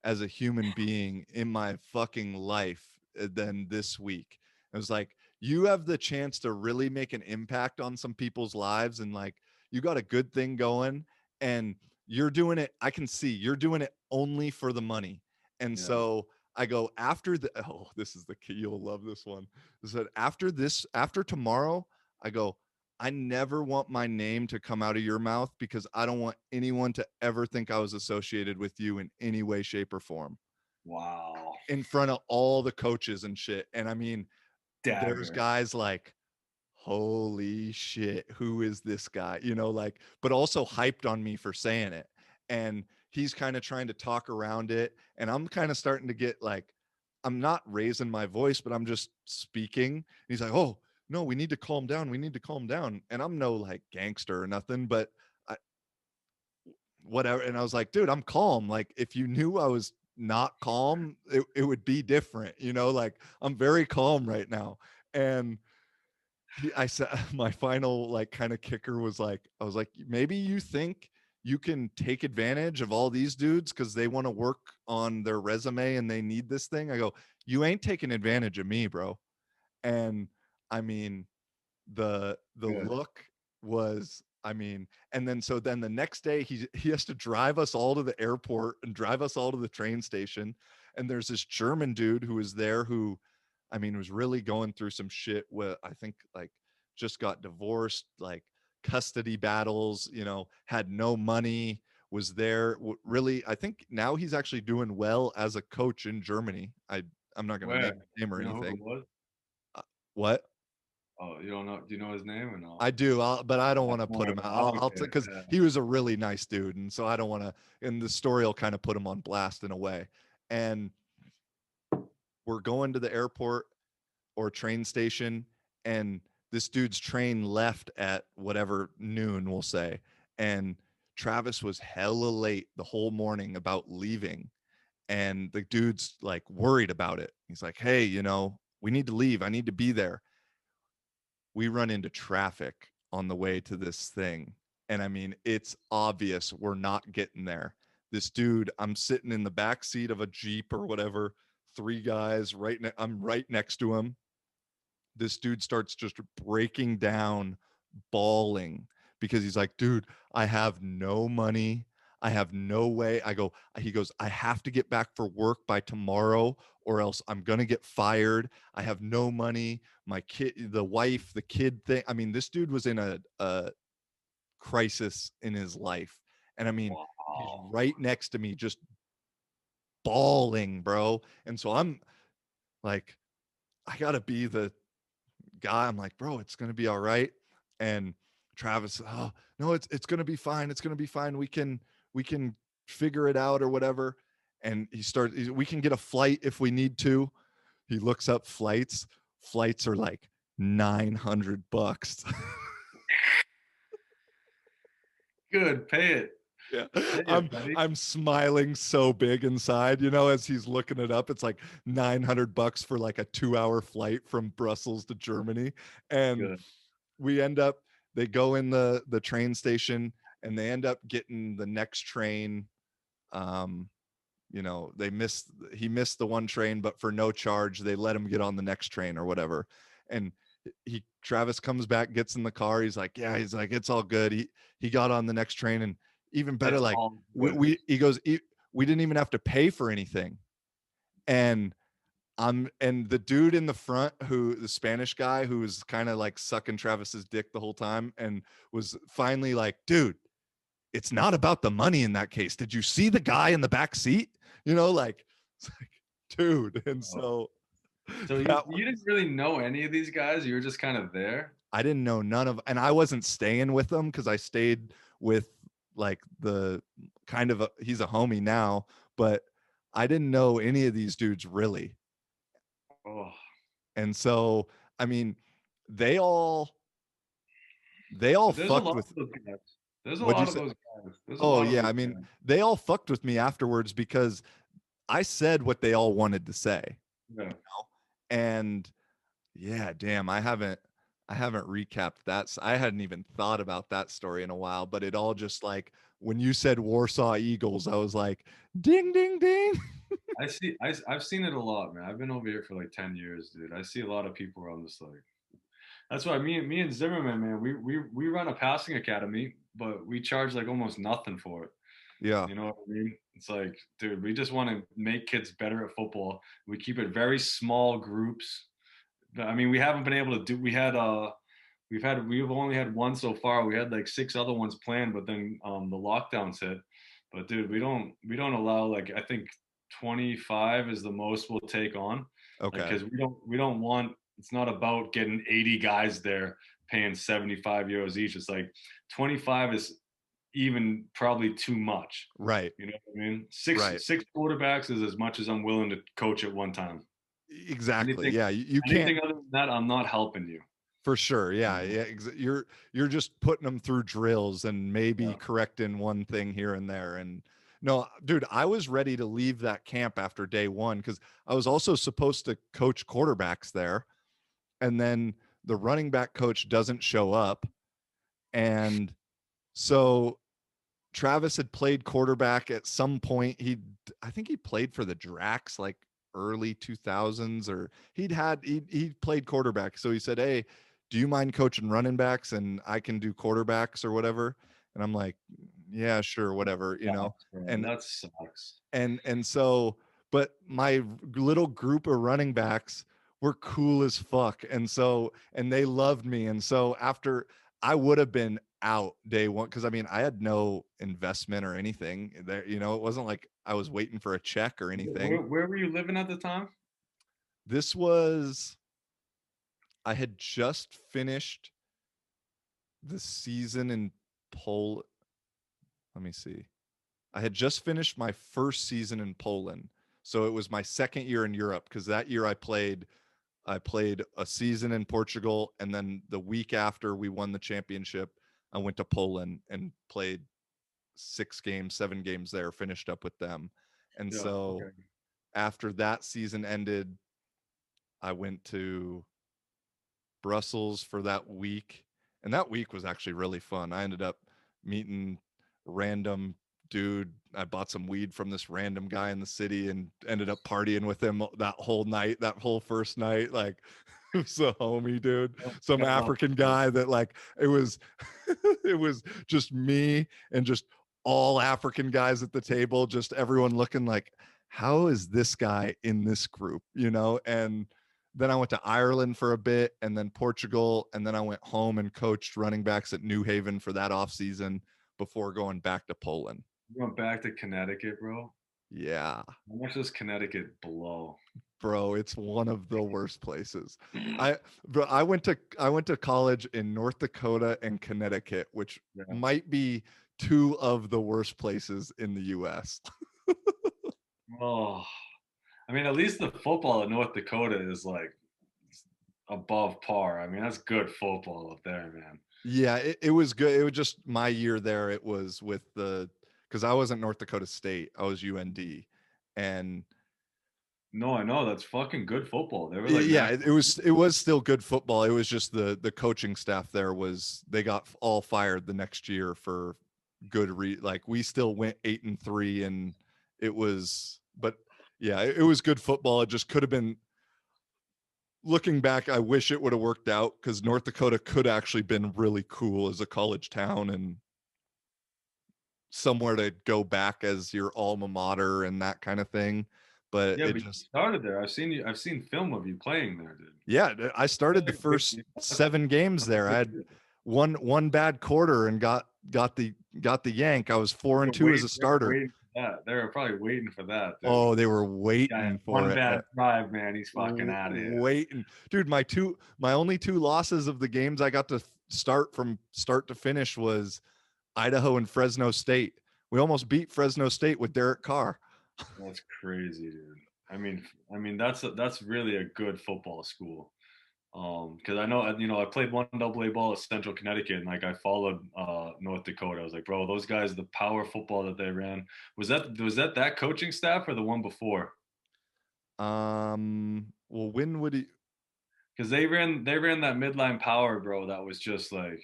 as a human being in my fucking life than this week. It was like, you have the chance to really make an impact on some people's lives, and like, you got a good thing going, and you're doing it. I can see you're doing it only for the money. And Yeah. so I go, after the, oh, this is the key. You'll love this one. I said, after tomorrow, I go, I never want my name to come out of your mouth, because I don't want anyone to ever think I was associated with you in any way, shape, or form, Wow. in front of all the coaches and shit. And I mean, there's Dagger. guys like, holy shit, who is this guy? Like, but also hyped on me for saying it. And he's kind of trying to talk around it. And I'm kind of starting to get like, I'm not raising my voice, but I'm just speaking. And he's like, oh, no, we need to calm down. We need to calm down. And I'm no like gangster or nothing, but I, whatever. And I was like, dude, I'm calm. Like, if you knew I was not calm, it would be different, like, I'm very calm right now. And I said, my final like kind of kicker was like, I was like, maybe you think you can take advantage of all these dudes because they want to work on their resume and they need this thing. I go, you ain't taking advantage of me, bro. And I mean, the Good. look was, I mean, and then so then the next day he has to drive us all to the airport and drive us all to the train station. And there's this German dude who was there who, I mean, was really going through some shit with, I think, like, just got divorced, like custody battles, had no money, was there really, I think now he's actually doing well as a coach in Germany. I'm not going to Where? name his name or You know who it anything. was? Uh, what? Oh, you don't know? Do you know his name or no? I do, but I don't I want to don't put care. him out. I don't I'll care. because Yeah. he was a really nice dude, and so I don't want to. And the story will kind of put him on blast in a way. And we're going to the airport or train station, and this dude's train left at whatever noon, we'll say, and Travis was hella late the whole morning about leaving, and the dude's like worried about it. He's like, "Hey, we need to leave. I need to be there." We run into traffic on the way to this thing. And I mean, it's obvious we're not getting there. This dude, I'm sitting in the back seat of a Jeep or whatever, three guys I'm right next to him. This dude starts just breaking down, bawling, because he's like, dude, I have no money. I have no way. He goes, I have to get back for work by tomorrow or else I'm going to get fired. I have no money. My kid, the wife, the kid thing. I mean, this dude was in a crisis in his life. And I mean, he's Wow. right next to me, just bawling, bro. And so I'm like, I got to be the guy. I'm like, bro, it's gonna be all right. And Travis, oh no, it's gonna be fine. It's gonna be fine. We can figure it out or whatever. And we can get a flight if we need to. He looks up flights. Flights are like $900. Good. Pay it. Yeah. Pay I'm it, buddy. I'm smiling so big inside, as he's looking it up. It's like $900 for like a 2-hour flight from Brussels to Germany. And Good. we end up, they go in the train station, and they end up getting the next train. um he missed the one train, but for no charge they let him get on the next train or whatever. And Travis comes back, gets in the car, he's like, yeah, he's like, it's all good. He got on the next train, and even better, It's like, all good. we he goes, we didn't even have to pay for anything. And and the dude in the front, the Spanish guy who was kind of like sucking Travis's dick the whole time, and was finally like, dude, it's not about the money in that case. Did you see the guy in the back seat? Like, it's like, dude. And Oh. so So you that you didn't really know any of these guys. You were just kind of there. I didn't know none of, and I wasn't staying with them because I stayed with like the kind of he's a homie now, but I didn't know any of these dudes really. Oh, And so, I mean, they all they all but there's a fucked lot with, of those guys. There's a what'd you lot of say? those guys. There's a Oh lot of yeah, those I mean, guys. they all fucked with me afterwards because I said what they all wanted to say, Yeah. and yeah, damn, I haven't. I haven't recapped that. I hadn't even thought about that story in a while, but it all just like when you said Warsaw Eagles, I was like, ding, ding, ding. I've seen it a lot, man. I've been over here for like 10 years, dude. I see a lot of people around this like that's why me and Zimmerman, man, we run a passing academy, but we charge like almost nothing for it. Yeah. You know what I mean? It's like, dude, we just want to make kids better at football. We keep it very small groups. I mean, we haven't been able to do. We've only had one so far. We had like six other ones planned, but then the lockdowns hit. But dude, we don't allow like I think 25 is the most we'll take on, like Okay. because we don't want. It's not about getting 80 guys there paying 75 euros each. It's like 25 is even probably too much. Right. You know what I mean? Six Right. six quarterbacks is as much as I'm willing to coach at one time. Exactly. Anything Yeah. You can't. anything other than that, I'm not helping you. For sure. You Yeah. know? Yeah. You're just putting them through drills and maybe Yeah. correcting one thing here and there. And no, dude, I was ready to leave that camp after day one because I was also supposed to coach quarterbacks there. And then the running back coach doesn't show up. And so Travis had played quarterback at some point. I think he played for the Drax like early 2000s, or he played quarterback. So he said, "Hey, do you mind coaching running backs and I can do quarterbacks or whatever?" And I'm like, "Yeah, sure, whatever, you know." Sucks, bro. And That sucks. so but my little group of running backs were cool as fuck, and they loved me, and so after I would have been out day one because I mean I had no investment or anything there, you know, it wasn't like I was waiting for a check or anything. Where were you living at the time? This was I had just finished the season in Poland. Let me see. I had just finished my first season in Poland. So it was my second year in Europe because that year I played a season in Portugal, and then the week after we won the championship, I went to Poland and played 6 games, 7 games there, finished up with them. And Yeah. so Okay. after that season ended, I went to Brussels for that week. And that week was actually really fun. I ended up meeting random dude. I bought some weed from this random guy in the city and ended up partying with him that whole night, that whole first night. Like, it was a homie, dude. Some Cavanaugh. African guy that like it was it was just me and just all African guys at the table, just everyone looking like, how is this guy in this group, you know? And then I went to Ireland for a bit and then Portugal. And then I went home and coached running backs at New Haven for that off season before going back to Poland. You went back to Connecticut, bro. Yeah, How much does Connecticut blow? bro, it's one of the worst places. I Bro, I went to college in North Dakota and Connecticut, which Yeah. might be two of the worst places in the US. Oh, I mean, at least the football in North Dakota is like above par. I mean, that's good football up there, man. Yeah, it was good. It was just my year there. It was with because I wasn't North Dakota State. I was UND. And No, I know that's fucking good football. They were like yeah, it national. was still good football. It was just the coaching staff there they got all fired the next year for like we still went 8-3, and it was but yeah, it was good football. It just could have been, looking back, I wish it would have worked out because North Dakota could actually been really cool as a college town and somewhere to go back as your alma mater and that kind of thing. But Yeah, it but you just, started there. I've seen you. I've seen film of you playing there, dude. yeah, I started the first That's 7 games there. I had good. one bad quarter and got the yank. I was four They and were two as a waiting. They were starter. waiting for that. They were probably waiting for that, dude. Oh, they were Yeah, waiting for one it. bad drive, man. He's fucking out of here. Waiting, dude. My only two losses of the games I got to start from start to finish was Idaho and Fresno State. We almost beat Fresno State with Derek Carr. That's crazy, dude. I mean that's really a good football school. Because I know I played one double A ball at Central Connecticut, and like I followed North Dakota. I was like, bro, those guys, the power football that they ran, was that coaching staff or the one before? Well, when would he? because they ran that midline power, bro. That was just like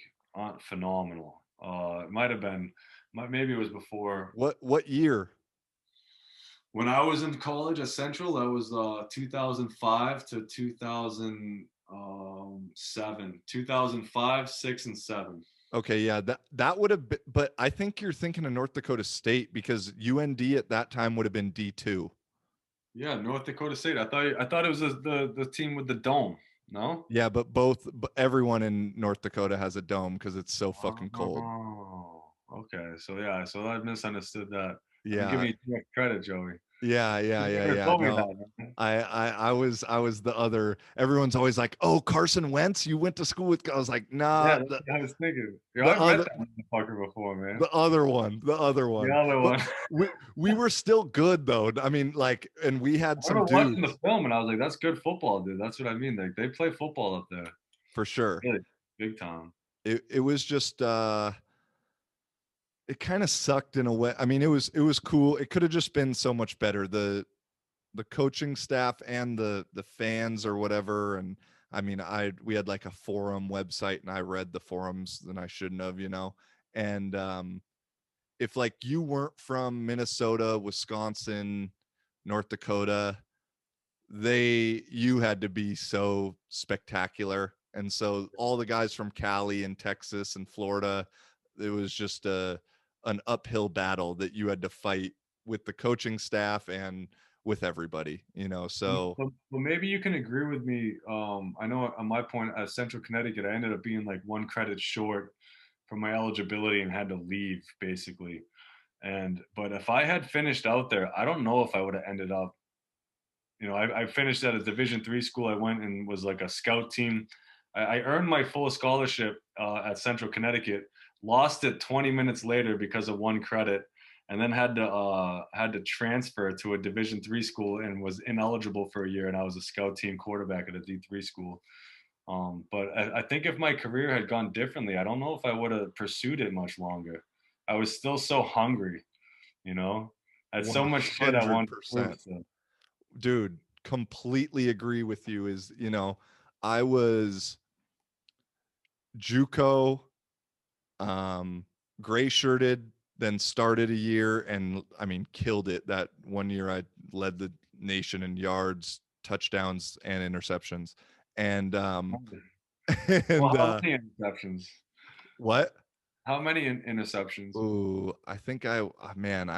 phenomenal. It might have been, maybe it was before What year? when I was in college at Central. That was 2005 to 2007, 2005, 6, and 7. Okay, yeah, that would have been, but I think you're thinking of North Dakota State because UND at that time would have been D2. Yeah, North Dakota State. I thought it was the team with the dome. No. Yeah, but everyone in North Dakota has a dome because it's so fucking cold. Oh, okay. So yeah, so I misunderstood that. I'm Yeah, giving you too much credit, Joey. yeah, You yeah, never yeah. told me No, that, man. I was the other. Everyone's always like, "Oh, Carson Wentz, you went to school with." I was like, Yeah, "Nah, that's what I was thinking. Yo, the I've met other that motherfucker before, man. the other one, the other The one." other But one. we were still good though. I mean, like, and we had I some remember watching the dudes film and I was like, "That's good football, dude." That's what I mean. Like they play football up there, for sure. really big time. It was just it kind of sucked in a way. I mean, it was cool. It could have just been so much better. The coaching staff and the fans or whatever. And I mean, we had like a forum website and I read the forums and I shouldn't have, And if like you weren't from Minnesota, Wisconsin, North Dakota, you had to be so spectacular. And so all the guys from Cali and Texas and Florida, it was just an uphill battle that you had to fight with the coaching staff and with everybody, so Well, maybe you can agree with me. I know on my point at Central Connecticut, I ended up being like one credit short for my eligibility and had to leave basically. But if I had finished out there, I don't know if I would have ended up. I finished at a Division 3 school. I went and was like a scout team. I earned my full scholarship at Central Connecticut. Lost it 20 minutes later because of one credit, and then had to transfer to a Division 3 school and was ineligible for a year. And I was a scout team quarterback at a D3 school. But I think if my career had gone differently, I don't know if I would have pursued it much longer. I was still so hungry, you know. I had so much shit I wanted to prove 100%. to. Dude, completely agree with you. I was JUCO, um, gray shirted, then started a year and I mean killed it. That one year I led the nation in yards, touchdowns, and interceptions. And Well, and how many interceptions? what? How many interceptions? Ooh, I think man,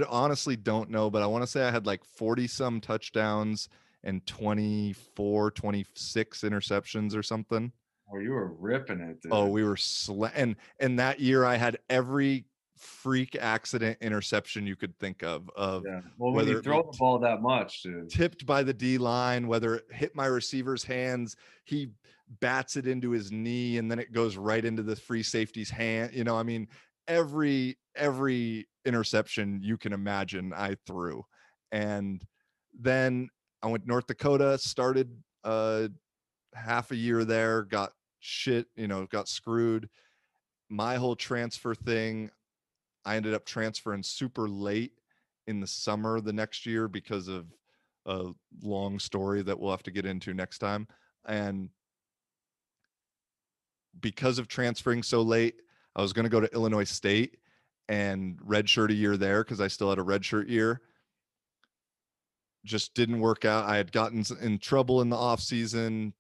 honestly don't know, but I want to say I had like 40 some touchdowns and 24, 26 interceptions or something. Oh, you were ripping it, Oh, dude. we were and that year I had every freak accident interception you could think of Yeah. Well, when whether you it be throw the ball that much, dude. tipped by the D line, whether it hit my receiver's hands, he bats it into his knee and then it goes right into the free safety's hand. I mean, every interception you can imagine I threw. And then I went North Dakota, started half a year there, got got screwed. My whole transfer thing, I ended up transferring super late in the summer the next year because of a long story that we'll have to get into next time. And because of transferring so late, I was going to go to Illinois State and redshirt a year there because I still had a redshirt year. Just didn't work out. I had gotten in trouble in the off season.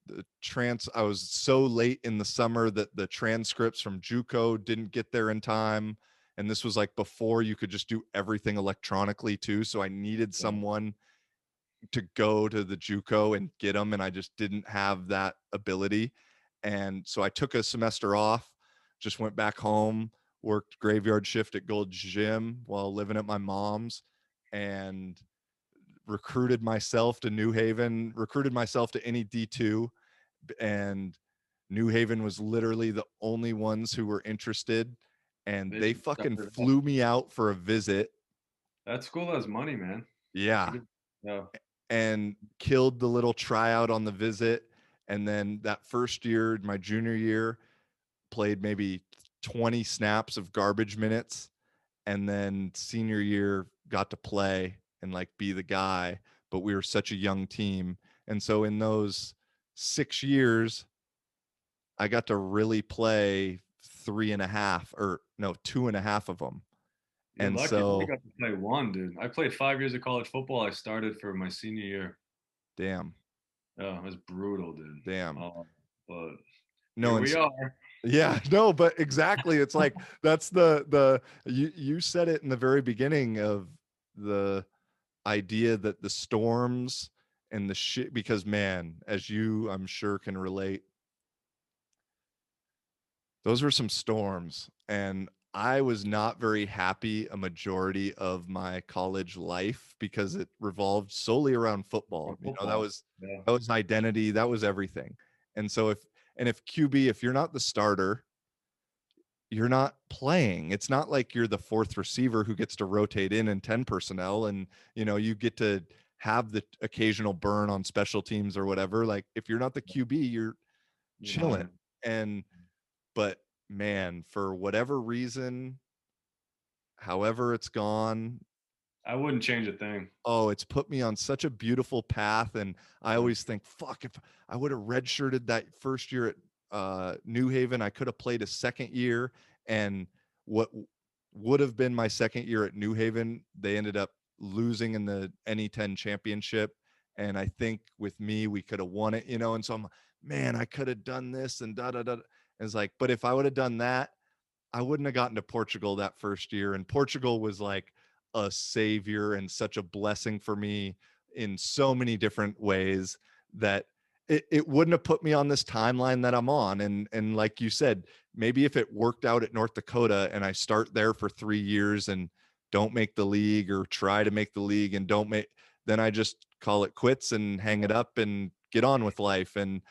I was so late in the summer that the transcripts from JUCO didn't get there in time. And this was like before you could just do everything electronically too. So I needed Yeah. someone to go to the JUCO and get them. And I just didn't have that ability. And so I took a semester off, just went back home, worked graveyard shift at Gold's Gym while living at my mom's, and recruited myself to any D2, and New Haven was literally the only ones who were interested, and They they just fucking stepped it up. flew me out for a visit. That school has money, man. Yeah. Pretty- Yeah. And killed the little tryout on the visit. And then that first year, my junior year, played maybe 20 snaps of garbage minutes, and then senior year got to play and like be the guy, but we were such a young team. And so in those 6 years, I got to really play 3.5 or no, 2.5 of them. You're And lucky. I only so, got to play one, dude. I played 5 years of college football. I started for my senior year. damn, Yeah, it was brutal, dude. damn. Uh, but No, here and we are. yeah, no, but exactly. It's like that's the you said it in the very beginning of the idea that the storms and the shit, because man, as you I'm sure can relate, those were some storms, and I was not very happy a majority of my college life because it revolved solely around On football. You know, football. Yeah, that was identity, that was everything. And so if QB, if you're not the starter, you're not playing. It's not like you're the fourth receiver who gets to rotate in 10 personnel and, you know, you get to have the occasional burn on special teams or whatever. Like if you're not the QB, you're you're chilling. not. And but man, for whatever reason, however it's gone, I wouldn't change a thing. oh, it's put me on such a beautiful path. And I Yeah, always think, fuck, if I would have redshirted that first year at New Haven, I could have played a second year. And what would have been my second year at New Haven, they ended up losing in the NE10 championship. And I think with me, we could have won it, you know. And so I'm, man, I could have done this and da da da. And it's like, but if I would have done that, I wouldn't have gotten to Portugal that first year. And Portugal was like a savior and such a blessing for me in so many different ways that it wouldn't have put me on this timeline that I'm on. And like you said, maybe if it worked out at North Dakota and I start there for 3 years and don't make the league or try to make the league and don't make, then I just call it quits and hang it up and get on with life. And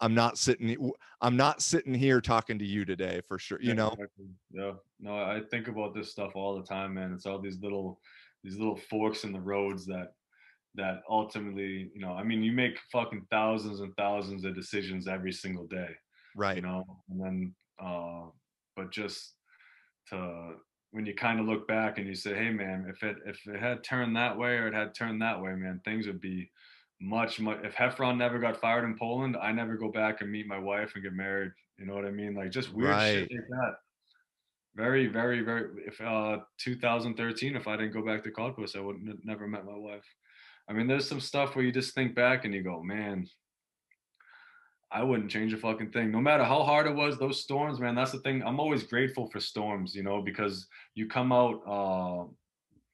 I'm not sitting I'm not sitting here talking to you today for sure, yeah, you know? exactly. Yeah. No, I think about this stuff all the time, man. It's all these little forks in the roads that ultimately, I mean, you make fucking thousands and thousands of decisions every single day, Right. and then, but just to when you kind of look back and you say, hey, man, if it had turned that way or it had turned that way, man, things would be much. If Heffron never got fired in Poland, I never go back and meet my wife and get married. You know what I mean? Like just weird shit Right. like that. Very, very, very. If 2013, if I didn't go back to Codpus, I would never met my wife. I mean, there's some stuff where you just think back and you go, man, I wouldn't change a fucking thing. No matter how hard it was, those storms, man, that's the thing. I'm always grateful for storms, because you come out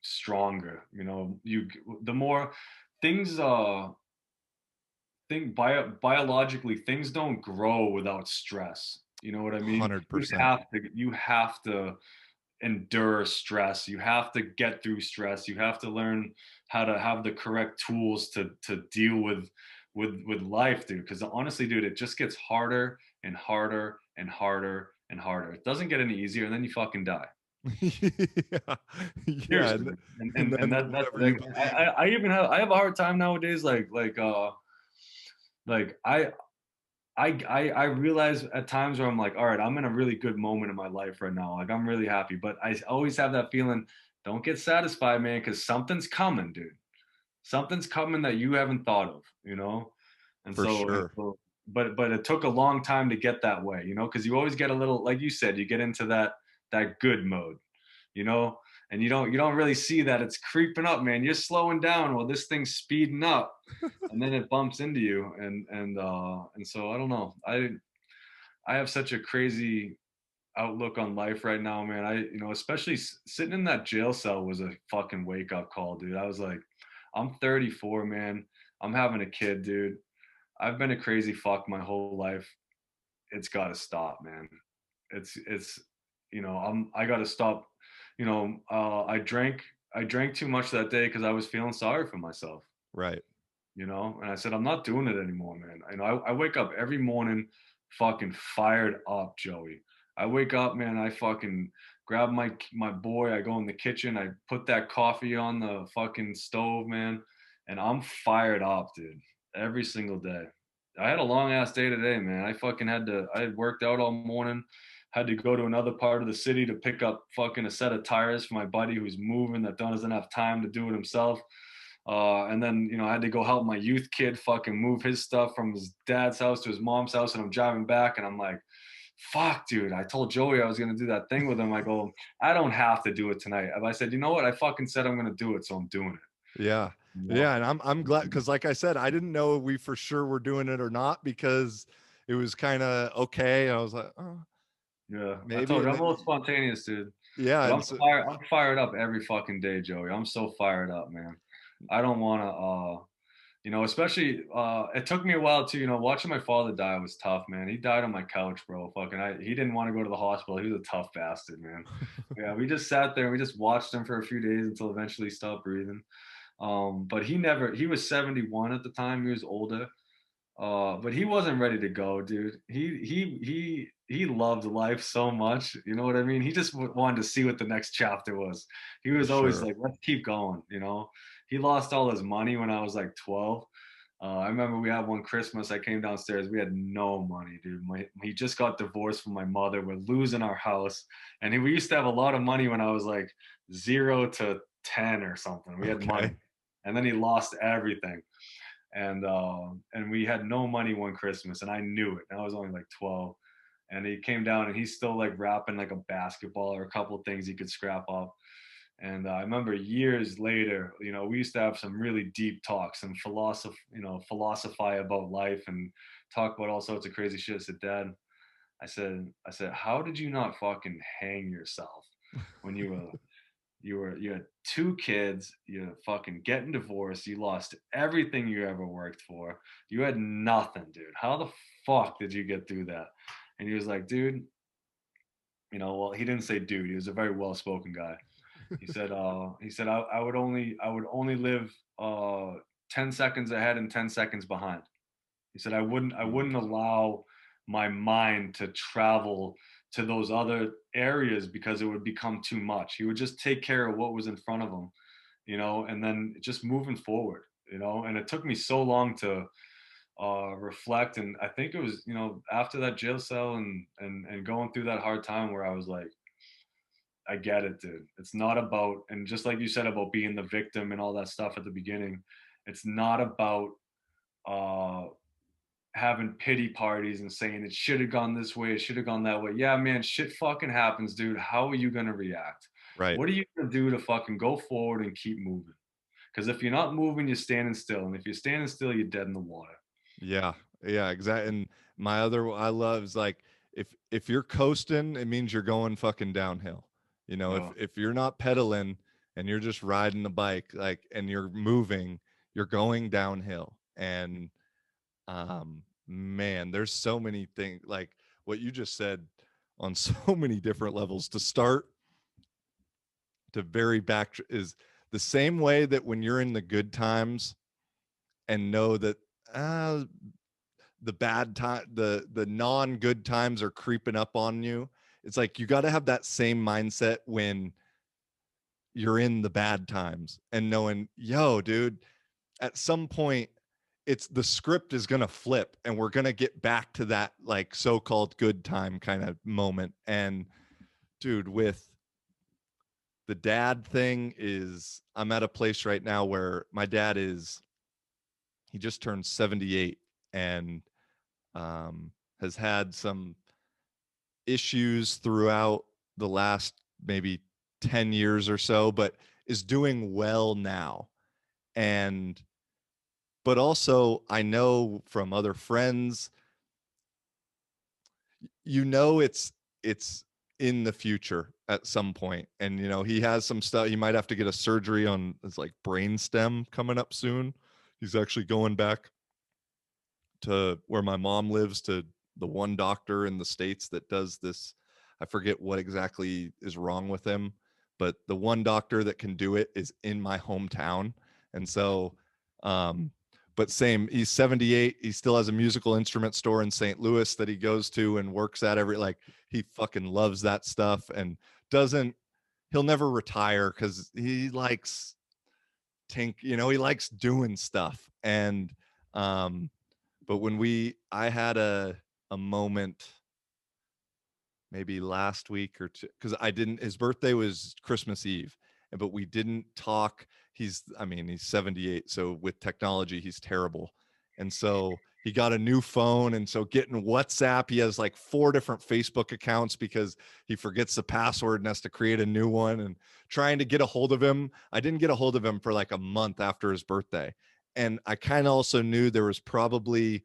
stronger. The more things biologically, things don't grow without stress. You know what I mean? You 100%. have to endure stress. You have to get through stress. You have to learn how to have the correct tools to deal with life, dude. Because honestly, dude, it just gets harder and harder and harder and harder. It doesn't get any easier, and then you fucking die. Yeah. Yeah. Seriously, and And and, then and that's whatever you like, believe. I even have a hard time nowadays, like I realize at times where I'm like, all right, I'm in a really good moment in my life right now. Like I'm really happy, but I always have that feeling, don't get satisfied, man, because something's coming, dude. Something's coming that you haven't thought of, And For sure. but it took a long time to get that way, because you always get a little, like you said, you get into that good mode, you know, and you don't really see that it's creeping up, man. You're slowing down while this thing's speeding up, and then it bumps into you, and so I don't know. I have such a crazy outlook on life right now, man. Especially sitting in that jail cell was a fucking wake up call, dude. I was like, I'm 34, man. I'm having a kid, dude. I've been a crazy fuck my whole life. It's got to stop, man. It's I got to stop. I drank too much that day because I was feeling sorry for myself. Right. And I said, I'm not doing it anymore, man. I wake up every morning fucking fired up, Joey. I wake up, man, I fucking grab my boy, I go in the kitchen, I put that coffee on the fucking stove, man, and I'm fired up, dude, every single day. I had a long ass day today, man. I had worked out all morning, had to go to another part of the city to pick up fucking a set of tires for my buddy who's moving that doesn't have time to do it himself. And then, I had to go help my youth kid fucking move his stuff from his dad's house to his mom's house. And I'm driving back and I'm like, fuck, dude. I told Joey I was going to do that thing with him. I go, I don't have to do it tonight. And I said, you know what? I fucking said I'm going to do it. So I'm doing Yeah. it. Yeah. And I'm glad because like I said, I didn't know we for sure were doing it or not because it was kind of okay. I was like, oh, Yeah. I maybe. told you And I'm a little spontaneous, dude. yeah. But And so, I'm fired up every fucking day, Joey. I'm so fired up, man. I don't want to, especially it took me a while to, watching my father die was tough, man. He died on my couch, bro. He didn't want to go to the hospital. He was a tough bastard, man. Yeah, we just sat there and we just watched him for a few days until eventually he stopped breathing. But he was 71 at the time. He was older. But he wasn't ready to go, dude. He loved life so much. You know what I mean? He just wanted to see what the next chapter was. He for was always sure. like, "Let's keep going." He lost all his money when I was like 12. I remember we had one Christmas. I came downstairs. We had no money, dude. He just got divorced from my mother. We're losing our house, and we used to have a lot of money when I was like 0 to 10 or something. We had money, Okay. and then he lost everything and we had no money one Christmas, and I knew it. And I was only like 12, and he came down, and he's still like wrapping like a basketball or a couple of things he could scrap up. And I remember years later, we used to have some really deep talks and philosophy about life and talk about all sorts of crazy shit. I said, Dad, I said, how did you not fucking hang yourself when you had two kids, you're fucking getting divorced, you lost everything you ever worked for, you had nothing, dude. How the fuck did you get through that? And he was like, dude, well, he didn't say dude, he was a very well-spoken guy. He said I would only live 10 seconds ahead and 10 seconds behind. He said I wouldn't allow my mind to travel to those other areas because it would become too much. He would just take care of what was in front of him, and then just moving forward, And it took me so long to reflect, and I think it was, after that jail cell and going through that hard time where I was like, I get it, dude. It's not about, and just like you said about being the victim and all that stuff at the beginning, it's not about uh having pity parties and saying it should have gone this way, it should have gone that way. Yeah, man, shit fucking happens, dude. How are you gonna react? Right. What are you gonna do to fucking go forward and keep moving? Because if you're not moving, you're standing still, and if you're standing still, you're dead in the water. Yeah. Yeah. Exactly. And my other I love is like if you're coasting, it means you're going fucking downhill. Yeah, If you're not pedaling and you're just riding the bike, like and you're moving, you're going downhill. And man, there's so many things like what you just said on so many different levels. To start to very back is the same way that when you're in the good times and know that uh, the bad time the non-good times are creeping up on you. It's like you got to have that same mindset when you're in the bad times and knowing, yo, dude, at some point it's the script is going to flip and we're going to get back to that like so-called good time kind of moment. And dude, with the dad thing is I'm at a place right now where my dad is he just turned 78 and um, has had some issues throughout the last maybe 10 years or so, but is doing well now. And, but also, I know from other friends, it's in the future at some point. And, he has some stuff. He might have to get a surgery on his like brain stem coming up soon. He's actually going back to where my mom lives to the one doctor in the States that does this. I forget what exactly is wrong with him, but the one doctor that can do it is in my hometown. And so, um, but same, he's 78. He still has a musical instrument store in St. Louis that he goes to and works at like he fucking loves that stuff and doesn't, he'll never retire because he likes he likes doing stuff. And, um, but when I had a moment maybe last week or two, because his birthday was Christmas Eve. but we didn't talk. I mean, he's 78, so with technology, he's terrible. And so he got a new phone. And so getting WhatsApp, he has like 4 different Facebook accounts because he forgets the password and has to create a new one. And trying to get a hold of him, I didn't get a hold of him for like a month after his birthday. And I kind of also knew there was probably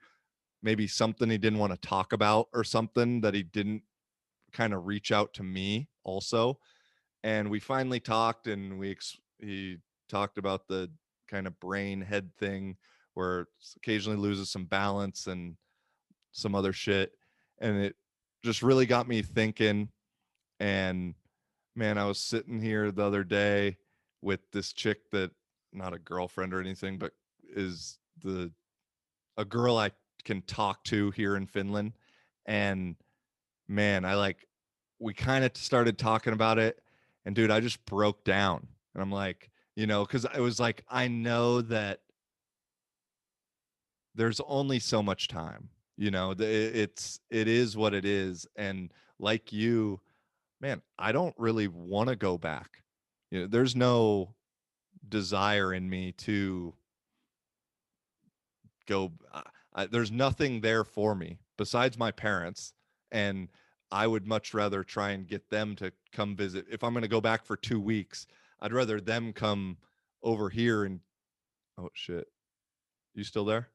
maybe something he didn't want to talk about or something that he didn't kind of reach out to me also. And we finally talked, and he talked about the kind of brain head thing where occasionally loses some balance and some other shit. And it just really got me thinking. And man, I was sitting here the other day with this chick that, not a girlfriend or anything, but is the a girl I can talk to here in Finland. And man, we kind of started talking about it. And dude, I just broke down. And I'm like, because I was like, I know that there's only so much time, it is what it is. And like you, man, I don't really want to go back. There's no desire in me to go. There's nothing there for me besides my parents, and I would much rather try and get them to come visit. If I'm going to go back for 2 weeks, I'd rather them come over here. And oh shit, you still there?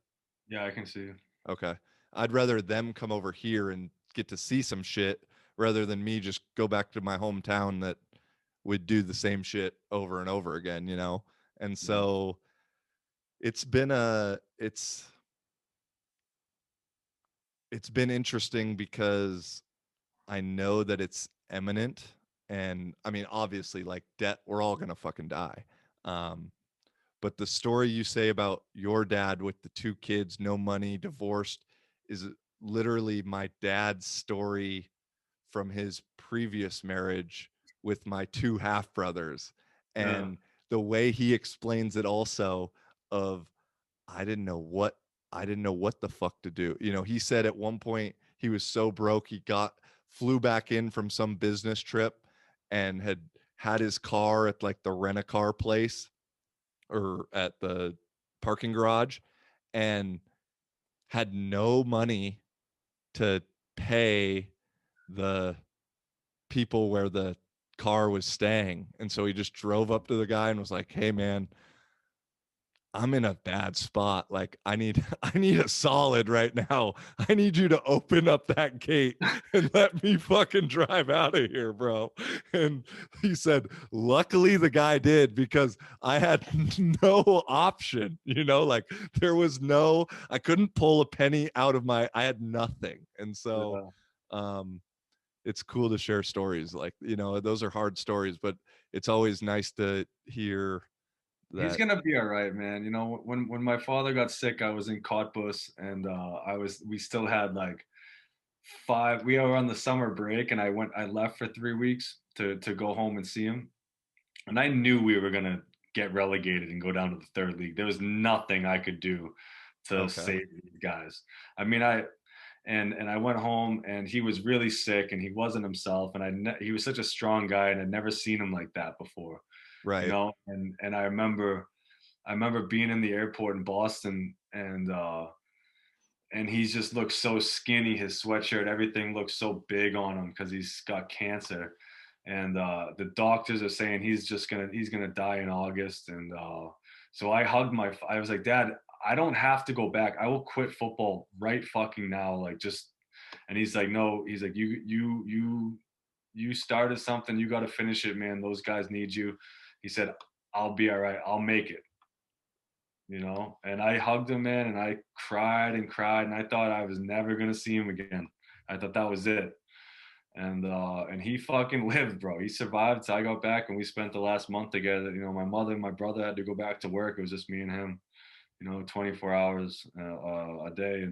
Yeah, I can see. Okay. I'd rather them come over here and get to see some shit rather than me just go back to my hometown that would do the same shit over and over again. And Yeah. so it's been a it's been interesting because I know that it's imminent. And I mean, obviously, like debt, we're all gonna fucking die. Um, but the story you say about your dad with the 2 kids, no money, divorced, is literally my dad's story from his previous marriage with my 2 half brothers. Yeah. And the way he explains it also of I didn't know what I didn't know what the fuck to do. He said at one point he was so broke he flew back in from some business trip and had his car at like the rent-a-car place or at the parking garage and had no money to pay the people where the car was staying. And so he just drove up to the guy and was like, "Hey man, I'm in a bad spot. Like I need a solid right now. I need you to open up that gate and let me fucking drive out of here, bro." And he said, "Luckily the guy did because I had no option, like I couldn't pull a penny out of I had nothing." And so Yeah. um it's cool to share stories like, those are hard stories, but it's always nice to hear He's that. gonna be all right, man. You know, when my father got sick, I was in Cottbus, and we still had like five. We were on the summer break, and I left for 3 weeks to go home and see him, and I knew we were gonna get relegated and go down to the third league. There was nothing I could do to Okay. save these guys. I mean, and I went home, and he was really sick, and he wasn't himself, and he was such a strong guy, and I'd never seen him like that before, Right. and I remember being in the airport in Boston, and he just looked so skinny. His sweatshirt, everything looked so big on him because he's got cancer, and the doctors are saying he's gonna die in August. And so I hugged I was like, Dad, I don't have to go back. I will quit football right fucking now. Like just, and he's like, no. He's like, you started something. You got to finish it, man. Those guys need you. He said, I'll be all right. I'll make it. And I hugged him, man, and I cried and cried, and I thought I was never gonna see him again. I thought that was it. And he fucking lived, bro. He survived. So I got back, and we spent the last month together. My mother and my brother had to go back to work. It was just me and him. 24 hours a day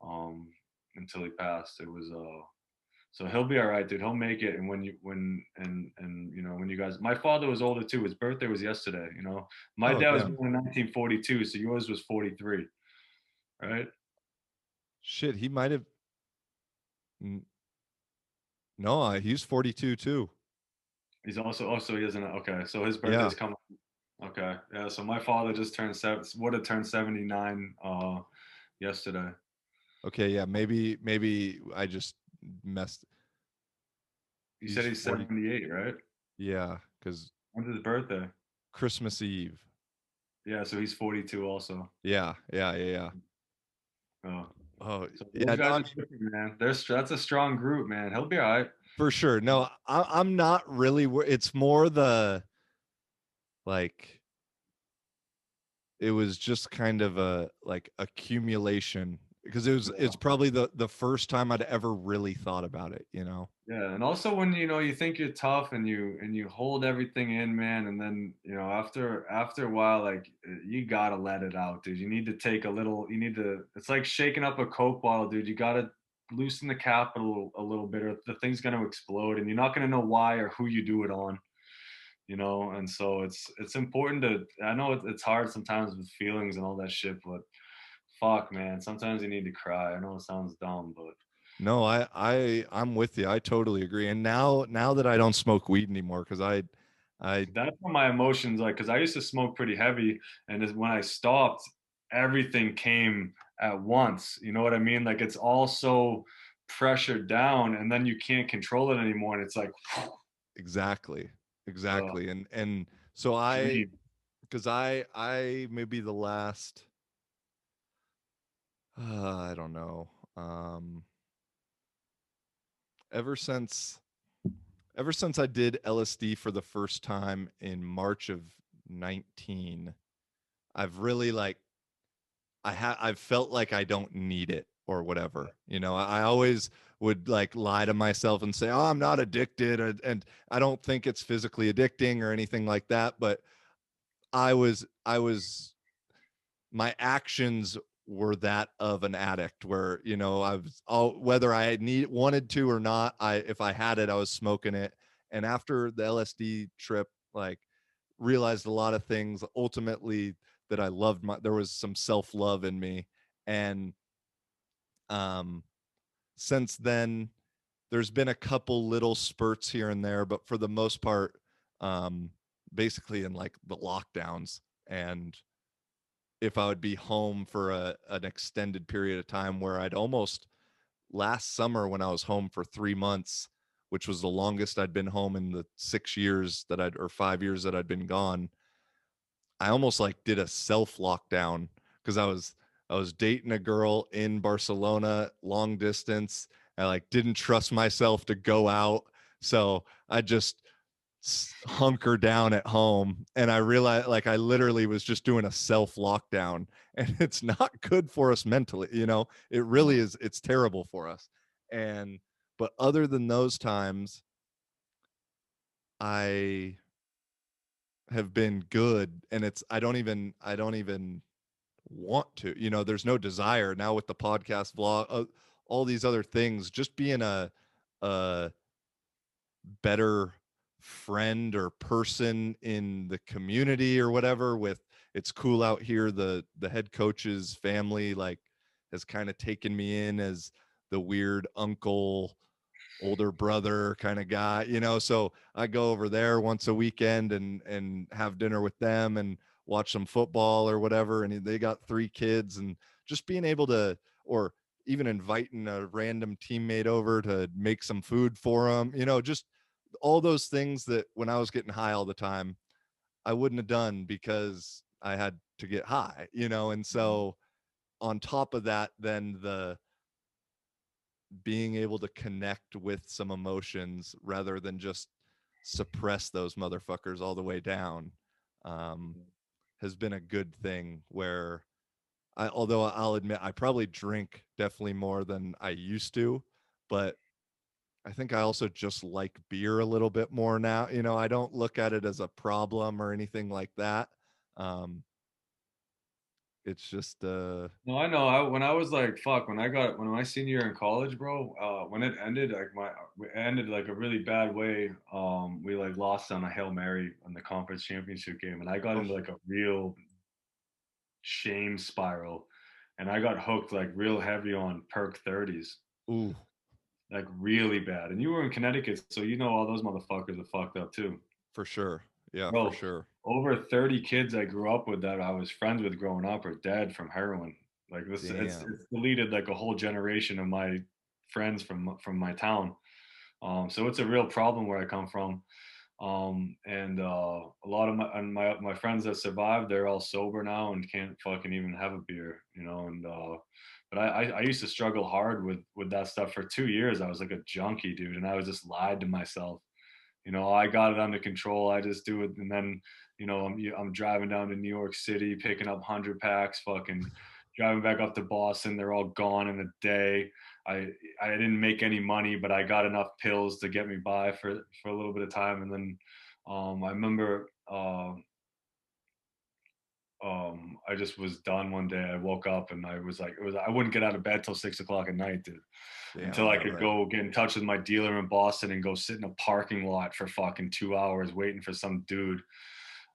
um until he passed. It was So he'll be all right, dude. He'll make it. And when you when and when you guys, my father was older too. His birthday was yesterday. My Oh, dad was damn. born in 1942, so yours was 43, right? Shit, he might have. n- No, he's 42 too. He's also he doesn't okay. So his Yeah. birthday's coming. Okay. Yeah, so my father just turned would have turned 79 yesterday. Okay, yeah, maybe I just messed. You said He's he's 40. 78, right? Yeah, because When's his birthday? Christmas Eve. Yeah, so he's 42 also. Yeah, yeah, yeah, yeah. Oh. Oh, So those yeah, no, guys I are mean, different, man. That's a strong group, man. He'll be all right. for sure. No, I'm not really. It's more the like. It was just kind of a like accumulation because it's Yeah. probably the first time I'd ever really thought about it. You know. Yeah, and also when you think you're tough and you hold everything in, man, and then after a while, like you gotta let it out, dude. You need to take a little. You need to. It's like shaking up a Coke bottle, dude. You gotta loosen the cap a little bit, or the thing's gonna explode, and you're not gonna know why or who you do it on. And so it's important to. I know it's hard sometimes with feelings and all that shit, but fuck, man, sometimes you need to cry. I know it sounds dumb, but No, I'm with you. I totally agree. And now that I don't smoke weed anymore, because I that's when my emotions like because I used to smoke pretty heavy, and when I stopped, everything came at once. You know what I mean? Like it's all so pressured down, and then you can't control it anymore, and it's like, exactly, uh, exactly. And so dream. because I maybe the last I don't know. Ever since ever since I did LSD for the first time in March of 19, I've really like I've felt like I don't need it or whatever. You know, I always would like lie to myself and say, "Oh, I'm not addicted," and I don't think it's physically addicting or anything like that. But I was my actions were that of an addict where I was all whether I wanted to or not, I if I had it I was smoking it. And after the LSD trip, like, realized a lot of things ultimately, that I loved there was some self-love in me. And um since then there's been a couple little spurts here and there, but for the most part, um basically in like the lockdowns, and if I would be home for an extended period of time, where I'd almost last summer when I was home for 3 months, which was the longest I'd been home in the 6 years that I'd or 5 years that I'd been gone. I almost like did a self lockdown because I was dating a girl in Barcelona, long distance. I like didn't trust myself to go out, so I just hunker down at home. And I realized, like, I literally was just doing a self lockdown, and it's not good for us mentally. It really No, is. It's terrible for us. And but other than those times, I have been good, and I don't even want to. There's no desire now with the podcast, vlog, all these other things, just being a better friend or person in the community or whatever. With It's cool out here, the head coach's family like has kind of taken me in as the weird uncle, older brother kind of guy. So I go over there once a weekend and have dinner with them and watch some football or whatever. And they got 3 kids, and just being able to, or even inviting a random teammate over to make some food for them, just all those things that when I was getting high all the time, I wouldn't have done because I had to get high. And so on top of that, then the being able to connect with some emotions rather than just suppress those motherfuckers all the way down, um, has been a good thing. Where although I'll admit I probably drink definitely more than I used to, but I think I also just like beer a little bit more now. I don't look at it as a problem or anything like that. Um, it's just no, I know. When I was like, fuck, when my senior year in college, bro, when it ended, it ended like a really bad way. We like lost on a Hail Mary in the conference championship game, and I got oh, into like a real shame spiral, and I got hooked like real heavy on perk 30s. ooh, like really bad. And you were in Connecticut, so you know all those motherfuckers are fucked up too. For sure. Yeah, for Bro, sure. over 30 kids I grew up with that I was friends with growing up are dead from heroin. Like this, Damn. it's deleted like a whole generation of my friends from my town. So it's a real problem where I come from. And a lot of my friends that survived, they're all sober now and can't fucking even have a beer, you know. And but I used to struggle hard with that stuff for 2 years. I was like a junkie, dude, and I was just lied to myself. You know, I got it under control. I just do it, and then I'm driving down to New York City, picking up 100 packs, fucking driving back up to Boston. They're all gone in a day. I I didn't make any money, but I got enough pills to get me by for a little bit of time. And then I remember I just was done one day. I woke up and I was like, I wouldn't get out of bed till 6 o'clock at night, dude, Damn, until I yeah, could right. go get in touch with my dealer in Boston and go sit in a parking lot for fucking 2 hours waiting for some dude.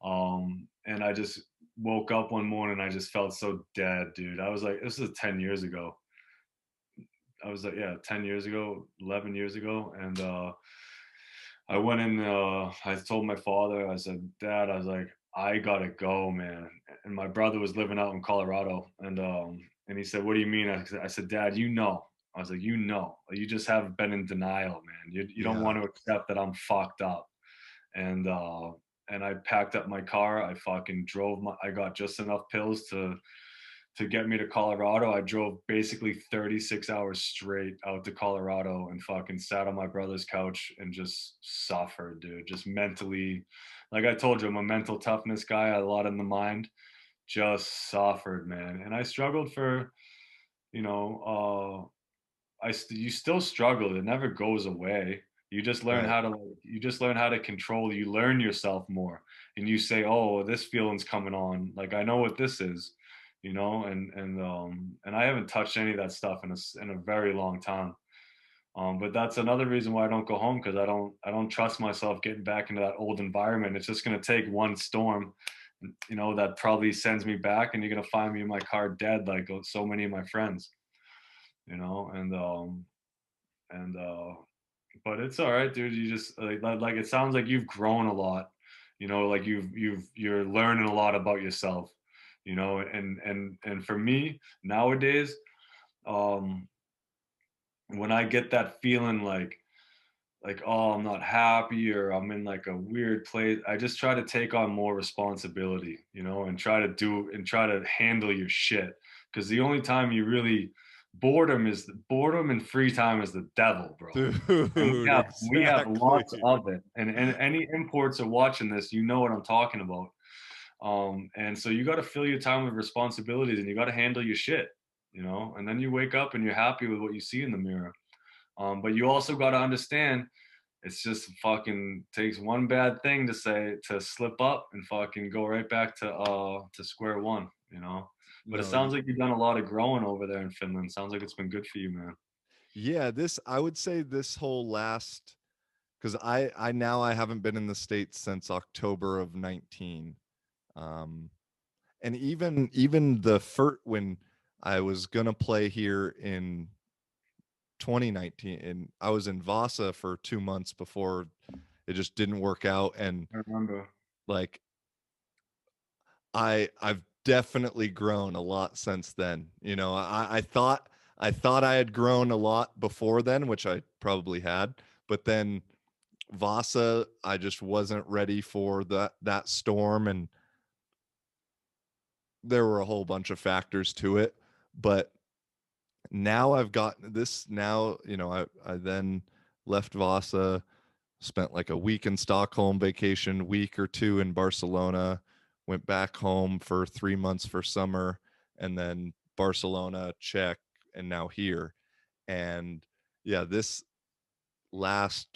And I just woke up one morning. I just felt so dead, dude. I was like, this is 10 years ago. I was like, yeah, 10 years ago, 11 years ago. And I went in, I told my father, I said, Dad, I was like, I gotta go, man. And my brother was living out in Colorado. And he said, what do you mean? I said, Dad, you know. I was like, you just have been in denial, man. You don't Yeah. want to accept that I'm fucked up. And and I packed up my car. I fucking I got just enough pills to get me to Colorado. I drove basically 36 hours straight out to Colorado and fucking sat on my brother's couch and just suffered, dude. Just mentally, like I told you, I'm a mental toughness guy. A lot in the mind. Just suffered, man. And I struggled for, you know, you still struggle. It never goes away. You just learn Right. how to control. You learn yourself more, and you say, "Oh, this feeling's coming on. Like I know what this is," you know. And I haven't touched any of that stuff in a very long time. But that's another reason why I don't go home, because I don't trust myself getting back into that old environment. It's just gonna take one storm, you know, that probably sends me back, and you're gonna find me in my car dead, like so many of my friends, you know. And but it's all right, dude. You just like it sounds like you've grown a lot, you know, like you're learning a lot about yourself, you know. And for me nowadays, um when I get that feeling like, oh, I'm not happy or I'm in like a weird place, I just try to take on more responsibility, you know, and try to handle your shit. Because the only time you really boredom and free time is the devil, bro. And Dude, we have lots exactly. of it. And any imports are watching this, you know what I'm talking about. And so you got to fill your time with responsibilities and you got to handle your shit, you know. And then you wake up and you're happy with what you see in the mirror. But you also got to understand it's just fucking takes one bad thing to slip up and fucking go right back to square one, you know. But it No, sounds like you've done a lot of growing over there in Finland. Sounds like it's been good for you, man. yeah, this I would say this whole last because I now I haven't been in the States since October of 19. Um and even the first when I was gonna play here in 2019 and I was in Vasa for 2 months before it just didn't work out. And I remember. like I've definitely grown a lot since then. You know, I thought I had grown a lot before then, which I probably had, but then Vasa, I just wasn't ready for that storm, and there were a whole bunch of factors to it. But now I've got this. Now, you know, I then left Vasa, spent like a week in Stockholm vacation, week or two in Barcelona, went back home for 3 months for summer, and then Barcelona, Czech, and now here. And yeah, this last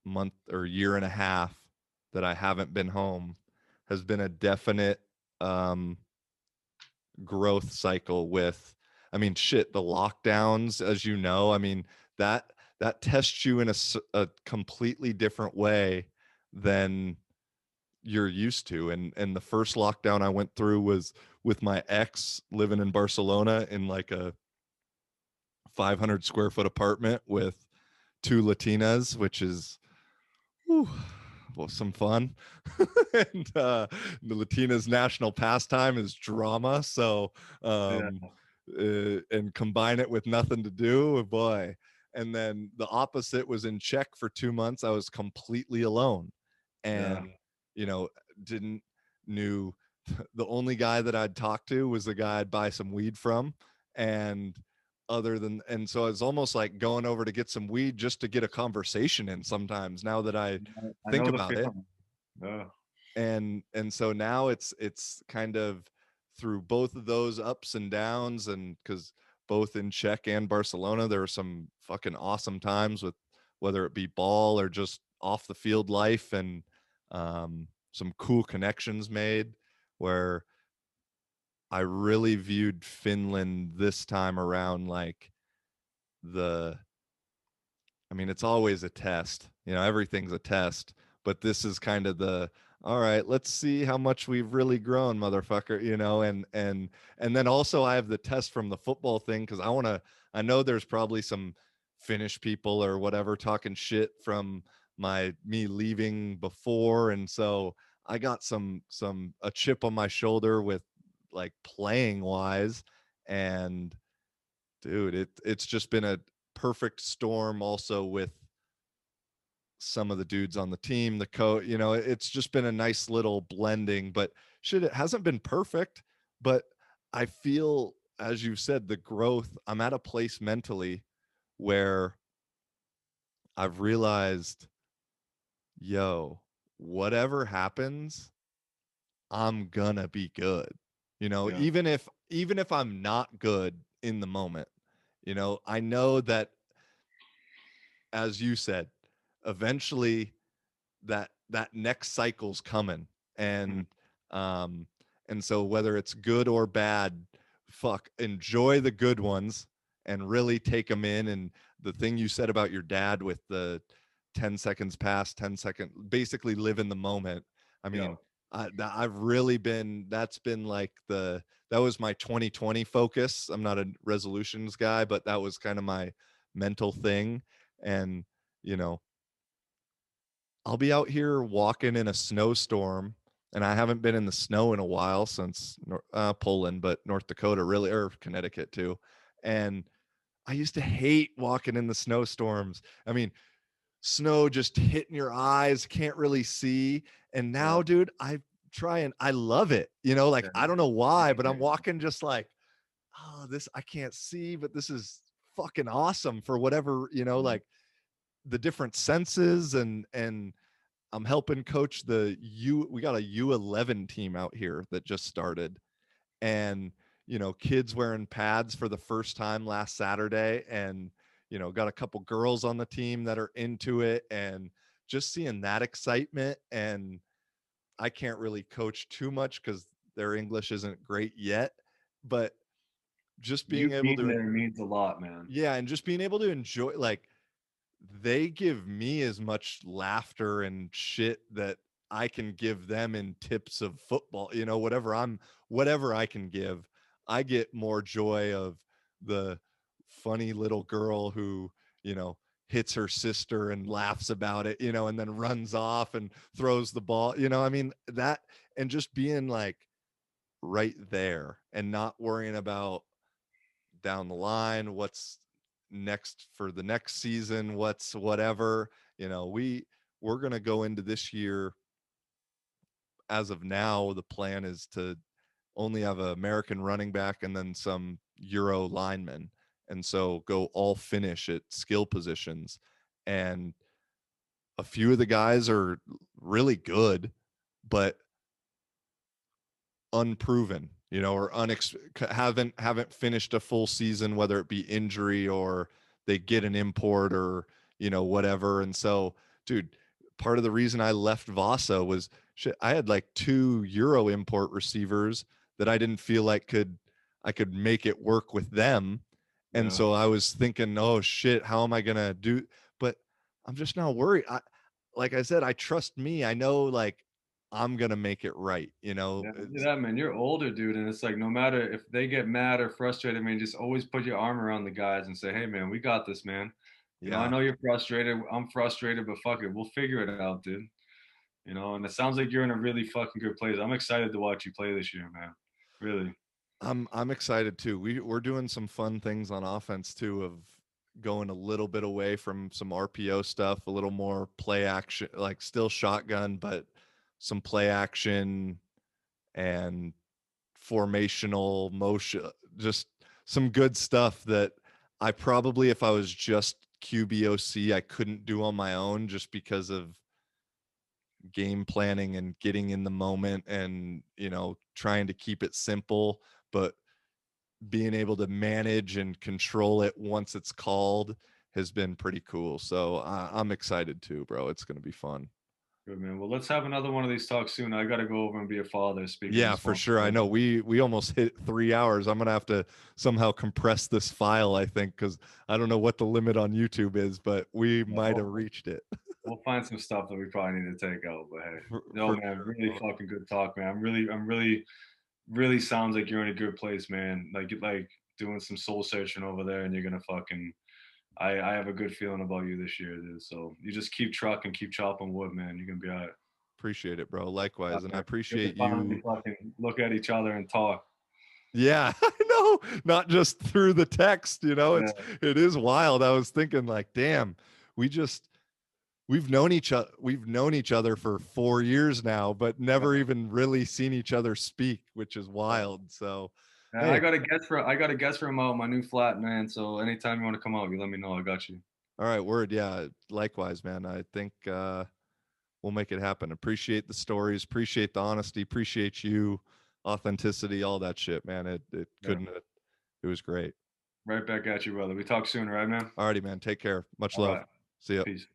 month or year and a half that I haven't been home has been a definite um growth cycle with, I mean, shit, the lockdowns, as you know, I mean, that that tests you in a completely different way than you're used to. And the first lockdown I went through was with my ex living in Barcelona in like a 500 square foot apartment with two Latinas, which is whew, well, some fun. And the Latina's national pastime is drama. So, Yeah. and combine it with nothing to do, boy. And then the opposite was in Czech for 2 months. I was completely alone, Yeah. and you know, didn't knew the only guy that I'd talk to was the guy I'd buy some weed from, and and so it's almost like going over to get some weed just to get a conversation in sometimes, now that I I think know the about it. feeling. Yeah. And so now it's kind of through both of those ups and downs, and because both in Czech and Barcelona there were some fucking awesome times, with whether it be ball or just off the field life, and some cool connections made, where I really viewed Finland this time around like the I mean, it's always a test. Everything's a test, but this is kind of the all right, let's see how much we've really grown, motherfucker, and then also I have the test from the football thing, cuz I know there's probably some Finnish people or whatever talking shit from me leaving before, and so I got some a chip on my shoulder with like playing wise. And dude, it's just been a perfect storm also with some of the dudes on the team, the coach, it's just been a nice little blending, but shit, it hasn't been perfect. But I feel, as you said, the growth, I'm at a place mentally where I've realized, yo, whatever happens, I'm gonna be good. Yeah. Even if I'm not good in the moment, I know that, as you said, eventually that next cycle's coming. Mhm. And um and so whether it's good or bad, fuck, enjoy the good ones and really take them in. And the thing you said about your dad with the 10 seconds past 10 second, basically live in the moment. I Yeah. mean, I've really been, that's been like that was my 2020 focus. I'm not a resolutions guy, but that was kind of my mental thing. And you know I'll be out here walking in a snowstorm, and I haven't been in the snow in a while since Poland, but North Dakota really, or Connecticut too. And I used to hate walking in the snowstorms. I mean, snow just hitting your eyes, can't really see. And Yeah. now, dude, I love it. Like Yeah. I don't know why, Same but I'm here. walking just like, oh, this I can't see, but this is fucking awesome for whatever, Yeah. like the different senses. And I'm helping coach we got a U11 team out here that just started. And kids wearing pads for the first time last Saturday, and got a couple girls on the team that are into it, and just seeing that excitement. And I can't really coach too much cuz their English isn't great yet, but just You being able being to, there means a lot, man. yeah, and just being able to enjoy, like, they give me as much laughter and shit that I can give them in tips of football, whatever I can give. I get more joy of the funny little girl who, hits her sister and laughs about it, and then runs off and throws the ball, I mean, that, and just being like right there and not worrying about down the line what's next for the next season, what's whatever. We're going to go into this year, as of now the plan is to only have an American running back and then some Euro linemen, and so go all finish at skill positions. And a few of the guys are really good, but unproven, or haven't finished a full season, whether it be injury or they get an import or whatever. And so, dude, part of the reason I left Vasa was shit. I had like two Euro import receivers that I didn't feel like I could make it work with them. And Yeah. so I was thinking, oh shit, how am I gonna do? But I'm just not worried. Like I said, I trust me. I know, like, I'm gonna make it right. You know, Yeah, look at that, man. You're older, dude, and it's like no matter if they get mad or frustrated, man, just always put your arm around the guys and say, "Hey, man, we got this, man. You know, I yeah. know you're frustrated. I'm frustrated, but fuck it, we'll figure it out, dude." You know, and it sounds like you're in a really fucking good place. I'm excited to watch you play this year, man. Really. I'm excited too. We're doing some fun things on offense too, of going a little bit away from some RPO stuff, a little more play action, like still shotgun, but some play action and formational motion, just some good stuff that I probably, if I was just QBOC, I couldn't do on my own just because of game planning and getting in the moment and, you know, trying to keep it simple, but being able to manage and control it once it's called has been pretty cool. So I'm excited too, bro. It's going to be fun. Good, man. Well, let's have another one of these talks soon. I got to go over and be a father. Speaking of Yeah, for sure. I know responsibility. we almost hit 3 hours. I'm gonna have to somehow compress this file, I think, because I don't know what the limit on YouTube is, but we Yeah, might have reached it. we'll find some stuff that we probably need to take out. But hey, no, For man, sure, really bro. fucking good talk, man. Really sounds like you're in a good place, man. Like doing some soul searching over there, and you're gonna fucking. I have a good feeling about you this year, dude. So you just keep trucking, keep chopping wood, man. You're gonna be all right. Appreciate it, bro. Yeah, Likewise, and I man. Good to appreciate finally you. fucking look at each other and talk. Yeah, I know. Not just through the text, you know. Yeah, It is wild. I was thinking, like, damn, we just we've known each other for 4 years now, but yeah, never even really seen each other speak, which is yeah. wild. So, Yeah, hey, I got a guest room out my new flat, man. So anytime you want to come out, you let me know. I got you. all right, word. Yeah, likewise, man. I think we'll make it happen. Appreciate the stories, appreciate the honesty, appreciate you, authenticity, all that shit, man. It Yeah. couldn't. It was great. Right back at you, brother. We talk soon, right, man? Alrighty, man. Take care. Much All love. right. See ya. Peace.